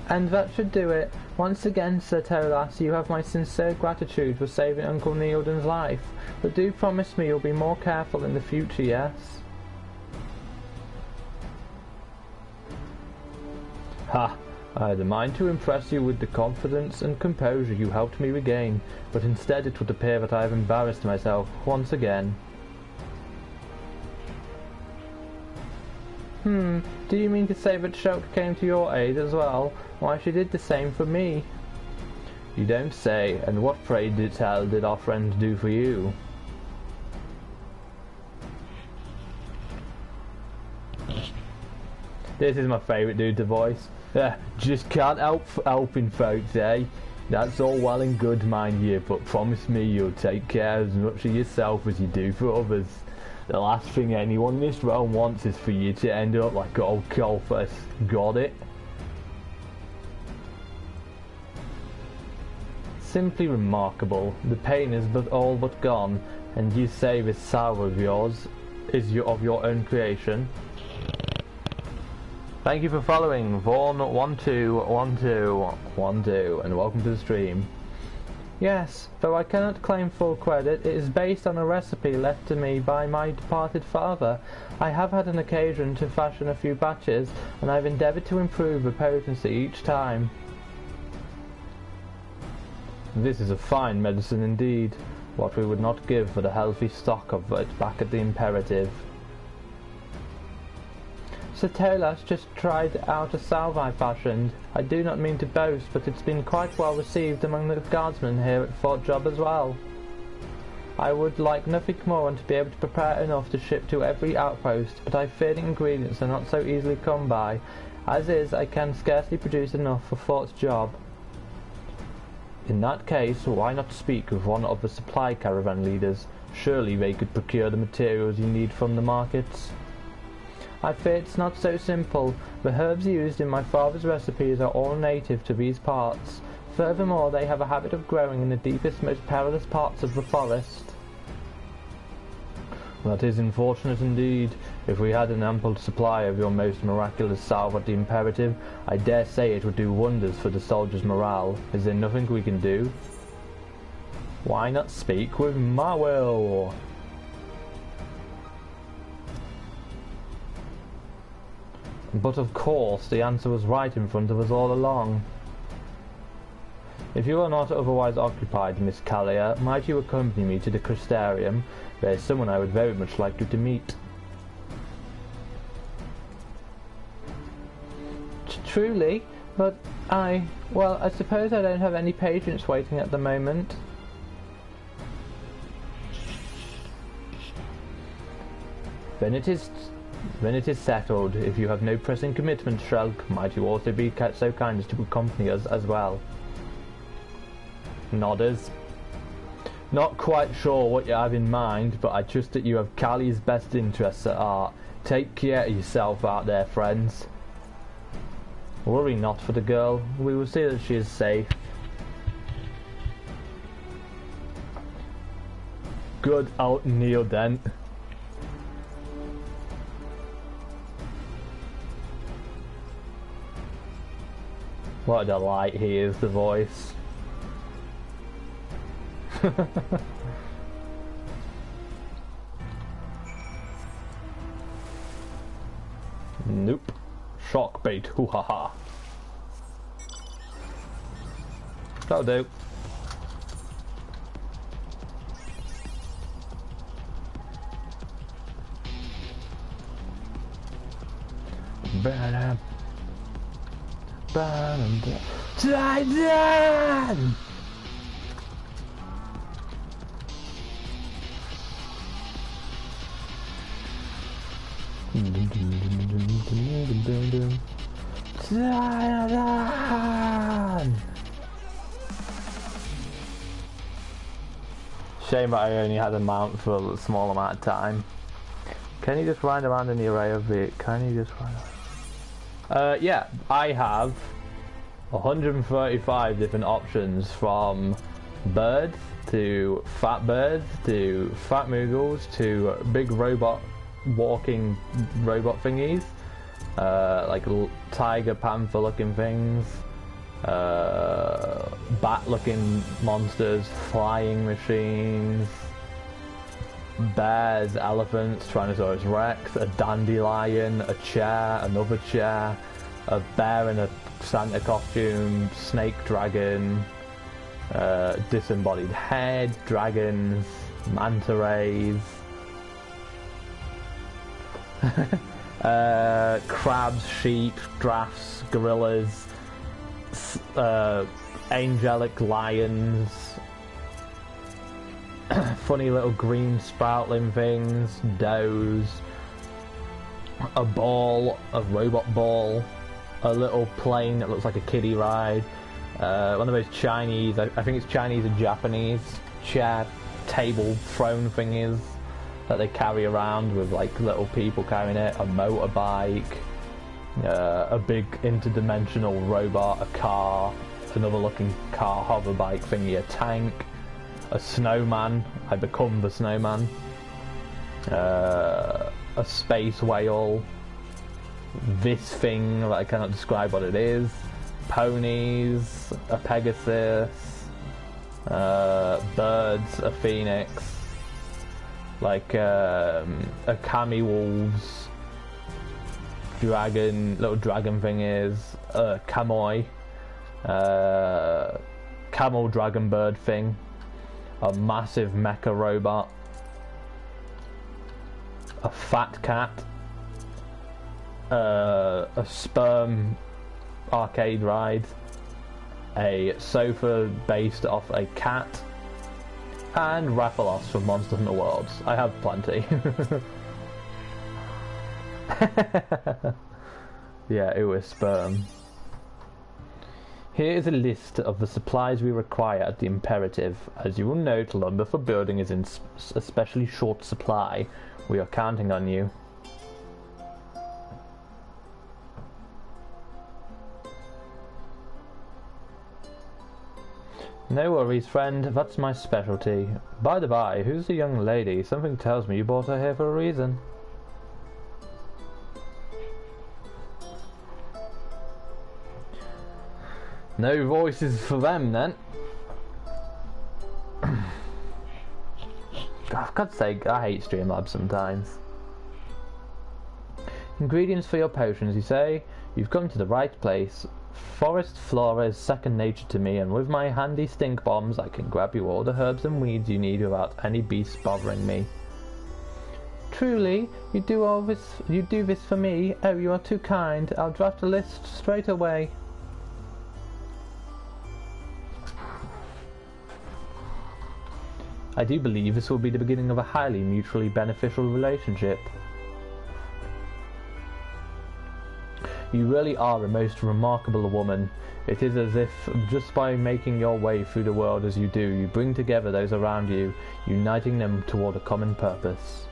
And that should do it. Once again, Sir Tolas, you have my sincere gratitude for saving Uncle Neilden's life. But do promise me you'll be more careful in the future, yes? Ha! I had a mind to impress you with the confidence and composure you helped me regain, but instead it would appear that I have embarrassed myself once again. Do you mean to say that Shulk came to your aid as well? Why, she did the same for me. You don't say, and what pray did our friend do for you? This is my favourite dude to voice. Just can't help helping folks, eh? That's all well and good, mind you, but promise me you'll take care as much of yourself as you do for others. The last thing anyone in this realm wants is for you to end up like old Colface. Got it? Simply remarkable. The pain is all but gone, and you say this salve of yours is of your own creation. Thank you for following Vaughn121212, and welcome to the stream. Yes, though I cannot claim full credit, it is based on a recipe left to me by my departed father. I have had an occasion to fashion a few batches, and I've endeavoured to improve the potency each time. This is a fine medicine indeed, what we would not give for the healthy stock of it back at the Imperative. Sir Tolas just tried out a salve I fashioned. I do not mean to boast, but it's been quite well received among the guardsmen here at Fort Job as well. I would like nothing more than to be able to prepare enough to ship to every outpost, but I fear the ingredients are not so easily come by. As is, I can scarcely produce enough for Fort's Job. In that case, why not speak with one of the supply caravan leaders? Surely they could procure the materials you need from the markets. I fear it's not so simple. The herbs used in my father's recipes are all native to these parts. Furthermore, they have a habit of growing in the deepest, most perilous parts of the forest. That is unfortunate indeed. If we had an ample supply of your most miraculous salve at the Imperative, I dare say it would do wonders for the soldiers' morale. Is there nothing we can do? Why not speak with Marwell? But of course, the answer was right in front of us all along. If you are not otherwise occupied, Miss Callier, might you accompany me to the Crystarium? There is someone I would very much like you to meet. Truly, but well, I suppose I don't have any patients waiting at the moment. Then it is settled. If you have no pressing commitment, Shrug, might you also be so kind as to accompany us as well? Nodders. Not quite sure what you have in mind, but I trust that you have Callie's best interests at heart. Take care of yourself out there, friends. Worry not for the girl. We will see that she is safe. Good out, Neil, then. What a delight he is, the voice. Nope. Shock bait, hoo ha ha. That'll do. Titan! Shame that I only had a mount for a small amount of time. Can you just ride around in the array of it? Can you just ride around? Yeah, I have 135 different options, from birds to fat moogles to big robot walking robot thingies, like tiger panther looking things, bat looking monsters, flying machines, bears, elephants, Tyrannosaurus Rex, a dandelion, a chair, another chair, a bear in a Santa costume, snake dragon, disembodied head, dragons, manta rays, crabs, sheep, giraffes, gorillas, angelic lions, funny little green sproutling things, does, a ball, a robot ball, a little plane that looks like a kiddie ride, one of those Chinese, I think it's Chinese and Japanese chair, table, throne thingies that they carry around with like little people carrying it, a motorbike, a big interdimensional robot, a car, another looking car hover bike thingy, a tank, a snowman, I become the snowman, a space whale, this thing that I cannot describe what it is, ponies, a pegasus, birds, a phoenix, like a cami wolves, dragon, little dragon thing is, camoi, camel dragon bird thing, a massive mecha robot, a fat cat, a sperm arcade ride, a sofa based off a cat, and Rathalos from Monster Hunter Worlds. I have plenty. Yeah, it was sperm. Here is a list of the supplies we require at the Imperative. As you will note, lumber for building is in especially short supply. We are counting on you. No worries, friend. That's my specialty. By the by, who's the young lady? Something tells me you brought her here for a reason. No voices for them, then. For God's sake, I hate Streamlabs sometimes. Ingredients for your potions, you say? You've come to the right place. Forest flora is second nature to me, and with my handy stink bombs I can grab you all the herbs and weeds you need without any beasts bothering me. Truly, you do this for me? Oh, you are too kind. I'll draft a list straight away. I do believe this will be the beginning of a highly mutually beneficial relationship. You really are a most remarkable woman. It is as if, just by making your way through the world as you do, you bring together those around you, uniting them toward a common purpose.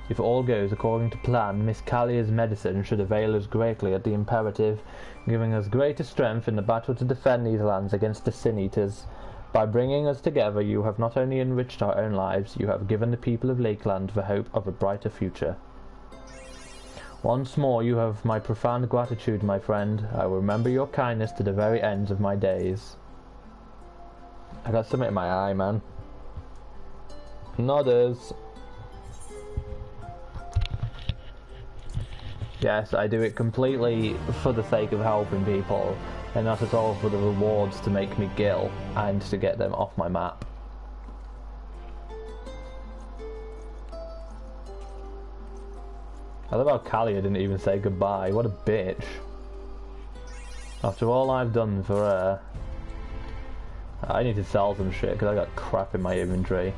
If all goes according to plan, Miss Callier's medicine should avail us greatly at the Imperative, giving us greater strength in the battle to defend these lands against the Sin-Eaters. By bringing us together, you have not only enriched our own lives, you have given the people of Lakeland the hope of a brighter future. Once more, you have my profound gratitude, my friend. I will remember your kindness to the very ends of my days. I got something in my eye, man. Nodders. Yes, I do it completely for the sake of helping people, and not at all for the rewards to make me gill and to get them off my map. I love how Callia didn't even say goodbye. What a bitch. After all I've done for her. I need to sell some shit because I got crap in my inventory.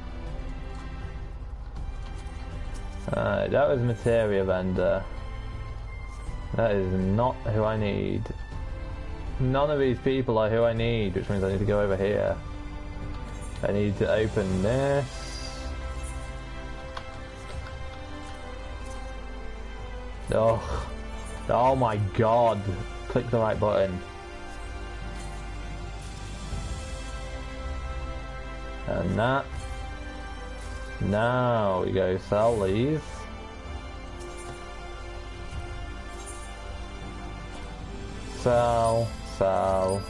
That was Materia Vendor. That is not who I need. None of these people are who I need, which means I need to go over here. I need to open this. Oh my god. Click the right button. And that. Now we go sell these. Sell, sell,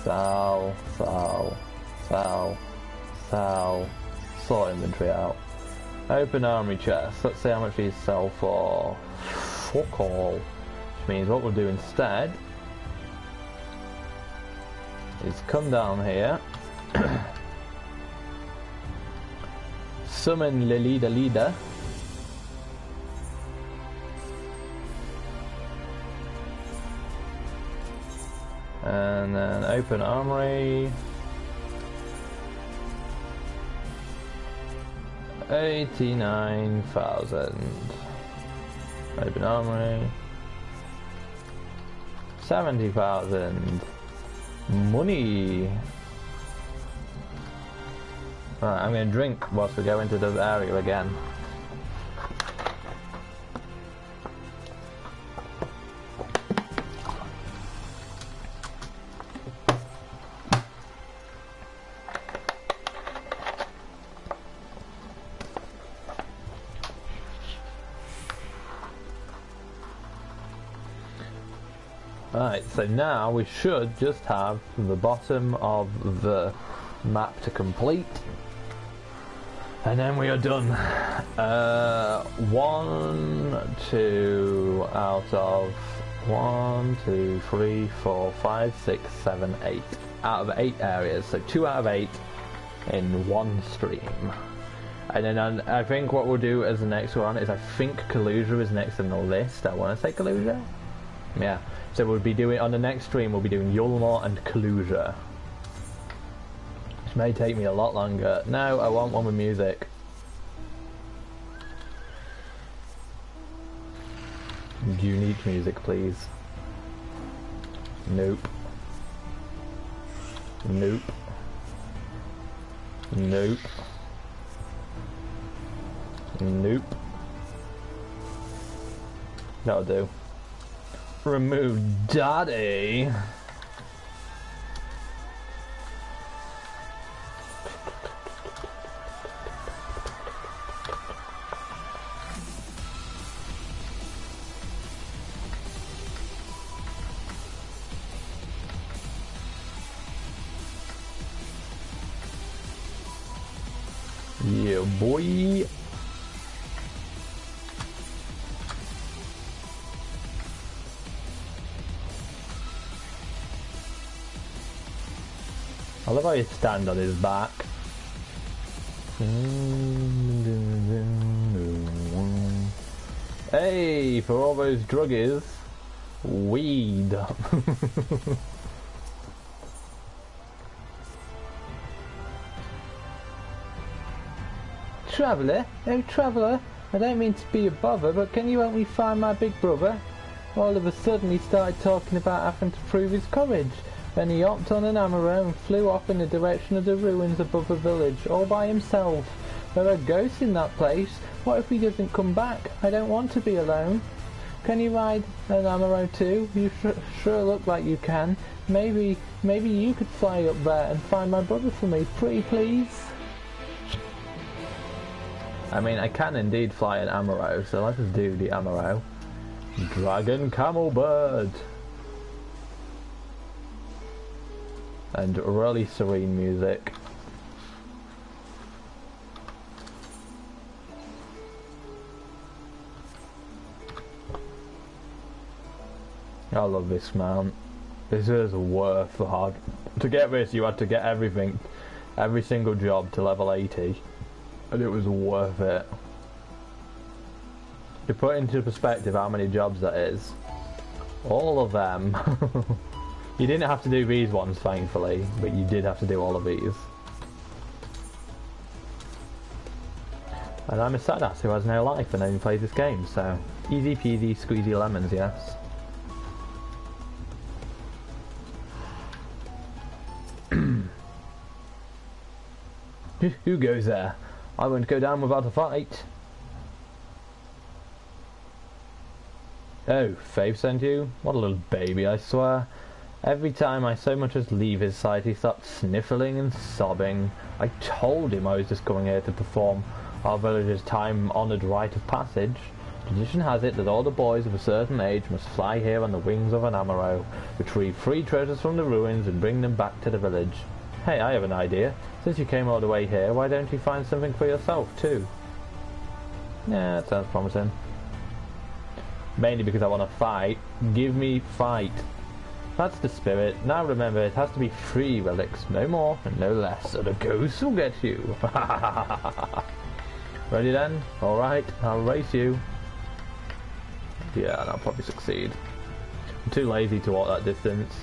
sell, sell, sell, sell. Sort inventory out. Open armory chest. Let's see how much these sell for. Fuck all. Which means what we'll do instead is come down here. Summon the leader. And then open armory. 89,000. Open armory. 70,000. Money. Right, I'm going to drink whilst we go into the area again. Right, so now we should just have the bottom of the map to complete. And then we are done. 1, 2 out of 1, 2, 3, 4, 5, 6, 7, 8. Out of 8 areas, so 2 out of 8 in one stream. And then I think what we'll do as the next one is I think Kalusia is next on the list. I want to say Kalusia? Yeah. So we'll be doing, on the next stream, we'll be doing Yulmore and Kalusia. Which may take me a lot longer. No, I want one with music. Unique music, please. Nope. Nope. Nope. Nope. That'll do. Remove Daddy. Yeah, boy. I love how you stand on his back. Hey, for all those druggies, weed. Traveller? Oh, Traveller, I don't mean to be a bother, but can you help me find my big brother? All of a sudden he started talking about having to prove his courage. Then he hopped on an Amaro and flew off in the direction of the ruins above the village, all by himself. There are ghosts in that place. What if he doesn't come back? I don't want to be alone. Can you ride an Amaro too? You sure look like you can. Maybe you could fly up there and find my brother for me, pretty please. I mean, I can indeed fly an Amaro, so let's just do the Amaro. Dragon Camel Bird. And really serene music. I love this mount. This is worth the hard. To get this, you had to get everything, every single job to level 80. And it was worth it. To put into perspective how many jobs that is, all of them. You didn't have to do these ones, thankfully, but you did have to do all of these. And I'm a sad ass who has no life and only plays this game, so easy peasy squeezy lemons, yes. Who goes there? I won't go down without a fight. Oh, Faith sent you? What a little baby, I swear. Every time I so much as leave his side, he starts sniffling and sobbing. I told him I was just coming here to perform our village's time-honoured rite of passage. Tradition has it that all the boys of a certain age must fly here on the wings of an Amaro, retrieve 3 treasures from the ruins and bring them back to the village. Hey, I have an idea. Since you came all the way here, why don't you find something for yourself too? Yeah, that sounds promising. Mainly because I want to fight. Give me fight. That's the spirit. Now remember, it has to be 3 relics, no more and no less, or the ghosts will get you. Ready then? Alright, I'll race you. Yeah, and I'll probably succeed. I'm too lazy to walk that distance.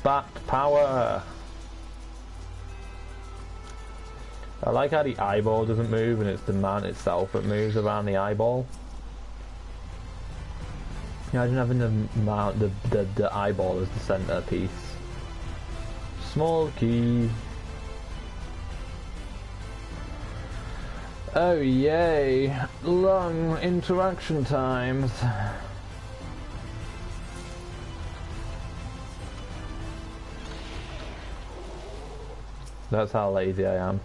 Bat power! I like how the eyeball doesn't move and it's the mount itself that moves around the eyeball. Imagine having the mount, the eyeball as the center piece. Small key. Oh yay! Long interaction times. That's how lazy I am.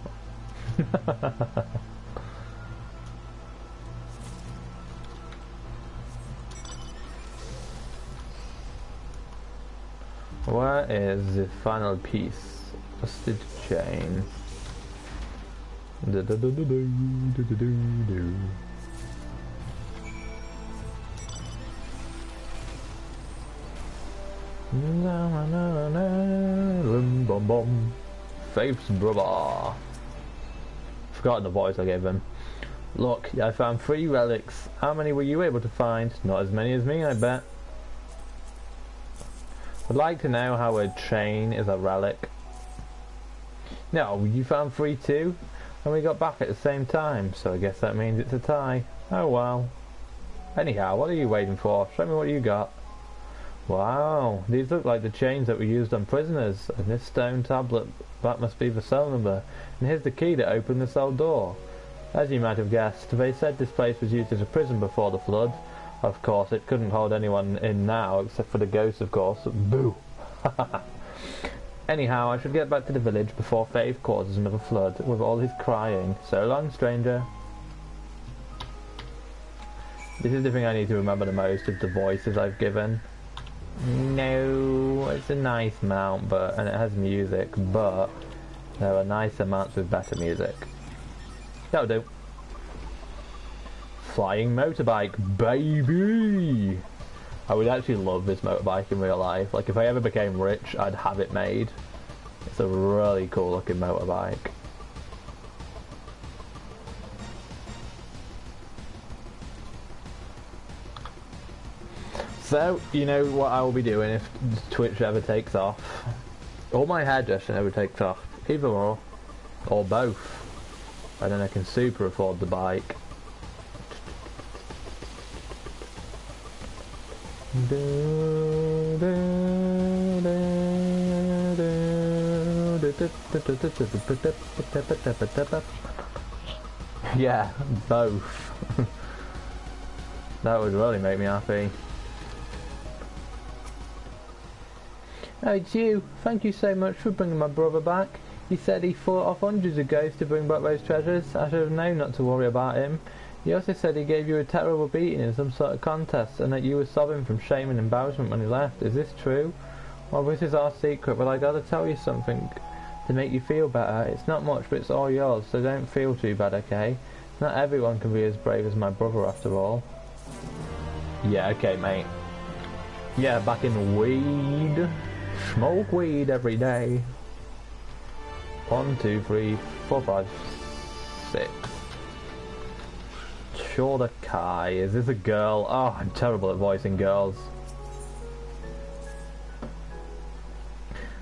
Where is the final piece? Rusted chain. Faith's brother. Forgotten the voice I gave him. Look, I found 3 relics. How many were you able to find? Not as many as me, I bet. I'd like to know how a chain is a relic. No, you found 3 too? And we got back at the same time, so I guess that means it's a tie. Oh well. Anyhow, what are you waiting for? Show me what you got. Wow, these look like the chains that were used on prisoners. And this stone tablet, that must be the cell number. And here's the key to open the cell door. As you might have guessed, they said this place was used as a prison before the flood. Of course, it couldn't hold anyone in now, except for the ghosts, of course. Boo! Anyhow, I should get back to the village before Faith causes another flood, with all his crying. So long, stranger. This is the thing I need to remember the most, is the voices I've given. No, it's a nice mount, and it has music, but there are nicer mounts with better music. That'll do. Flying motorbike, baby! I would actually love this motorbike in real life. Like, if I ever became rich, I'd have it made. It's a really cool looking motorbike. So, you know what I will be doing if Twitch ever takes off? Or my hairdressing ever takes off. Either or both. And then I can super afford the bike. Yeah, both. That would really make me happy. Oh, it's you. Thank you so much for bringing my brother back. He said he fought off hundreds of ghosts to bring back those treasures. I should have known not to worry about him. He also said he gave you a terrible beating in some sort of contest and that you were sobbing from shame and embarrassment when he left. Is this true? Well, this is our secret, but I gotta tell you something to make you feel better. It's not much, but it's all yours, so don't feel too bad, okay? Not everyone can be as brave as my brother after all. Yeah, okay, mate. Yeah, back in weed. Smoke weed every day. 1, 2, 3, 4, 5, 6. Shorter Kai. Is this a girl? Oh, I'm terrible at voicing girls.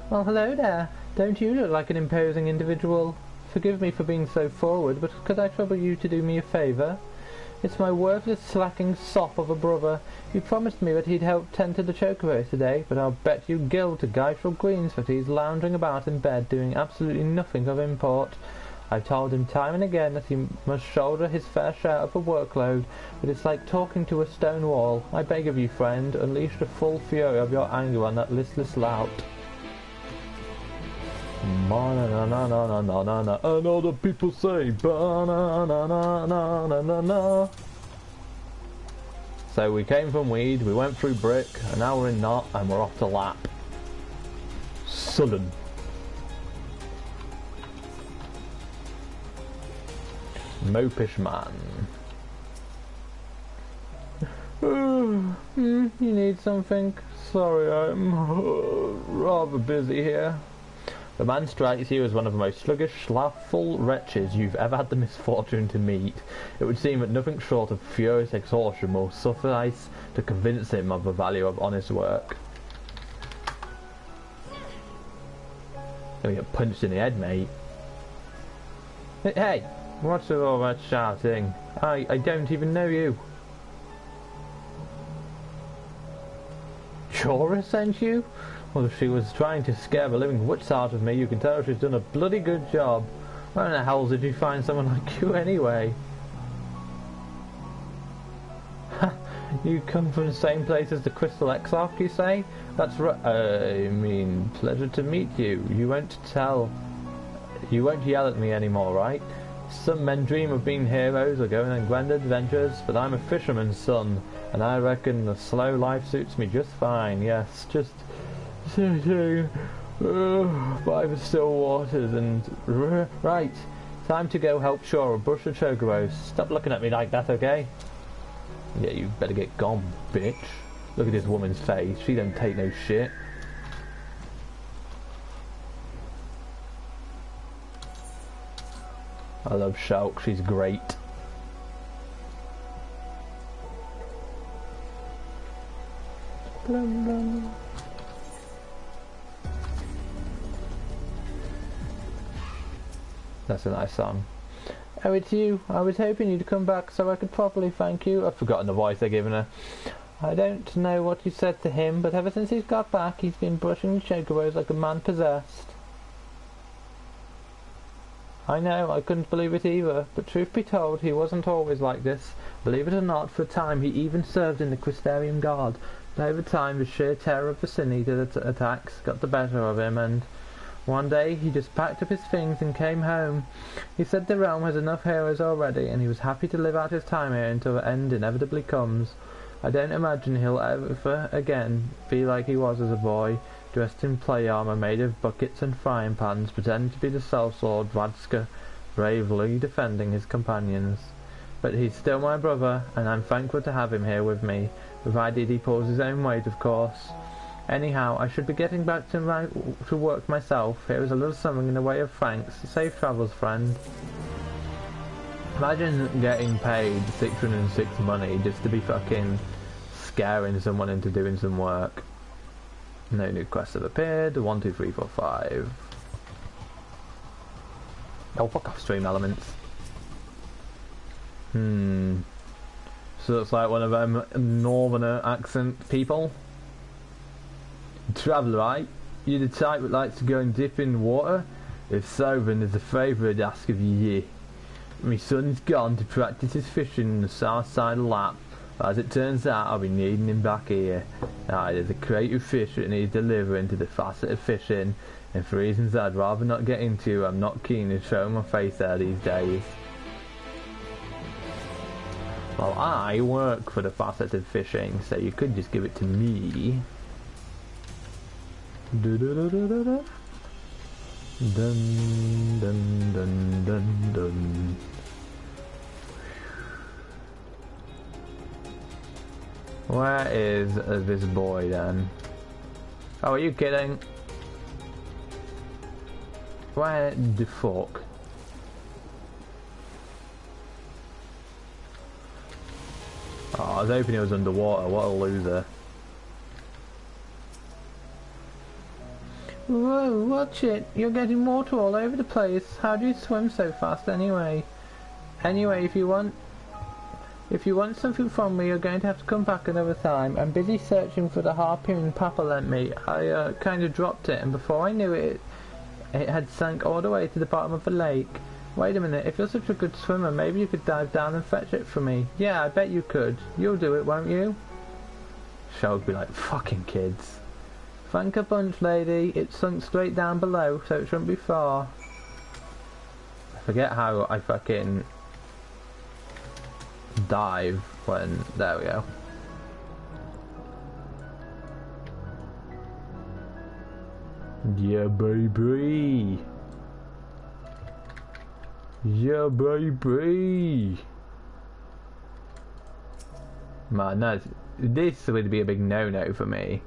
Well, hello there. Don't you look like an imposing individual? Forgive me for being so forward, but could I trouble you to do me a favour? It's my worthless, slacking sop of a brother. He promised me that he'd help tend to the chocobos today, but I'll bet you gild to Geifel Greens that he's lounging about in bed doing absolutely nothing of import. I've told him time and again that he must shoulder his fair share of the workload, but it's like talking to a stone wall. I beg of you, friend, unleash the full fury of your anger on that listless lout. Ba-na-na-na-na-na-na-na, and all the people say ba-na-na-na-na-na-na-na. So we came from weed, we went through brick, and now we're in knot, and we're off to lap. Sudden. Mopish man. You need something? Sorry, I'm rather busy here. The man strikes you as one of the most sluggish, slothful wretches you've ever had the misfortune to meet. It would seem that nothing short of furious exhaustion will suffice to convince him of the value of honest work. Gonna get punched in the head, mate. Hey, what's with all that shouting? I don't even know you. Chora sent you? Well, if she was trying to scare the living wits out of me, you can tell she's done a bloody good job. Where in the hell did you find someone like you anyway? You come from the same place as the Crystal Exarch, you say? That's right. I mean, pleasure to meet you. You won't yell at me anymore, right? Some men dream of being heroes or going on grand adventures, but I'm a fisherman's son, and I reckon the slow life suits me just fine. Yes, just sitting by the still waters and right. Time to go help shore or brush the chocobos. Stop looking at me like that, okay? Yeah, you better get gone, bitch. Look at this woman's face. She don't take no shit. I love Shulk. She's great. Blum, blum. That's a nice song. Oh, it's you. I was hoping you'd come back so I could properly thank you. I've forgotten the voice they've given her. I don't know what you said to him, but ever since he's got back, he's been brushing the chocobos like a man possessed. I know, I couldn't believe it either, but truth be told, he wasn't always like this. Believe it or not, for a time he even served in the Crystarium Guard, but over time the sheer terror of the Sin Eater attacks got the better of him, and one day he just packed up his things and came home. He said the realm has enough heroes already, and he was happy to live out his time here until the end inevitably comes. I don't imagine he'll ever again be like he was as a boy, dressed in play armour made of buckets and frying pans, pretending to be the sellsword Vadska bravely defending his companions. But he's still my brother, and I'm thankful to have him here with me, provided he pulls his own weight, of course. Anyhow, I should be getting back to work myself. Here is a little something in the way of thanks. Safe travels, friend. Imagine getting paid 606 money just to be fucking scaring someone into doing some work. No new quests have appeared. 1, 2, 3, 4, 5. Oh, fuck off, stream elements. So it's like one of them northerner accent people. Traveller, right? You the type that likes to go and dip in water? If so, then there's a favour I'd ask of you here. My son's gone to practice his fishing on the south side of Lap. As it turns out, I'll be needing him back here. There's a crate of fish that needs delivering to the facet of fishing, and for reasons I'd rather not get into, I'm not keen to show my face there these days. Well, I work for the facet of fishing, so you could just give it to me. Dun dun dun dun dun. Where is this boy then? Oh, are you kidding? Where the fuck? Oh, I was hoping he was underwater. What a loser. Whoa, watch it. You're getting water all over the place. How do you swim so fast anyway? Anyway, if you want something from me, you're going to have to come back another time. I'm busy searching for the harpoon Papa lent me. I kind of dropped it, and before I knew it, it had sunk all the way to the bottom of the lake. Wait a minute, if you're such a good swimmer, maybe you could dive down and fetch it for me. Yeah, I bet you could. You'll do it, won't you? Shell would be like, fucking kids. Thank a bunch, lady. It sunk straight down below, so it shouldn't be far. I forget how I fucking dive when... There we go. Yeah, baby. Yeah, baby. Man, this would be a big no-no for me.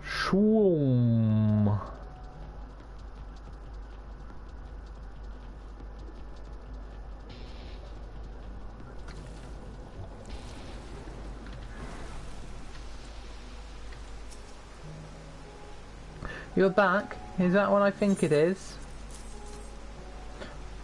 Shwoom. You're back? Is that what I think it is?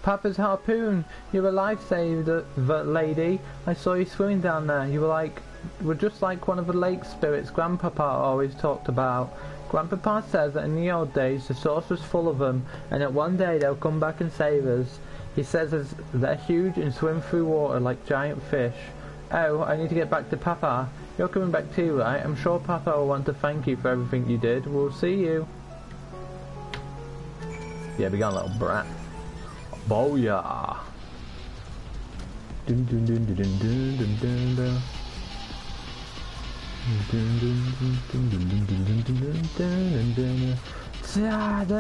Papa's harpoon! You're a lifesaver, lady. I saw you swimming down there. You were just like one of the lake spirits Grandpapa always talked about. Grandpapa says that in the old days the source was full of them, and that one day they'll come back and save us. He says they're huge and swim through water like giant fish. Oh, I need to get back to Papa. You're coming back too, right? I'm sure Papa will want to thank you for everything you did. We'll see you. Yeah, be gone, little brat. Booyah! Dun dun dun dun dun dun dun dun dun. Dun dun dun dun dun dun dun dun dun dun. Sadan!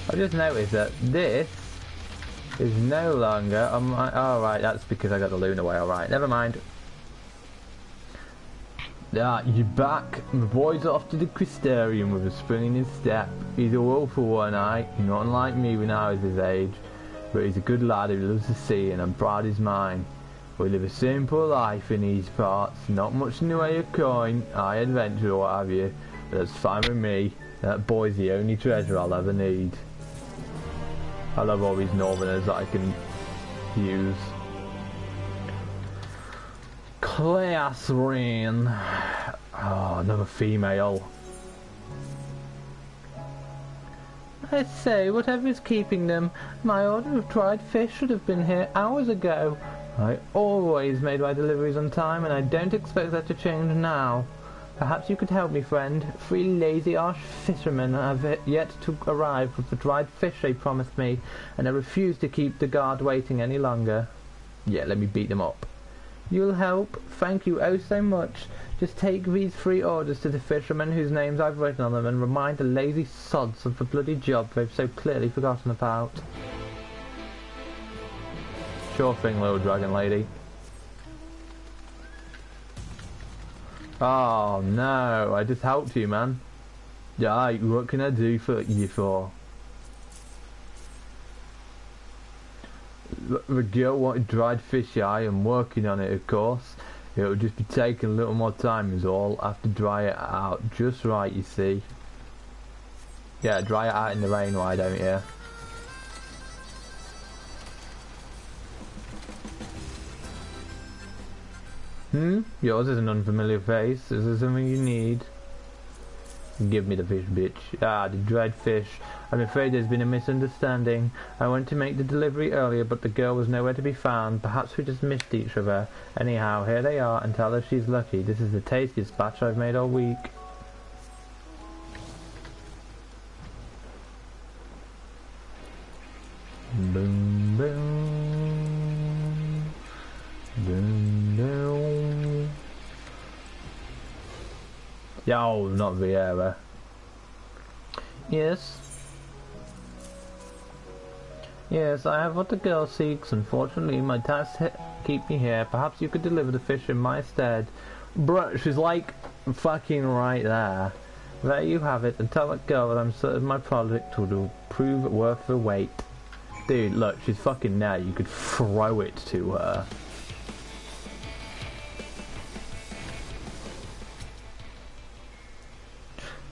I just noticed that this is no longer on my... Oh, right, that's because I got the loon away. Alright, never mind. Ah, you're back. My boy's off to the Crystarium with a spring in his step. He's a willful one, not unlike me when I was his age. But he's a good lad who loves the sea, and I'm proud he's mine. We live a simple life in these parts, not much in the way of coin, high adventure or what have you, but that's fine with me. That boy's the only treasure I'll ever need. I love all these northerners that I can use. Class Rain. Oh, another female. I say, whatever is keeping them, my order of dried fish should have been here hours ago. I always made my deliveries on time, and I don't expect that to change now. Perhaps you could help me, friend. 3 lazy arse fishermen have yet to arrive with the dried fish they promised me, and I refuse to keep the guard waiting any longer. Yeah, let me beat them up. You'll help. Thank you oh so much. Just take these 3 orders to the fishermen whose names I've written on them and remind the lazy sods of the bloody job they've so clearly forgotten about. Sure thing, little dragon lady. Oh no, I just helped you, man. Yeah, what can I do for you for? The girl wanted dried fish eye. I'm working on it, of course. It'll just be taking a little more time is all. I have to dry it out just right, you see. Yeah, dry it out in the rain, why don't you? Yours is an unfamiliar face. Is there something you need? Give me the fish, bitch. Ah, the dried fish. I'm afraid there's been a misunderstanding. I went to make the delivery earlier, but the girl was nowhere to be found. Perhaps we just missed each other. Anyhow, here they are, and tell her she's lucky. This is the tastiest batch I've made all week. Boom, boom. Boom, boom. Yo, not Vieira. Yes. Yes, I have what the girl seeks. Unfortunately, my tasks keep me here. Perhaps you could deliver the fish in my stead. Bruh, she's like fucking right there. There you have it, and tell that girl that I'm certain my product will prove worth the wait. Dude, look, she's fucking there. You could throw it to her.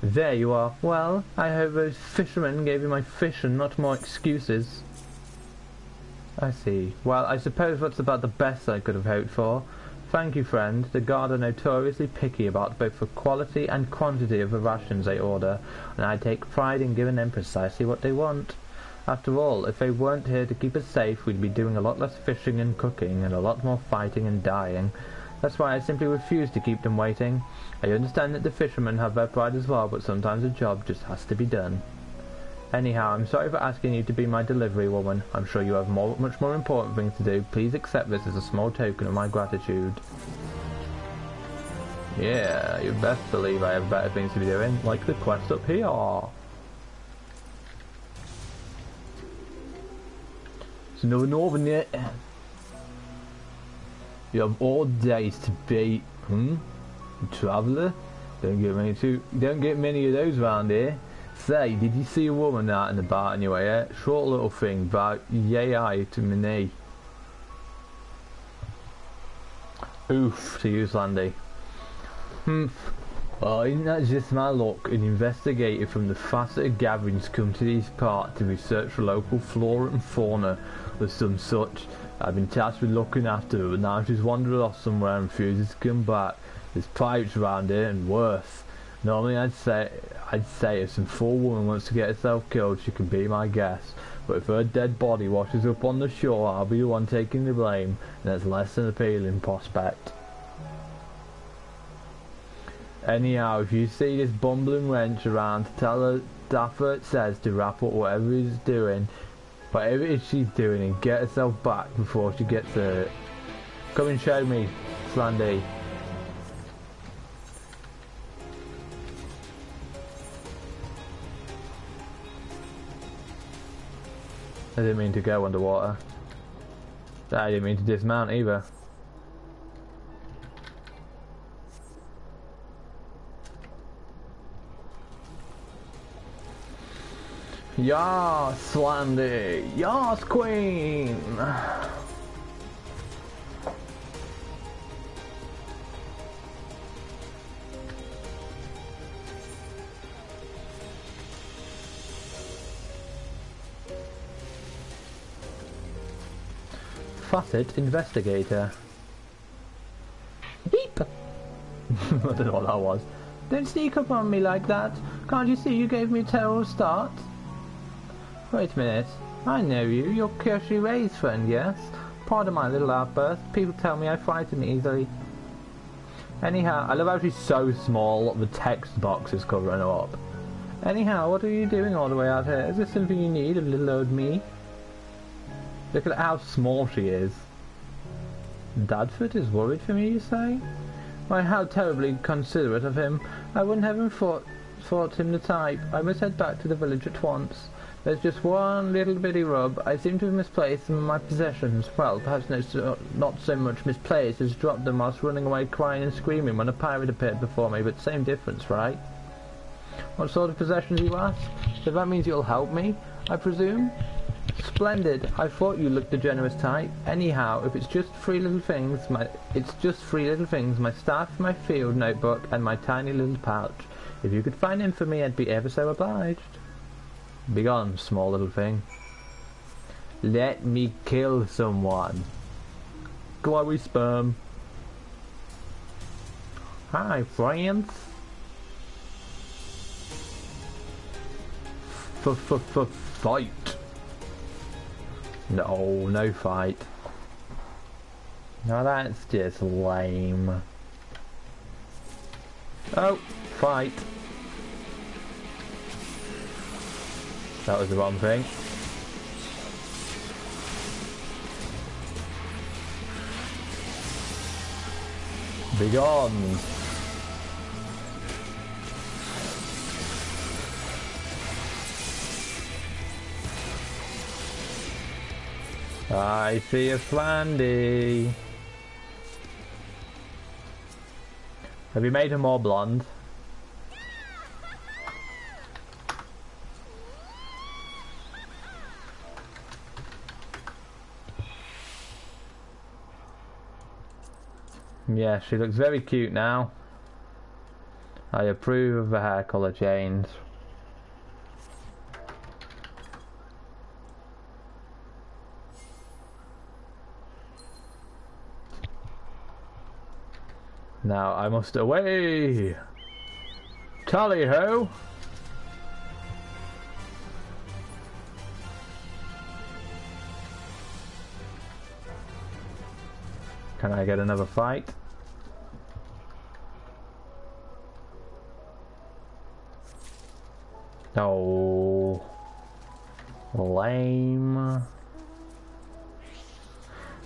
There you are. Well, I hope those fishermen gave you my fish and not more excuses. I see. Well, I suppose that's about the best I could have hoped for. Thank you, friend. The guard are notoriously picky about both the quality and quantity of the rations they order, and I take pride in giving them precisely what they want. After all, if they weren't here to keep us safe, we'd be doing a lot less fishing and cooking, and a lot more fighting and dying. That's why I simply refuse to keep them waiting. I understand that the fishermen have their pride as well, but sometimes a job just has to be done. Anyhow, I'm sorry for asking you to be my delivery woman. I'm sure you have much more important things to do. Please accept this as a small token of my gratitude. Yeah, you best believe I have better things to be doing, like the quest up here. It's another northern yet. You have all days to be, a traveller? Don't get many of those round here. Say, did you see a woman out and about on your way out? Short little thing, about yay high to my knee. Oof, to use Landy. Well, isn't that just my luck? An investigator from the faceted gatherings come to these parts to research for local flora and fauna or some such. I've been tasked with looking after her, but now she's wandered off somewhere and refuses to come back. There's pirates around here and worse. Normally I'd say if some fool woman wants to get herself killed, she can be my guest. But if her dead body washes up on the shore, I'll be the one taking the blame, and that's less than appealing prospect. Anyhow, if you see this bumbling wench around, tell her Dapper says to wrap up whatever he's doing, whatever it is she's doing, and get herself back before she gets hurt. Come and show me, Slandy. I didn't mean to go underwater. I didn't mean to dismount either. Yas, Landy! Yas, Queen! Facet investigator. Beep! I don't know what that was. Don't sneak up on me like that. Can't you see you gave me a terrible start? Wait a minute. I know you. You're Kiyoshi Ray's friend, yes? Pardon my little outburst. People tell me I frighten easily. Anyhow, I love how she's so small, the text box is covering her up. Anyhow, what are you doing all the way out here? Is this something you need of little old me? Look at how small she is. Dadford is worried for me, you say? Why, how terribly considerate of him. I wouldn't have him thought him the type. I must head back to the village at once. There's just one little bitty rub. I seem to have misplaced some of my possessions. Well, perhaps not so much misplaced as dropped them whilst running away crying and screaming when a pirate appeared before me, but same difference, right? What sort of possessions, you ask? So that means you'll help me, I presume? Splendid. I thought you looked the generous type. Anyhow, if it's just three little things, my staff, my field notebook, and my tiny little pouch. If you could find them for me, I'd be ever so obliged. Begone, small little thing. Let me kill someone. Glowy sperm. Hi, friends. Fight. No, no fight. Now that's just lame. Oh, fight. That was the wrong thing. Begone. I see a Flandy. Have you made her more blonde? Yeah, she looks very cute now. I approve of the hair colour change. Now I must away. Tally-ho! Can I get another fight? No. Lame.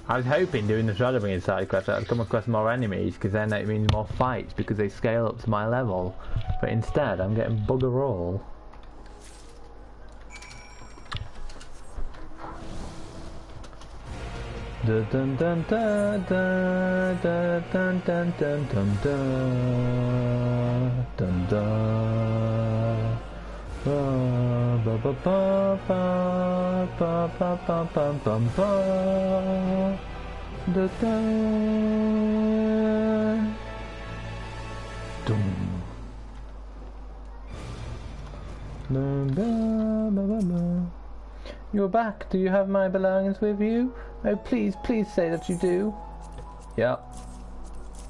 I was hoping doing the Shadowbringers side quest I'd come across more enemies, because then it means more fights because they scale up to my level. But instead I'm getting bugger all. Dun dun dun dun dun dun dun dun dun dun dun dun. Ba ba ba ba ba ba ba ba ba ba. Da da. Dum. Da da ba ba ba. You're back. Do you have my belongings with you? Oh, please, please say that you do. Yep.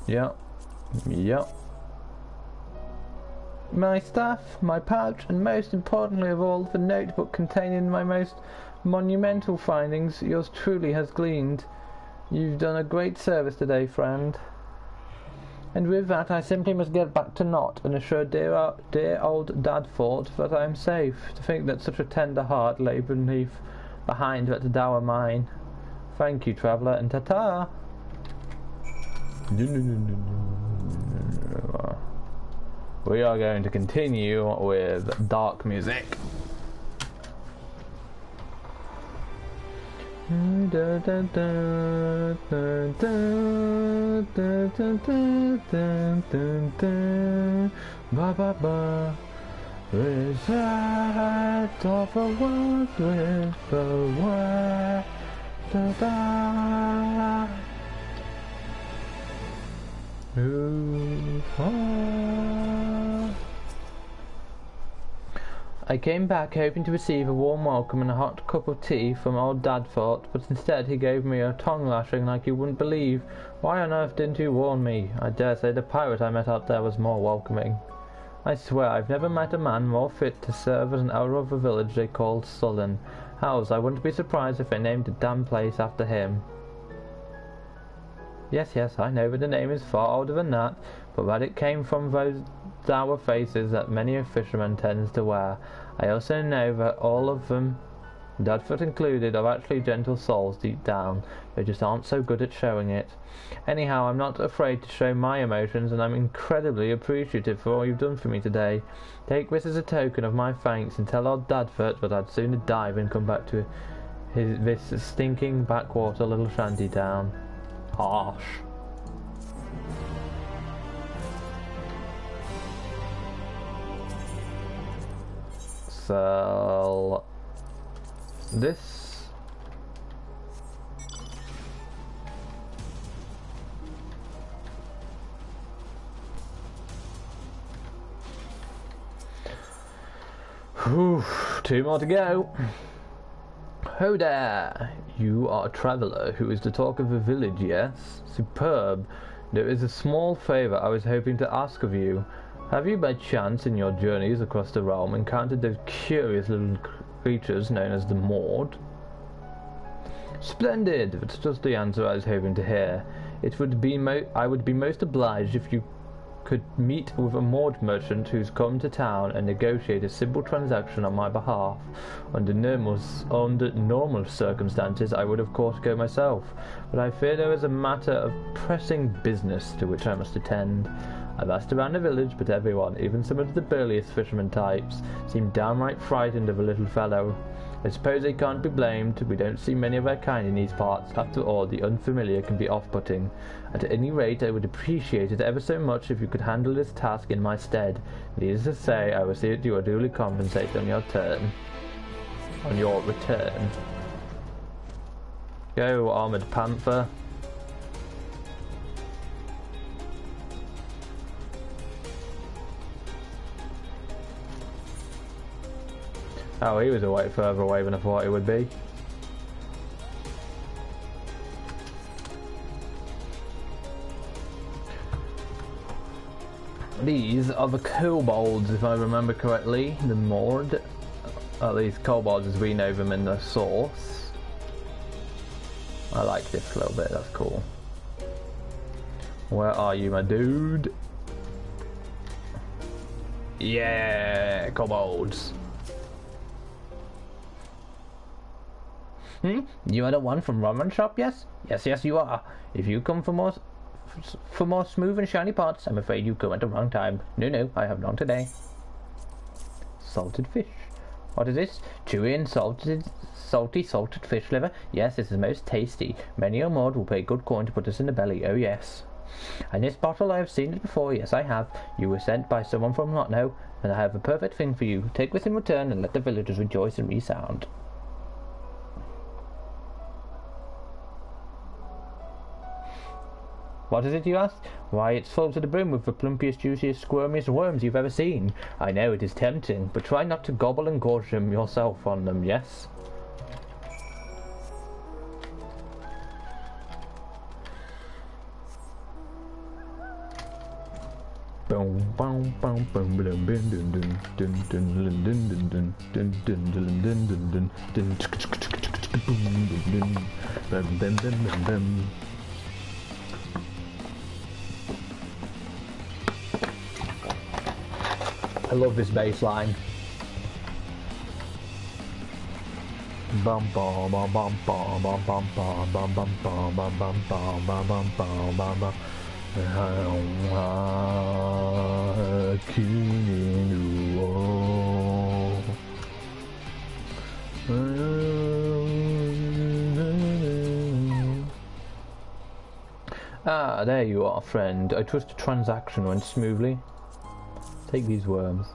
Yep. Yep. My staff, my pouch, and most importantly of all, the notebook containing my most monumental findings, yours truly has gleaned. You've done a great service today, friend. And with that, I simply must get back to Knot and assure dear old Dadford that I am safe. To think that such a tender heart lay behind that dour mine. Thank you, traveller, and ta-ta! We are going to continue with dark music. Ba ba ba. Reside of the world with the word. Da da. I came back hoping to receive a warm welcome and a hot cup of tea from old Dadford, but instead he gave me a tongue lashing like you wouldn't believe. Why on earth didn't you warn me? I dare say the pirate I met out there was more welcoming. I swear I've never met a man more fit to serve as an elder of a village they called Sullen. House, I wouldn't be surprised if they named the damn place after him. Yes, I know that the name is far older than that, but that it came from those dour faces that many a fisherman tends to wear. I also know that all of them Dadfoot included, are actually gentle souls deep down. They just aren't so good at showing it. Anyhow, I'm not afraid to show my emotions, and I'm incredibly appreciative for all you've done for me today. Take this as a token of my thanks, and tell old Dadfoot that I'd sooner die than come back to this stinking backwater little shanty town. Harsh. Sell this. Whew, 2 more to go. Ho there! You are a traveller who is the talk of the village, yes? Superb. There is a small favour I was hoping to ask of you. Have you by chance in your journeys across the realm encountered those curious little creatures known as the Mord? Splendid! That's just the answer I was hoping to hear. I would be most obliged if you could meet with a Mord merchant who's come to town and negotiate a simple transaction on my behalf. Under normal circumstances I would of course go myself, but I fear there is a matter of pressing business to which I must attend. I've asked around the village, but everyone, even some of the burliest fisherman types, seem downright frightened of the little fellow. I suppose they can't be blamed. We don't see many of our kind in these parts. After all, the unfamiliar can be off-putting. At any rate, I would appreciate it ever so much if you could handle this task in my stead. Needless to say, I will see that you are duly compensated on your return. Go, Armoured Panther. Oh, he was a way further away than I thought he would be. These are the kobolds, if I remember correctly. The Mord. At least kobolds as we know them in the source. I like this a little bit, that's cool. Where are you, my dude? Yeah, kobolds. You are the one from Ramen Shop, yes? Yes, you are. If you come for more smooth and shiny parts, I'm afraid you come at the wrong time. No, I have none today. Salted fish. What is this? Chewy and salty salted fish liver? Yes, this is most tasty. Many or more will pay good coin to put us in the belly, oh yes. And this bottle, I have seen it before, yes I have. You were sent by someone from Lotno, and I have a perfect thing for you. Take this in return and let the villagers rejoice and resound. What is it, you ask? Why, it's full to the brim with the plumpiest, juiciest, squirmiest worms you've ever seen. I know it is tempting, but try not to gobble and gorge them yourself on them, yes? I love this bass line. Bum bum bum bum bum bum bum bum bum bum bum bum bum bum bum bum bum bum. Ah, there you are, friend. I trust the transaction went smoothly. Take these worms.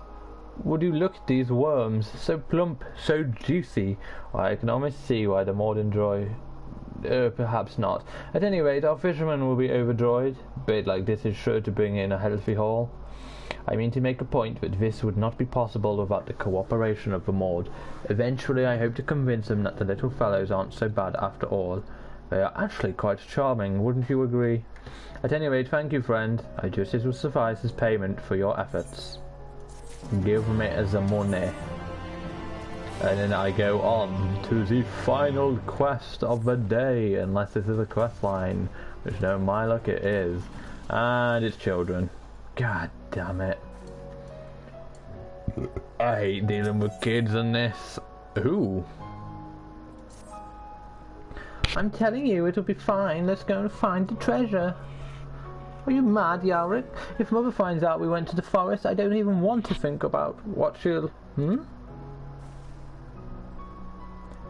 Would you look at these worms? So plump, so juicy. I can almost see why the more enjoy. Perhaps not. At any rate, our fishermen will be overjoyed. Bait like this is sure to bring in a healthy haul. I mean to make a point that this would not be possible without the cooperation of the Mord. Eventually, I hope to convince them that the little fellows aren't so bad after all. They are actually quite charming, wouldn't you agree? At any rate, thank you, friend. I just this will suffice as payment for your efforts. Give me the money. And then I go on to the final quest of the day, unless this is a quest line, which no, my luck it is. And it's children. God damn it. I hate dealing with kids in this. Ooh. I'm telling you, it'll be fine. Let's go and find the treasure. Are you mad, Yalric? If Mother finds out we went to the forest, I don't even want to think about what she'll...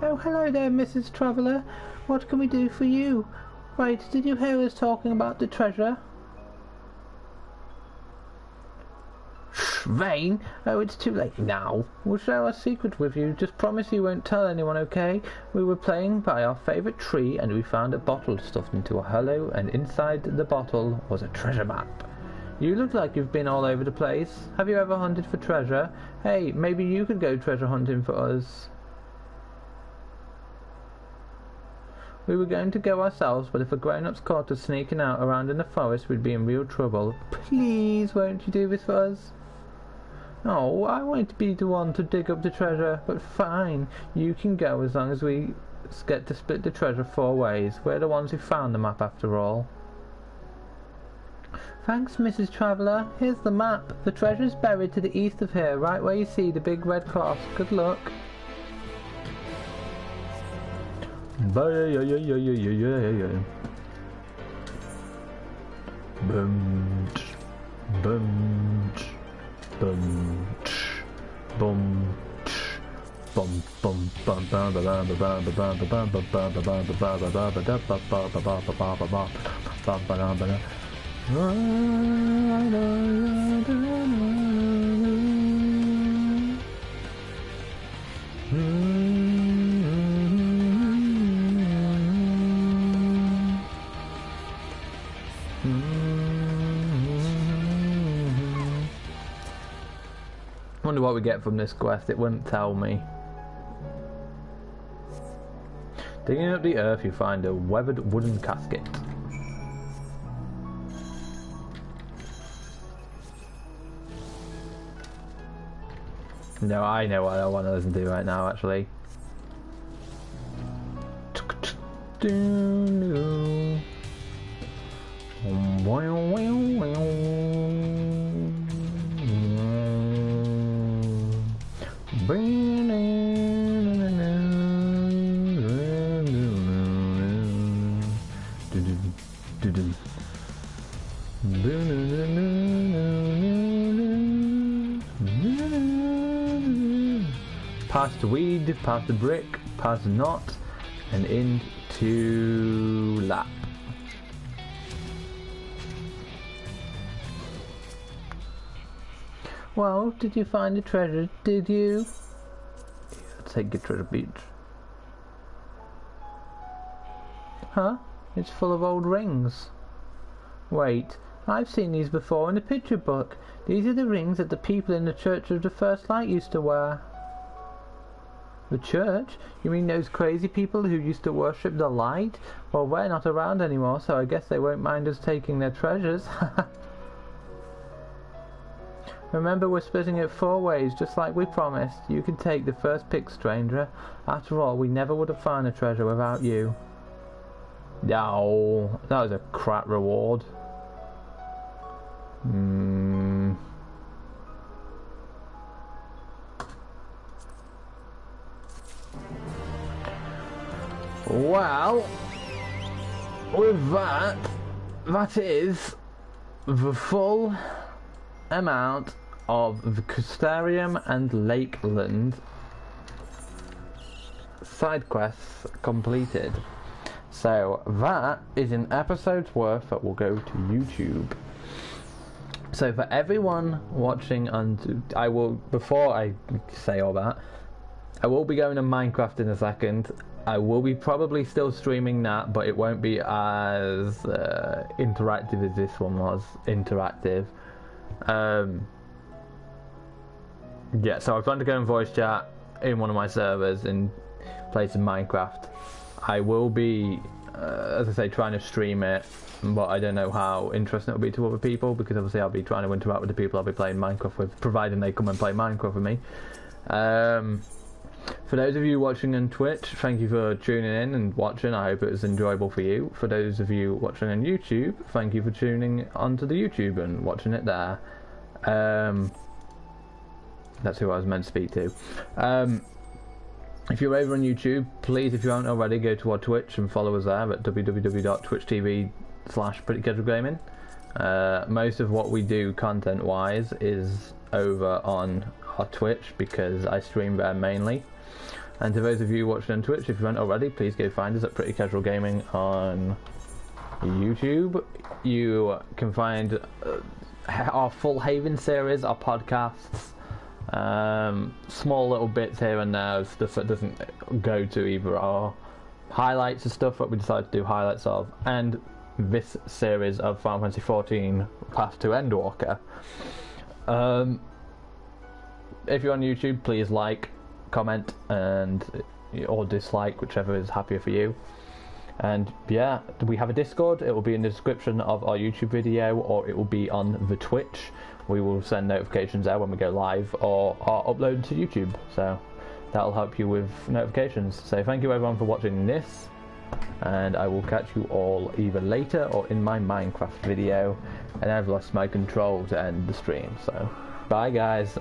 Oh, hello there, Mrs. Traveller. What can we do for you? Right, did you hear us talking about the treasure? Shh, Vane! Oh, it's too late now. We'll share our secret with you. Just promise you won't tell anyone, okay? We were playing by our favourite tree and we found a bottle stuffed into a hollow, and inside the bottle was a treasure map. You look like you've been all over the place. Have you ever hunted for treasure? Hey, maybe you could go treasure hunting for us. We were going to go ourselves, but if a grown-up's caught us sneaking out around in the forest, we'd be in real trouble. Please, won't you do this for us? Oh, I wanted to be the one to dig up the treasure, but fine. You can go as long as we get to split the treasure 4 ways. We're the ones who found the map after all. Thanks, Mrs. Traveller. Here's the map. The treasure's buried to the east of here, right where you see the big red cross. Good luck. Bunch, bunch, bunch, bunch, bum bum bum bum bum bum bum bum bum Wonder what we get from this quest. It wouldn't tell me. Digging up the earth, you find a weathered wooden casket. No, I know what I want to listen to right now, actually. Past the weed, past the brick, past the knot, and into lap. Well, did you find the treasure? Did you? Let's take your treasure beach. Huh? It's full of old rings. Wait, I've seen these before in the picture book. These are the rings that the people in the Church of the First Light used to wear. The church? You mean those crazy people who used to worship the light? Well, we're not around anymore, so I guess they won't mind us taking their treasures. Remember, we're splitting it 4 ways, just like we promised. You can take the first pick, stranger. After all, we never would have found the treasure without you. No, that was a crap reward. Well, with that, that is the full amount of the Custarium and Lakeland side quests completed. So that is an episode's worth that will go to YouTube. So for everyone watching, and I will, before I say all that, I will be going to Minecraft in a second. I will be probably still streaming that, but it won't be as interactive as this one was. Interactive. Yeah, so I plan to go in voice chat in one of my servers and play some Minecraft. I will be, as I say, trying to stream it, but I don't know how interesting it'll be to other people, because obviously I'll be trying to interact with the people I'll be playing Minecraft with, providing they come and play Minecraft with me. For those of you watching on Twitch, thank you for tuning in and watching. I hope it was enjoyable for you. For those of you watching on YouTube, thank you for tuning onto the YouTube and watching it there. That's who I was meant to speak to. If you're over on YouTube, please, if you haven't already, go to our Twitch and follow us there at www.twitch.tv/prettycasualgaming. Most of what we do content-wise is over on our Twitch because I stream there mainly. And to those of you watching on Twitch, if you haven't already, please go find us at Pretty Casual Gaming on YouTube. You can find our full Haven series, our podcasts, small little bits here and there, stuff that doesn't go to either our highlights and stuff that we decided to do highlights of, and this series of Final Fantasy XIV Path to Endwalker. If you're on YouTube, please like, comment, and or dislike, whichever is happier for you. And yeah, we have a Discord. It will be in the description of our YouTube video, or it will be on the Twitch. We will send notifications out when we go live or are uploaded to YouTube, so that'll help you with notifications. So thank you everyone for watching this, and I will catch you all either later or in my Minecraft video. And I've lost my control to end the stream, so bye guys.